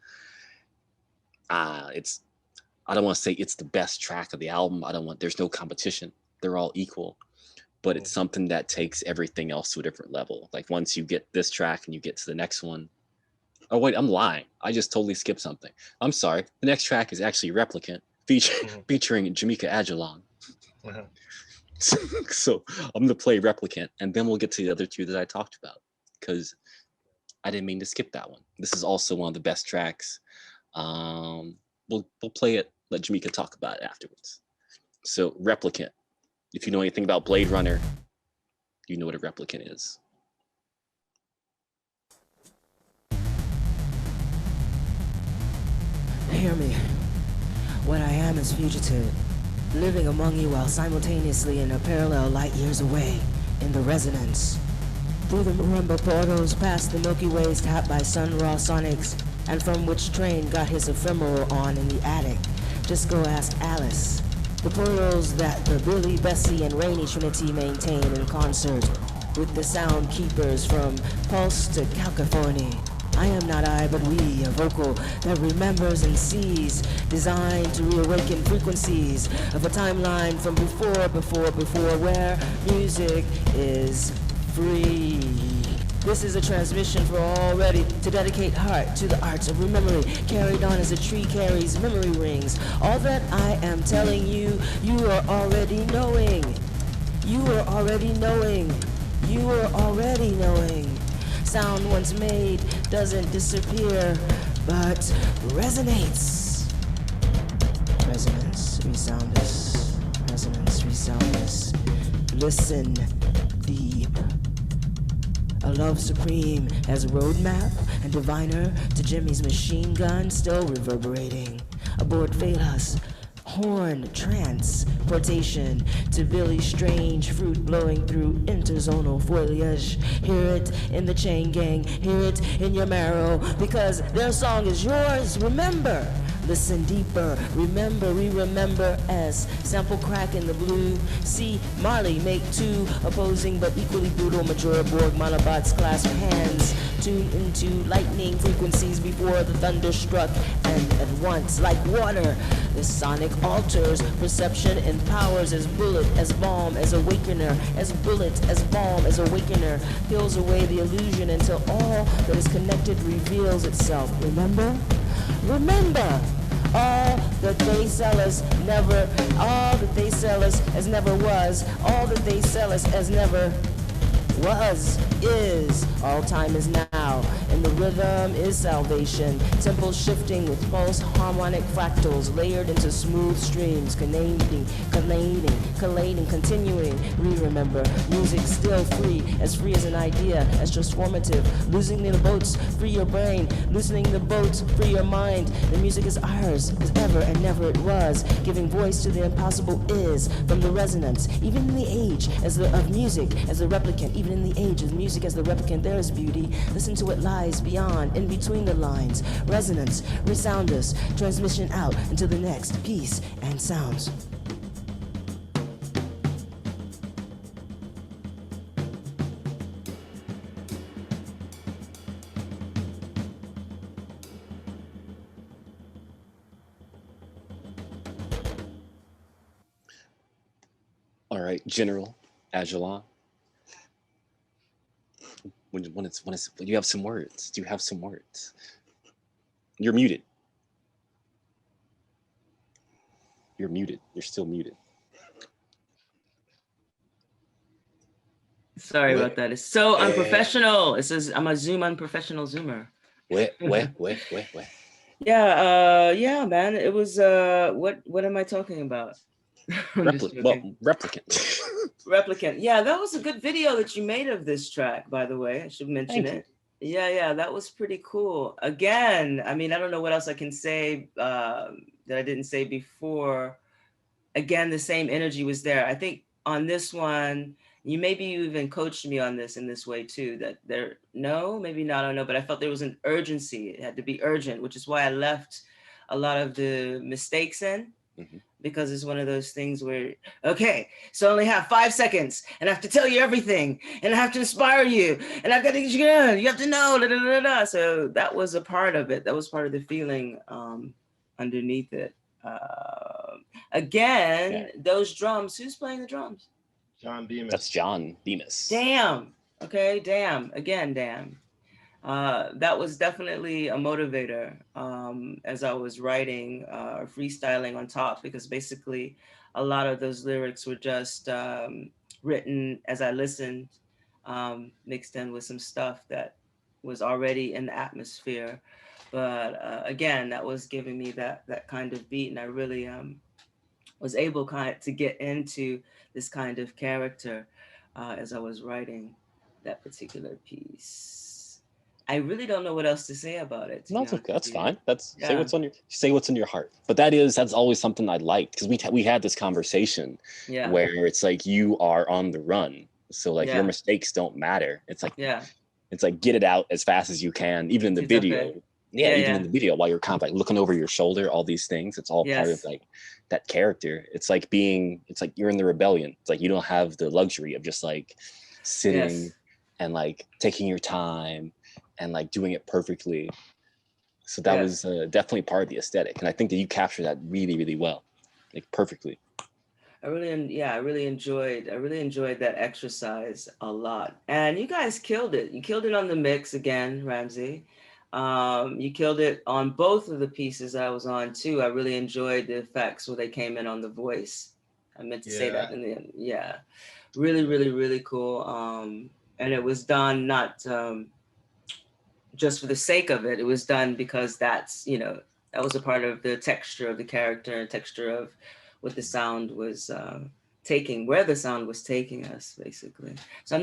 it's, I don't want to say it's the best track of the album. There's no competition. They're all equal, but it's something that takes everything else to a different level. Like once you get this track and you get to the next one. Oh wait, I'm lying. I just totally skipped something. I'm sorry. The next track is actually Replicant, featuring Jamika Ajalon. So I'm going to play Replicant, and then we'll get to the other two that I talked about, because I didn't mean to skip that one. This is also one of the best tracks. We'll play it, let Jamika talk about it afterwards. So Replicant. If you know anything about Blade Runner, you know what a replicant is. Hear me. What I am is fugitive. living among you while simultaneously in a parallel light years away in the resonance. Through the marimba portals past the Milky Ways tapped by sun-raw sonics, and from which train got his ephemeral on in the attic. Just go ask Alice. The portals that the Billy, Bessie, and Rainy Trinity maintain in concert with the sound keepers from Pulse to California. I am not I, but we, a vocal that remembers and sees, designed to reawaken frequencies of a timeline from before, where music is free. This is a transmission for all ready to dedicate heart to the arts of rememory, carried on as a tree carries memory rings. All that I am telling you, you are already knowing. You are already knowing. You are already knowing. Sound once made doesn't disappear, but resonates. Resonance, resoundus. Resonance, resoundus. Listen deep. A love supreme as a roadmap and diviner to Jimmy's machine gun still reverberating. Aboard Phalos, horn transportation to Billy's strange fruit blowing through interzonal foliage. Hear it in the chain gang, hear it in your marrow, because their song is yours. Remember. Listen deeper, remember, we remember as sample crack in the blue. See Marley make two opposing but equally brutal Majora Borg monobots clasp hands, tune into lightning frequencies before the thunder struck, and at once, like water, the sonic alters perception, empowers as bullet, as bomb, as awakener, as bullet, as bomb, as awakener, peels away the illusion until all that is connected reveals itself. Remember? Remember, all that they sell us never, all that they sell us as never was, all that they sell us as never was, is, all time is now, and the rhythm is salvation, temples shifting with pulse harmonic fractals layered into smooth streams, collating, continuing, re-remember, music still free as an idea, as transformative, losing the boats, free your brain, loosening the boats, free your mind, the music is ours, as ever and never it was, giving voice to the impossible is, from the resonance, even in the age of music, as the replicant, even in the age of music as the replicant, there is beauty. Listen to what lies beyond, in between the lines. Resonance, resoundus, transmission out into the next piece and sounds. All right, General Ajalon. When you have some words. Do you have some words? You're muted. You're muted. You're still muted. Sorry about that. It's so unprofessional. It says I'm a Zoom unprofessional Zoomer. Where? Yeah, man. It was what am I talking about? Replicant. Replicant. Yeah, that was a good video that you made of this track, by the way. I should mention it. Yeah, that was pretty cool. Again, I mean, I don't know what else I can say that I didn't say before. Again, the same energy was there. I think on this one, you even coached me on this in this way too, that maybe not, I don't know, but I felt there was an urgency. It had to be urgent, which is why I left a lot of the mistakes in. Mm-hmm. Because it's one of those things where, okay, so I only have 5 seconds and I have to tell you everything and I have to inspire you and I've got to, you have to know, da, da, da, da. So that was a part of it. That was part of the feeling underneath it. Again, those drums, who's playing the drums? John Bemis. That's John Bemis. Damn. Okay, damn. Again, damn. That was definitely a motivator as I was writing, freestyling on top, because basically a lot of those lyrics were just written as I listened, mixed in with some stuff that was already in the atmosphere. But again, that was giving me that kind of beat, and I really was able to get into this kind of character as I was writing that particular piece. I really don't know what else to say about it. No, that's okay. That's fine. Yeah. Say what's on your heart. But that's always something I liked, because we had this conversation where it's like you are on the run, so like your mistakes don't matter. It's like get it out as fast as you can, even in the video. Okay. Even in the video, while you're kind of like looking over your shoulder, all these things, it's all part of like that character. It's like you're in the rebellion. It's like you don't have the luxury of just like sitting and like taking your time and like doing it perfectly. So that was definitely part of the aesthetic, and I think that you capture that really, really well, like perfectly. I really enjoyed that exercise a lot, and you guys killed it. You killed it on the mix again, Ramsay. You killed it on both of the pieces I was on too. I really enjoyed the effects where they came in on the voice. I meant to say that in the end. Yeah, really, really, really cool. And it was done not just for the sake of it. It was done because that's, that was a part of the texture of the character and texture of what the sound was where the sound was taking us, basically. So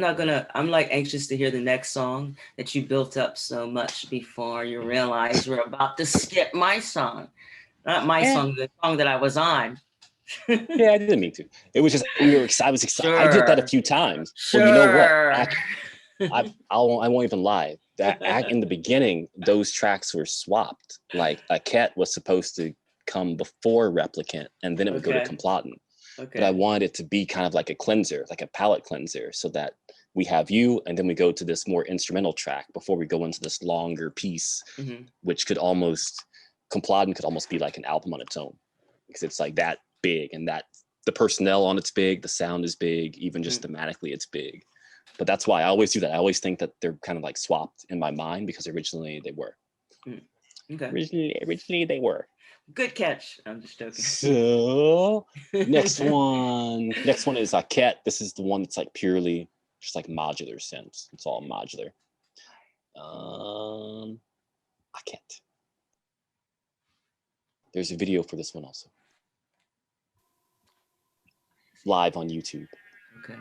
I'm like anxious to hear the next song that you built up so much before you realize we're about to skip my song. Not my song, the song that I was on. Yeah, I didn't mean to. It was just I was excited. Sure. I did that a few times. Sure. Well, you know what? I won't even lie. That in the beginning, those tracks were swapped. Like Aquet was supposed to come before Replicant, and then it would go to Complotin. Okay. But I wanted it to be kind of like a cleanser, like a palette cleanser, so that we have you, and then we go to this more instrumental track before we go into this longer piece, which Complotin could almost be like an album on its own, because it's like that big, and that the personnel on it's big, the sound is big, even just thematically it's big. But that's why I always do that. I always think that they're kind of like swapped in my mind, because originally they were. Okay. Originally they were. Good catch. I'm just joking. So next one is Aquet. This is the one that's like purely just like modular synths. It's all modular. Aquet. There's a video for this one also. Live on YouTube. Okay.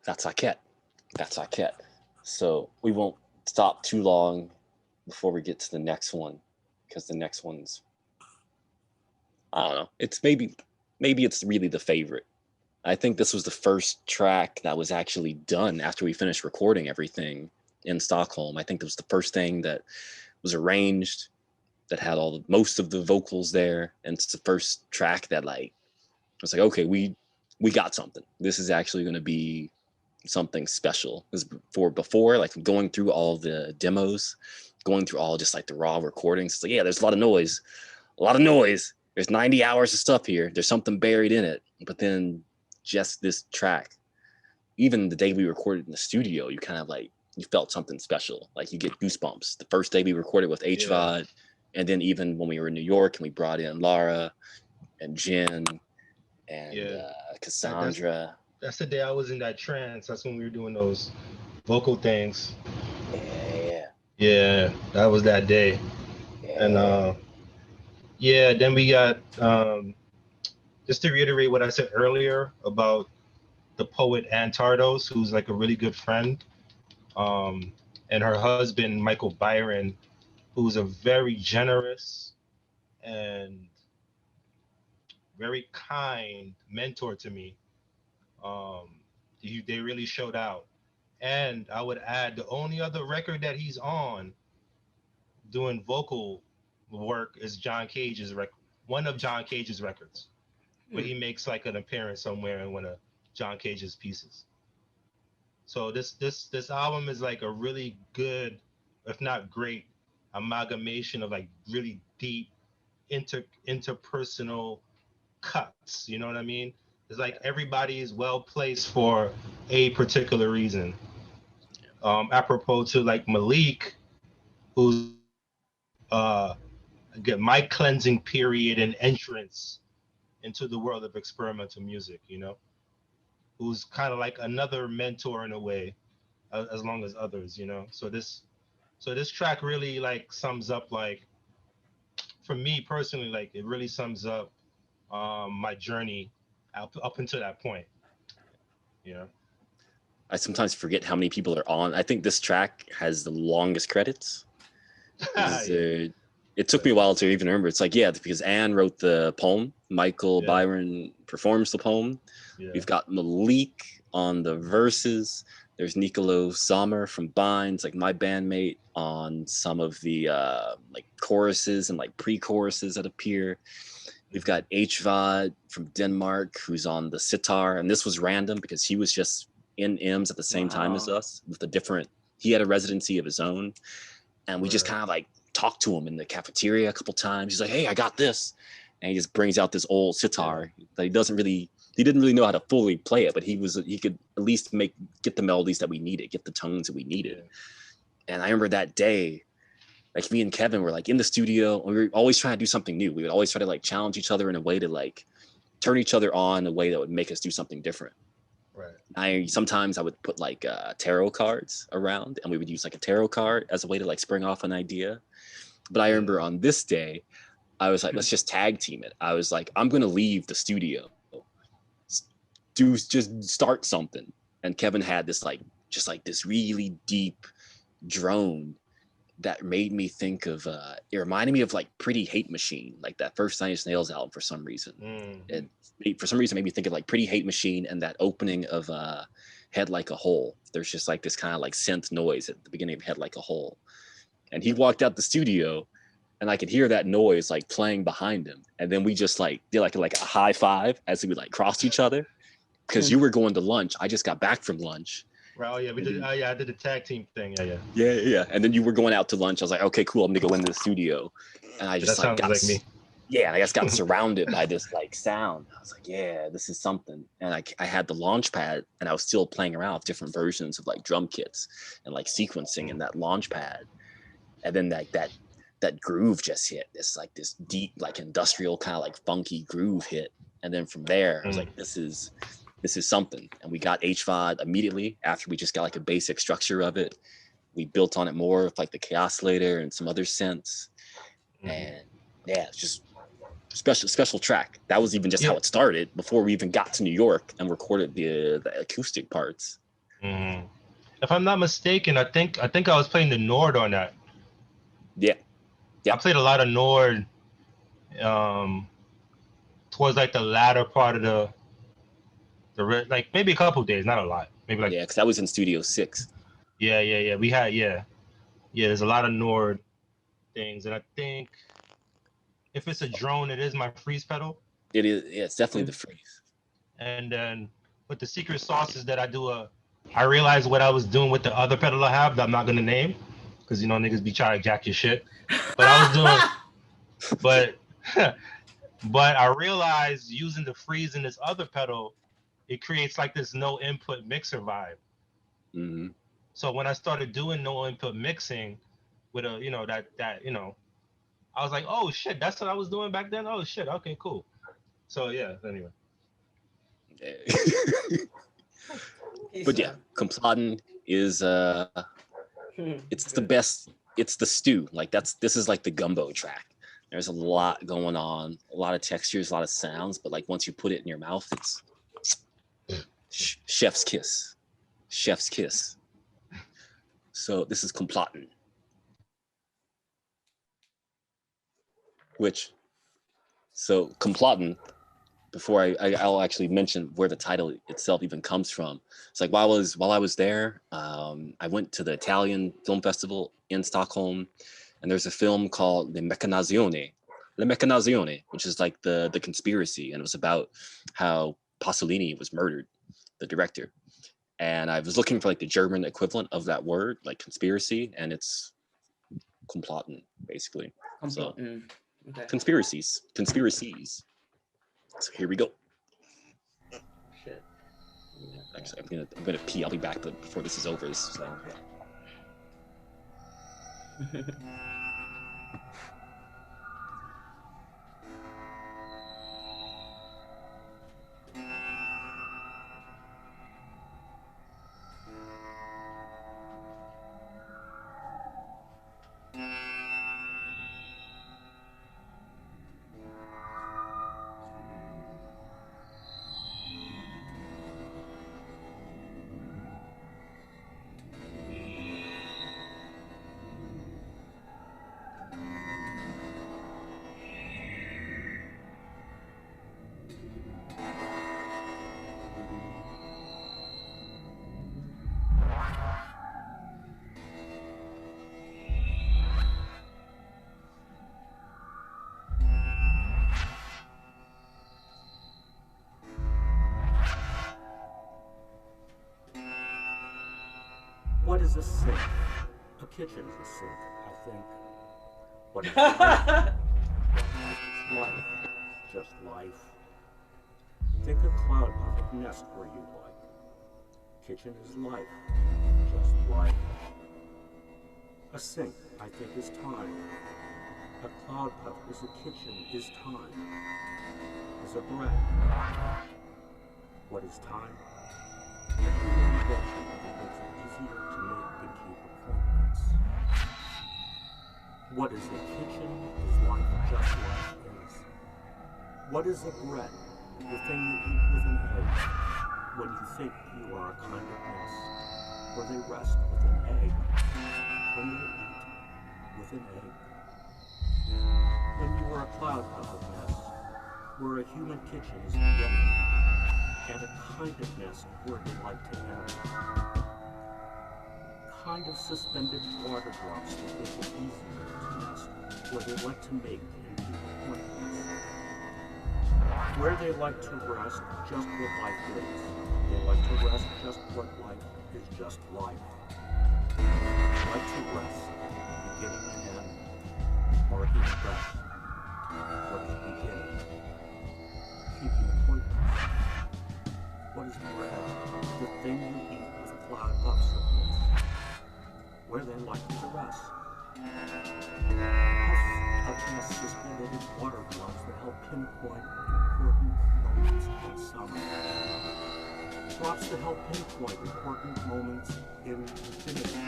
That's Aquet. That's Aquet. So we won't stop too long before we get to the next one, because the next one's, I don't know. It's maybe it's really the favorite. I think this was the first track that was actually done after we finished recording everything in Stockholm. I think it was the first thing that was arranged, that had most of the vocals there, and it's the first track that like was like, okay, we got something. This is actually going to be something special. Because before, like going through all the demos, going through all just like the raw recordings, it's like, yeah, there's a lot of noise. There's 90 hours of stuff here. There's something buried in it. But then just this track, even the day we recorded in the studio, you kind of like, you felt something special. Like you get goosebumps. The first day we recorded with HVOD, and then even when we were in New York and we brought in Lara and Jen and Cassandra. That's the day I was in that trance. That's when we were doing those vocal things. Yeah, that was that day. And then we got, just to reiterate what I said earlier about the poet Ann Tardos, who's like a really good friend, and her husband, Michael Byron, who's a very generous and very kind mentor to me. They really showed out. And I would add, the only other record that he's on doing vocal work is John Cage's record, one of John Cage's records, where he makes like an appearance somewhere in one of John Cage's pieces. So this album is like a really good, if not great, amalgamation of like really deep interpersonal cuts. You know what I mean? It's like everybody is well placed for a particular reason. Apropos to like Malik, who's get my cleansing period and entrance into the world of experimental music, you know, who's kind of like another mentor in a way, as long as others, you know. So this track really like sums up, like, for me personally, like it really sums up my journey up until that point, you know. I sometimes forget how many people are on. I think this track has the longest credits. It took me a while to even remember. It's like, yeah, because Anne wrote the poem. Michael Byron performs the poem. Yeah. We've got Malik on the verses. There's Nicolo Sommer from Binds, like my bandmate, on some of the like choruses and like pre-choruses that appear. We've got HVOD from Denmark, who's on the sitar. And this was random because he was just in M's at the same time as us with a different, he had a residency of his own. And we just kind of like talked to him in the cafeteria a couple times. He's like, hey, I got this. And he just brings out this old sitar that he didn't really know how to fully play it, but he could at least get the melodies that we needed, get the tones that we needed. And I remember that day, like me and Kevin were like in the studio, and we were always trying to do something new. We would always try to like challenge each other in a way to like turn each other on in a way that would make us do something different. Right. Sometimes I would put like tarot cards around, and we would use like a tarot card as a way to like spring off an idea. But I remember on this day, I was like, let's just tag team it. I was like, I'm going to leave the studio, just start something. And Kevin had this like, just like this really deep drone that made me think of, it reminded me of like Pretty Hate Machine, like that first Nine Inch Nails album for some reason. For some reason, made me think of like Pretty Hate Machine and that opening of Head Like a Hole. There's just like this kind of like synth noise at the beginning of Head Like a Hole. And he walked out the studio, and I could hear that noise like playing behind him. And then we just like did like a high five as we like crossed each other, because you were going to lunch. I just got back from lunch. Right. Oh yeah, we did. I did the tag team thing. Yeah. And then you were going out to lunch. I was like, okay, cool. I'm gonna go into the studio, and I just that sounds like me. Yeah, and I just got surrounded by this like sound. I was like, yeah, this is something. And I had the launch pad, and I was still playing around with different versions of like drum kits and like sequencing in that launch pad. And then like that groove just hit. It's like this deep, like industrial kind of like funky groove hit. And then from there, I was like, this is something. And we got HVOD immediately after we just got like a basic structure of it. We built on it more with like the Chaoslator and some other synths. And yeah, it's just special track. That was even just how it started before we even got to New York and recorded the acoustic parts. Mm. If I'm not mistaken, I think I was playing the Nord on that. Yeah. I played a lot of Nord towards like the latter part of the like maybe a couple days, not a lot. Maybe like because that was in Studio 6. Yeah. We had there's a lot of Nord things, and I think if it's a drone, it is my freeze pedal. It is. Yeah, it's definitely the freeze. And then with the secret sauce is that I realized what I was doing with the other pedal I have that I'm not gonna name, because you know niggas be trying to jack your shit. But I was doing, but I realized using the freeze in this other pedal, it creates like this no input mixer vibe. Mm-hmm. So when I started doing no input mixing with a I was like, oh shit, that's what I was doing back then. Oh shit, okay, cool. So yeah, anyway. But yeah, Complottin is it's the best. It's the stew. Like this is like the gumbo track. There's a lot going on, a lot of textures, a lot of sounds, but like once you put it in your mouth, it's chef's kiss. Chef's kiss. So this is Complottin. So Complottin, before I'll actually mention where the title itself even comes from. It's like while I was there, I went to the Italian Film Festival in Stockholm, and there's a film called Le Meccanazione, which is like the conspiracy, and it was about how Pasolini was murdered, the director. And I was looking for like the German equivalent of that word, like conspiracy, and it's Complottin, basically. So okay. Conspiracies. So here we go. Shit. Actually, I'm gonna pee. I'll be back before this is over. So. What is a sink? A kitchen is a sink, I think. What is life? Life. Just life. Think a cloud puff nest where you like. Kitchen is life. Just life. A sink, I think, is time. A cloud puff is a kitchen, is time. Is a bread. What is time? A human invention that makes it easier to make and keep appointments. What is a kitchen is life just life is. What is a bread? The thing you eat with an egg. When you think you are a kind of nest, where they rest with an egg. When they eat with an egg. When you are a cloud puff of nest, where a human kitchen is beginning, and a kind of nest where they like to end. Kind of suspended water drops that make it easier to nest, where they like to make and keep appointments. Where they like to rest just what life is. They like to rest just what life is just life. Like to rest, beginning and end, marking rest. What is beginning? Keeping appointments. What is bread? The thing you eat with cloud puffs of this. Where they like to rest. Puffs of nest suspended in water drops that help pinpoint important moments in summer. Drops that help pinpoint important moments in infinity.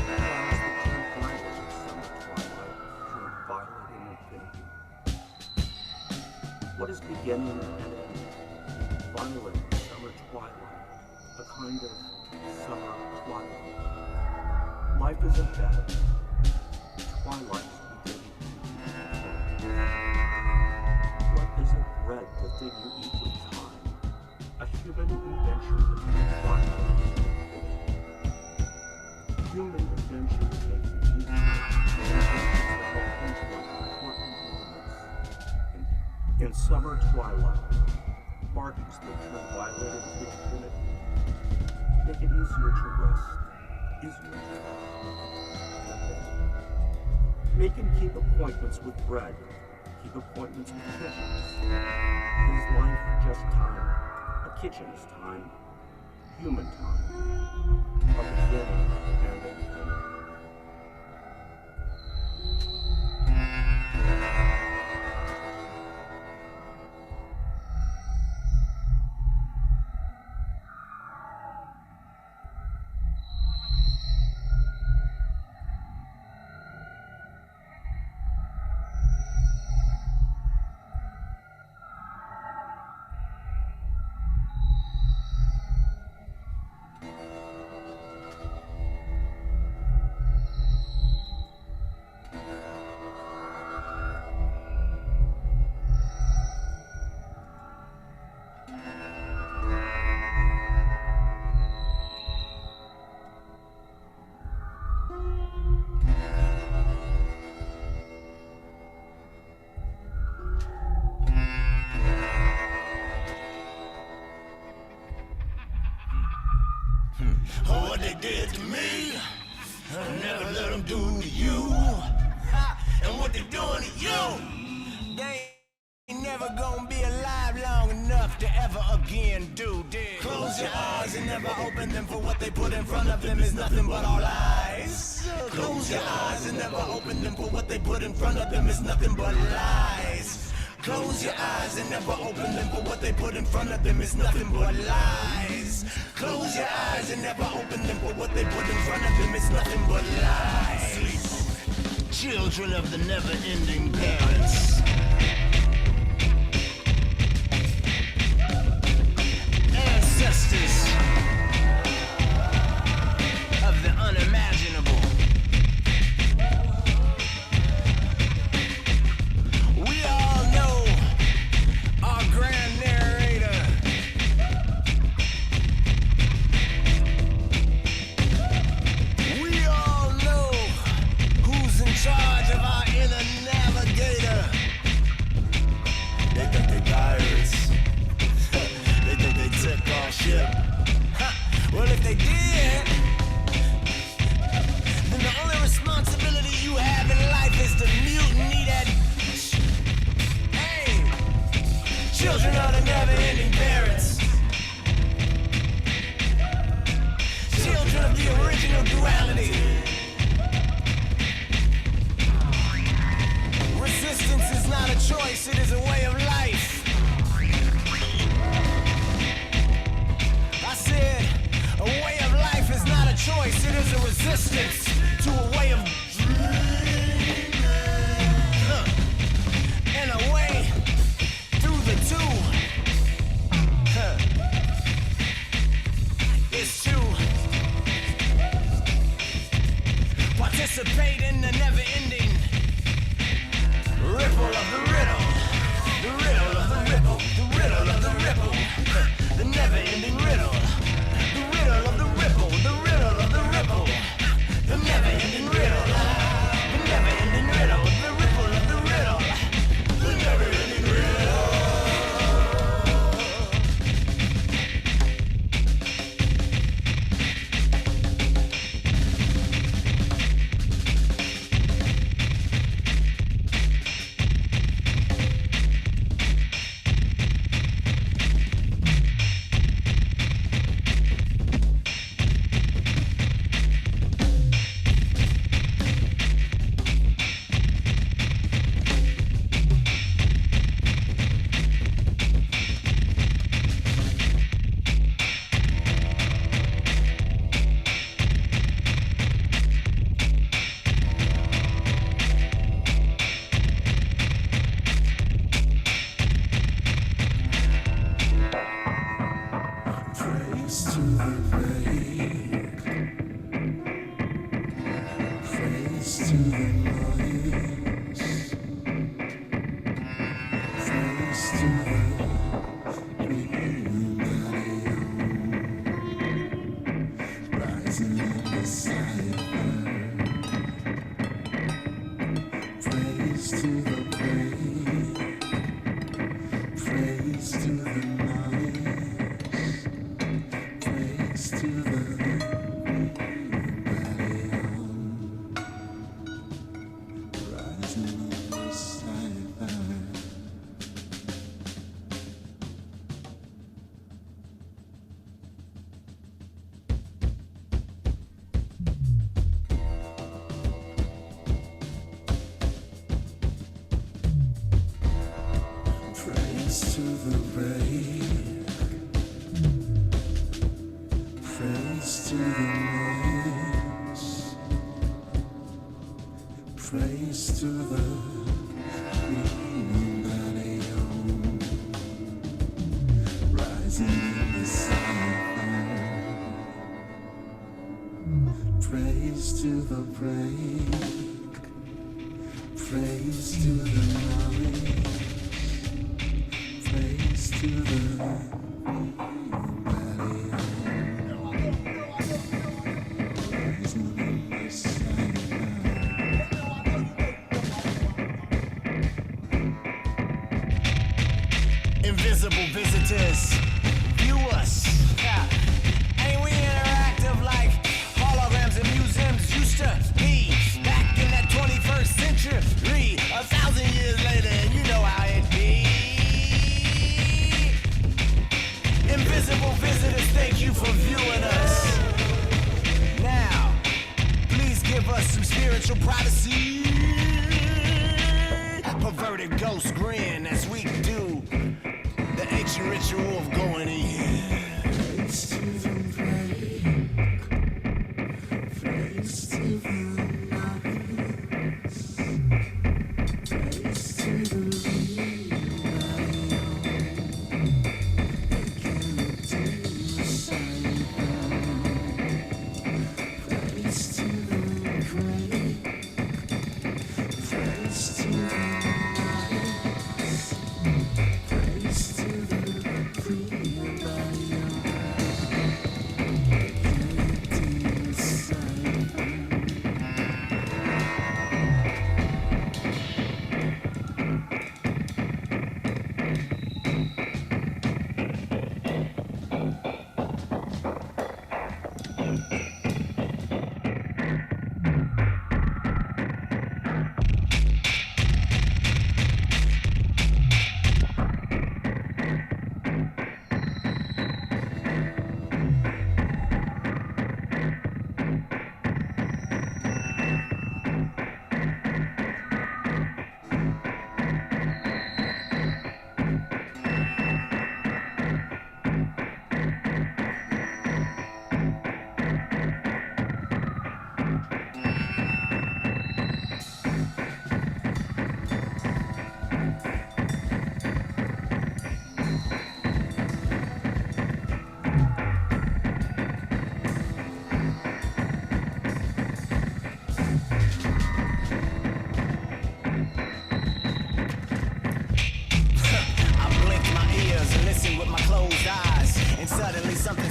Clouds that turn violet in summer twilight, turn violet in infinity. What is beginning and end? Violet in summer twilight, a kind of summer twilight. Life is a bed. Twilight is beginning. What is it? Bread, the thing you eat with time. A human invention that can twilight. Human invention makes it easier to important moments. In summer twilight, markings that turn violet into infinity. Make it easier to rest. Easier to rest. Make him keep appointments with bread. Keep appointments with kitchens. Is life just time? A kitchen's time. Human time. A beginning and an end. What they did to me, I never let them do to you. And what they doing to you, they ain't never gonna be alive long enough to ever again do this. Close your eyes and never open them, for what they put in front of them is nothing but all lies. Close your eyes and never open them, for what they put in front of them is nothing but lies. Close your eyes and never open them, for what they put in front of them is nothing but lies. Close your eyes and never open them, for what they put in front of them is nothing but lies. Children of the never-ending parents. Ancestors of the unimaginable. We all know our grand narrator. We all know who's in charge of our inner navigator. They think they pirates. They think they took our ship. Well, if they did, then the only responsibility you have in life is to mutiny that bitch. Hey, children of the never-ending parents. Children of the original duality. Resistance is not a choice, it is a way of life. I said, a way of life is not a choice, it is a resistance to a way of dreaming. And a way through the two is to participate in the never-ending ripple of the riddle. The riddle of the ripple. The riddle of the ripple. The never-ending riddle. The riddle of the ripple. The riddle of the ripple. The never-ending riddle. The never-ending riddle. The ripple of the riddle. The never-ending riddle. Invisible visitors, view us. Ain't we interactive like holograms and museums used to be back in that 21st century? 1,000 years later, and you know how it be. Invisible visitors, thank you for viewing us. Now, please give us some spiritual privacy. Perverted ghost grin as we do the ancient ritual of going in. Face to the break, face to the nights, face to the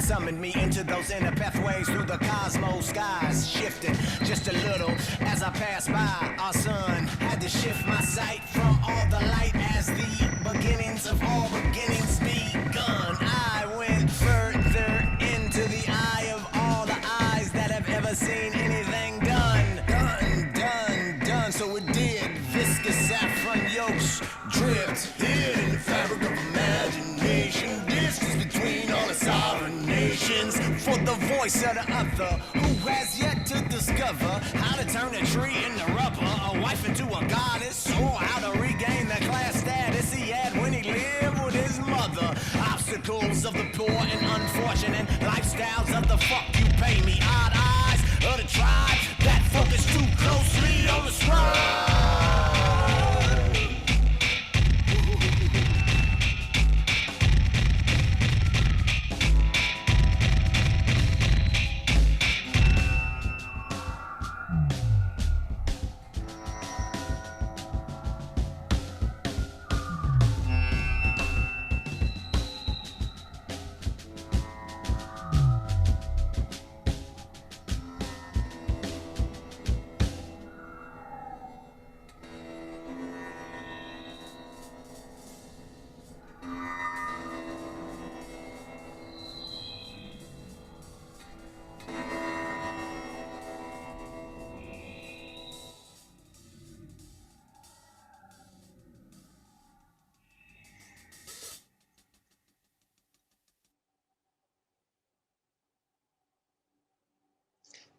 summoned me into those inner pathways through the cosmos skies, shifted just a little as I passed by. Our sun had to shift my sight from all the light as the beginnings of all beginnings begun. I went further into the eye of all the eyes that have ever seen anything done. Done, so it did. Viscous saffron yolks dripped, hid in the fabric of imagination. Distance between all the sovereign nations. For the voice of the other, who has yet to discover how to turn a tree into rubber, a wife into a goddess, or how to regain the class status he had when he lived with his mother. Obstacles of the poor and unfortunate, lifestyles of the fuck you pay me. Odd eyes of the tribe that focus too closely on the scribe.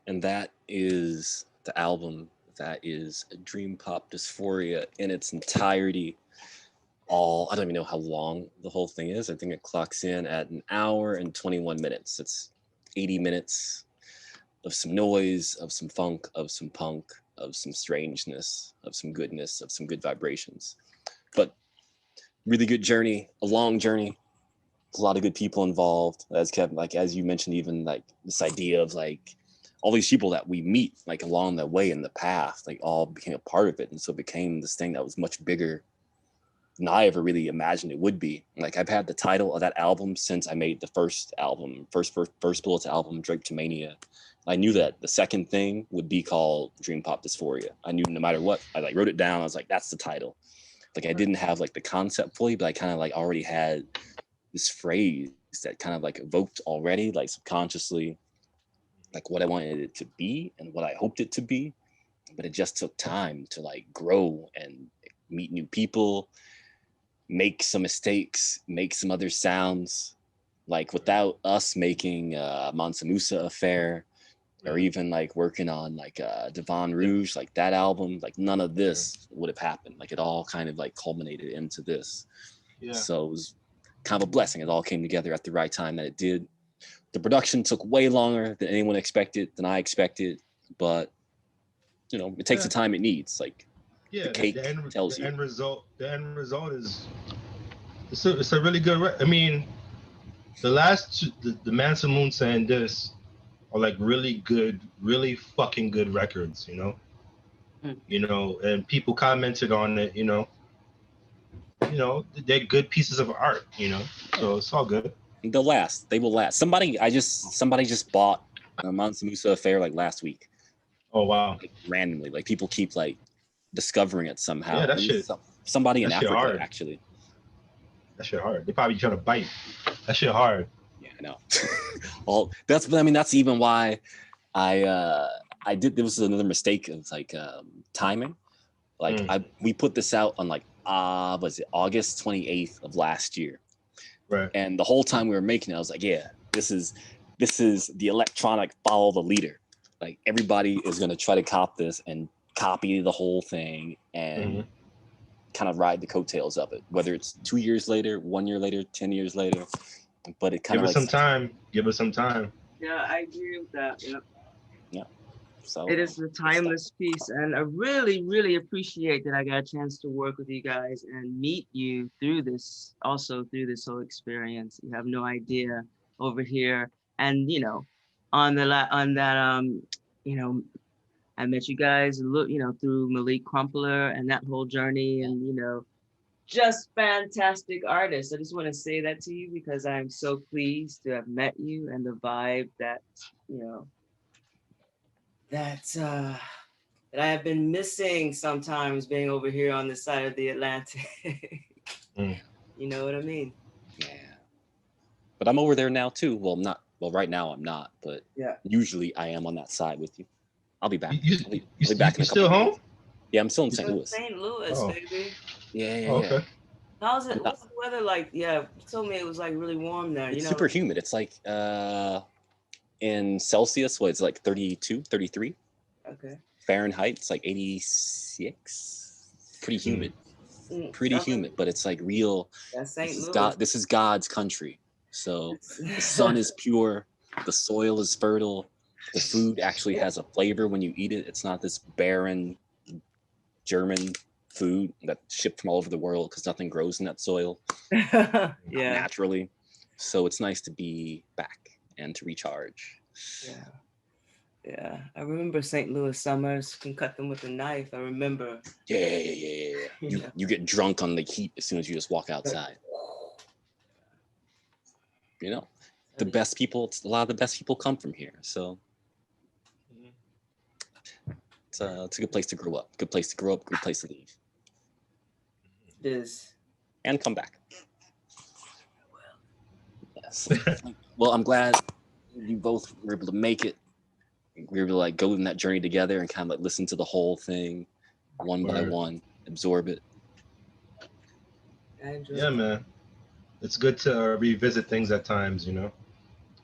And that is the album. That is Dreampop Dysphoria in its entirety. I don't even know how long the whole thing is. I think it clocks in at 1 hour and 21 minutes. It's 80 minutes of some noise, of some funk, of some punk, of some strangeness, of some goodness, of some good vibrations. But really good journey, a long journey. A lot of good people involved. As you mentioned, even like this idea of like all these people that we meet like along the way in the path, like all became a part of it. And so it became this thing that was much bigger than I ever really imagined it would be. Like I've had the title of that album since I made the first album, first Bullets album, Drapetomania. I knew that the second thing would be called Dreampop Dysphoria. I knew no matter what, I like wrote it down. I was like, that's the title. Like I didn't have like the concept fully, but I kind of like already had this phrase that kind of like evoked already, like subconsciously, like what I wanted it to be and what I hoped it to be. But it just took time to like grow and meet new people, make some mistakes, make some other sounds. Like without us making Mansa Musa Affair, or even like working on like Devon Rouge, like that album, like none of this would have happened. Like it all kind of like culminated into this. Yeah. So it was kind of a blessing. It all came together at the right time that it did. The production took way longer than anyone expected, than I expected, but you know, it takes the time it needs. Like the cake tells you. The end result is it's a really good. I mean, the last the Mansa Musa and this are like really good, really fucking good records, you know. You know, and people commented on it, you know, they're good pieces of art, you know. So it's all good. They'll last. They will last. Somebody just bought a Mansa Musa Affair like last week. Oh wow! Like, randomly, like people keep like discovering it somehow. Yeah, that shit. Somebody in Africa hard. Actually. That shit hard. They probably trying to bite. That shit hard. Yeah, I know. Well, that's even why I did. There was another mistake of like timing. Like we put this out on like was it August 28th of last year. Right. And the whole time we were making it, I was like, yeah, this is the electronic follow the leader. Like everybody is gonna try to cop this and copy the whole thing and kind of ride the coattails of it. Whether it's 2 years later, 1 year later, 10 years later, but it kind of give us some time. Yeah, I agree with that. Yep. Yeah. So it is a timeless piece, and I really, really appreciate that I got a chance to work with you guys and meet you through this whole experience. You have no idea over here, and you know, on that you know, I met you guys, through Malik Crumpler and that whole journey, and you know, just fantastic artists. I just want to say that to you because I'm so pleased to have met you and the vibe that, you know, that I have been missing sometimes being over here on this side of the Atlantic. You know what I mean? Yeah. But I'm over there now too. Well, right now I'm not, but yeah, usually I am on that side with you. I'll be back. I'll be back in a couple still home? Days. Yeah, I'm still in St. Louis. St. Louis, baby. Yeah. Okay. How's it? What's the weather like? Yeah, you told me it was like really warm there. It's super humid. It's like in Celsius, it's like 32, 33. Okay. Fahrenheit, it's like 86. Pretty humid. Pretty humid, but it's like real. That's St. Louis. This is God's country. So the sun is pure, the soil is fertile, the food actually has a flavor when you eat it. It's not this barren German food that's shipped from all over the world because nothing grows in that soil naturally. So it's nice to be back and to recharge. Yeah. I remember St. Louis summers. You can cut them with a knife. I remember. Yeah. You get drunk on the heat as soon as you just walk outside. You know, a lot of the best people come from here. So it's a good place to grow up. Good place to grow up. Good place to leave. It is. And come back. Yes. Well, I'm glad you both were able to make it. We were able to like go in that journey together and kind of like listen to the whole thing one by one, absorb it. Yeah, man. It's good to revisit things at times, you know.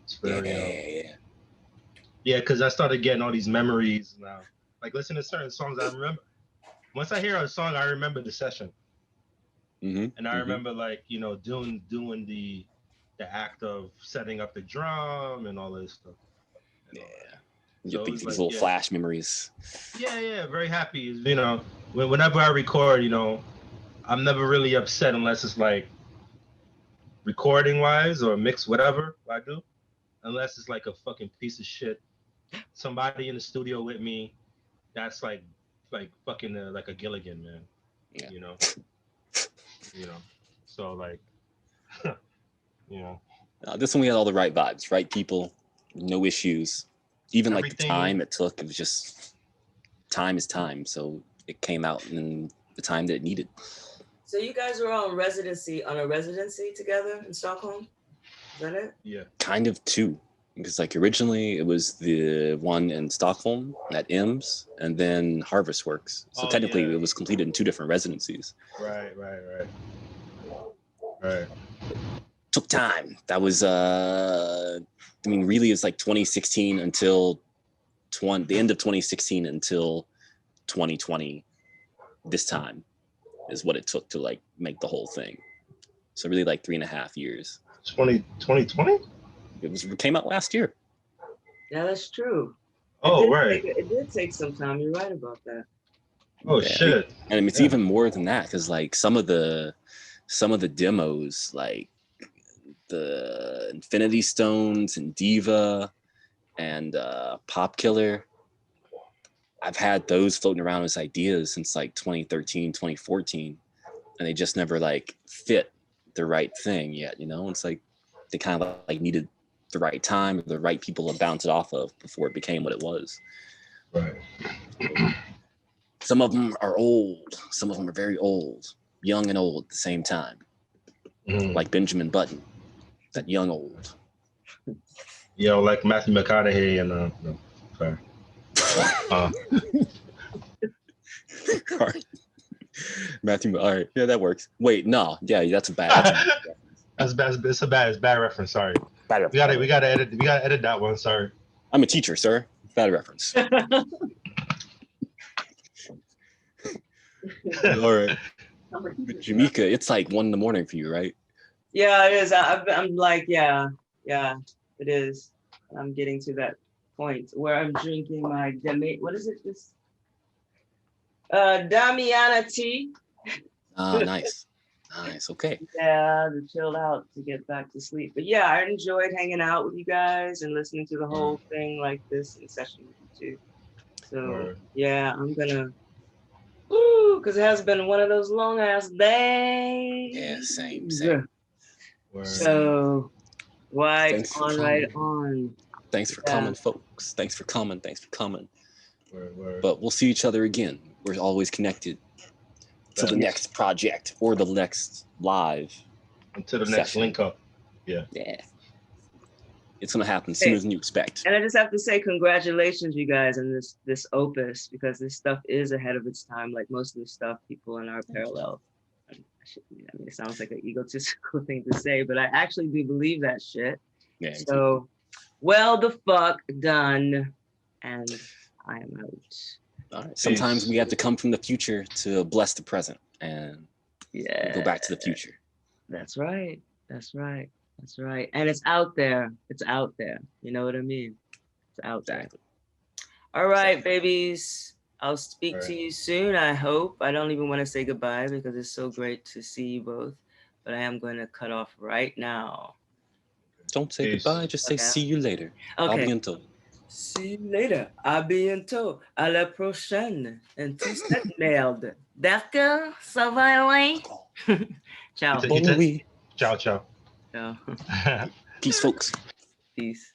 It's very Yeah, because I started getting all these memories now. Like listen to certain songs I remember. Once I hear a song, I remember the session. And I remember like, you know, doing the act of setting up the drum and all this stuff. Yeah. So You think these like, little flash memories. Yeah, very happy. You know, whenever I record, you know, I'm never really upset unless it's like recording wise or mix whatever I do. Unless it's like a fucking piece of shit. Somebody in the studio with me, that's like fucking like a Gilligan, man. Yeah. You know. So like, you know. This one we had all the right vibes, right people, no issues. Even like the time it took, it was just time is time. So it came out in the time that it needed. So you guys were on a residency together in Stockholm? Is that it? Yeah. Kind of two. Because like originally it was the one in Stockholm at IMS and then Harvest Works. So technically it was completed in two different residencies. Right. Took time. That was really it's like 2016 until the end of 2016 until 2020. This time is what it took to like make the whole thing. So really like 3.5 years. 2020? It came out last year. Yeah, that's true. It did take some time. You're right about that. Oh yeah. Shit! And it's even more than that because like some of the demos, like the Infinity Stones and Diva and Pop Killer, I've had those floating around as ideas since like 2013, 2014, and they just never like fit the right thing yet. You know, it's like they kind of like needed the right time, the right people to bounce it off of before it became what it was. Right. Some of them are old. Some of them are very old, young and old at the same time. Like Benjamin Button, that young old. Yeah, like Matthew McConaughey and no, sorry. Matthew, all right, yeah, that works. Wait, no, yeah, that's a bad. That's bad. It's a bad reference. Sorry. Bad reference. We gotta edit that one. Sorry. I'm a teacher, sir. Bad reference. All right. Jamika, it's like 1 a.m. for you, right? Yeah, it is. I'm like, yeah, it is. I'm getting to that point where I'm drinking my what is it? This Damiana tea. Nice. Okay. Yeah, to chill out to get back to sleep. But yeah, I enjoyed hanging out with you guys and listening to the whole thing like this in session with you too. So yeah, I'm gonna because it has been one of those long ass days. Yeah, same. So right on. Thanks for coming, folks. Thanks for coming. But we'll see each other again. We're always connected to the next project or the next live. Until the next link up. Yeah. It's gonna happen sooner than you expect. And I just have to say congratulations, you guys, on this opus, because this stuff is ahead of its time. Like most of the stuff people in our parallel. It sounds like an egotistical thing to say, but I actually do believe that shit. Yeah. So, well, the fuck done, and I am out. All right. Sometimes we have to come from the future to bless the present and go back to the future. That's right. And it's out there. You know what I mean? It's out there. All right, babies. I'll speak to you soon, I hope. I don't even want to say goodbye because it's so great to see you both. But I am going to cut off right now. Don't say goodbye. Just say see you later. Okay. Bientôt. See you later. À bientôt. À la prochaine. And tout cette merde. D'accord? Ça va loin? Ciao. Ciao. Ciao. Ciao. Peace, folks. Peace.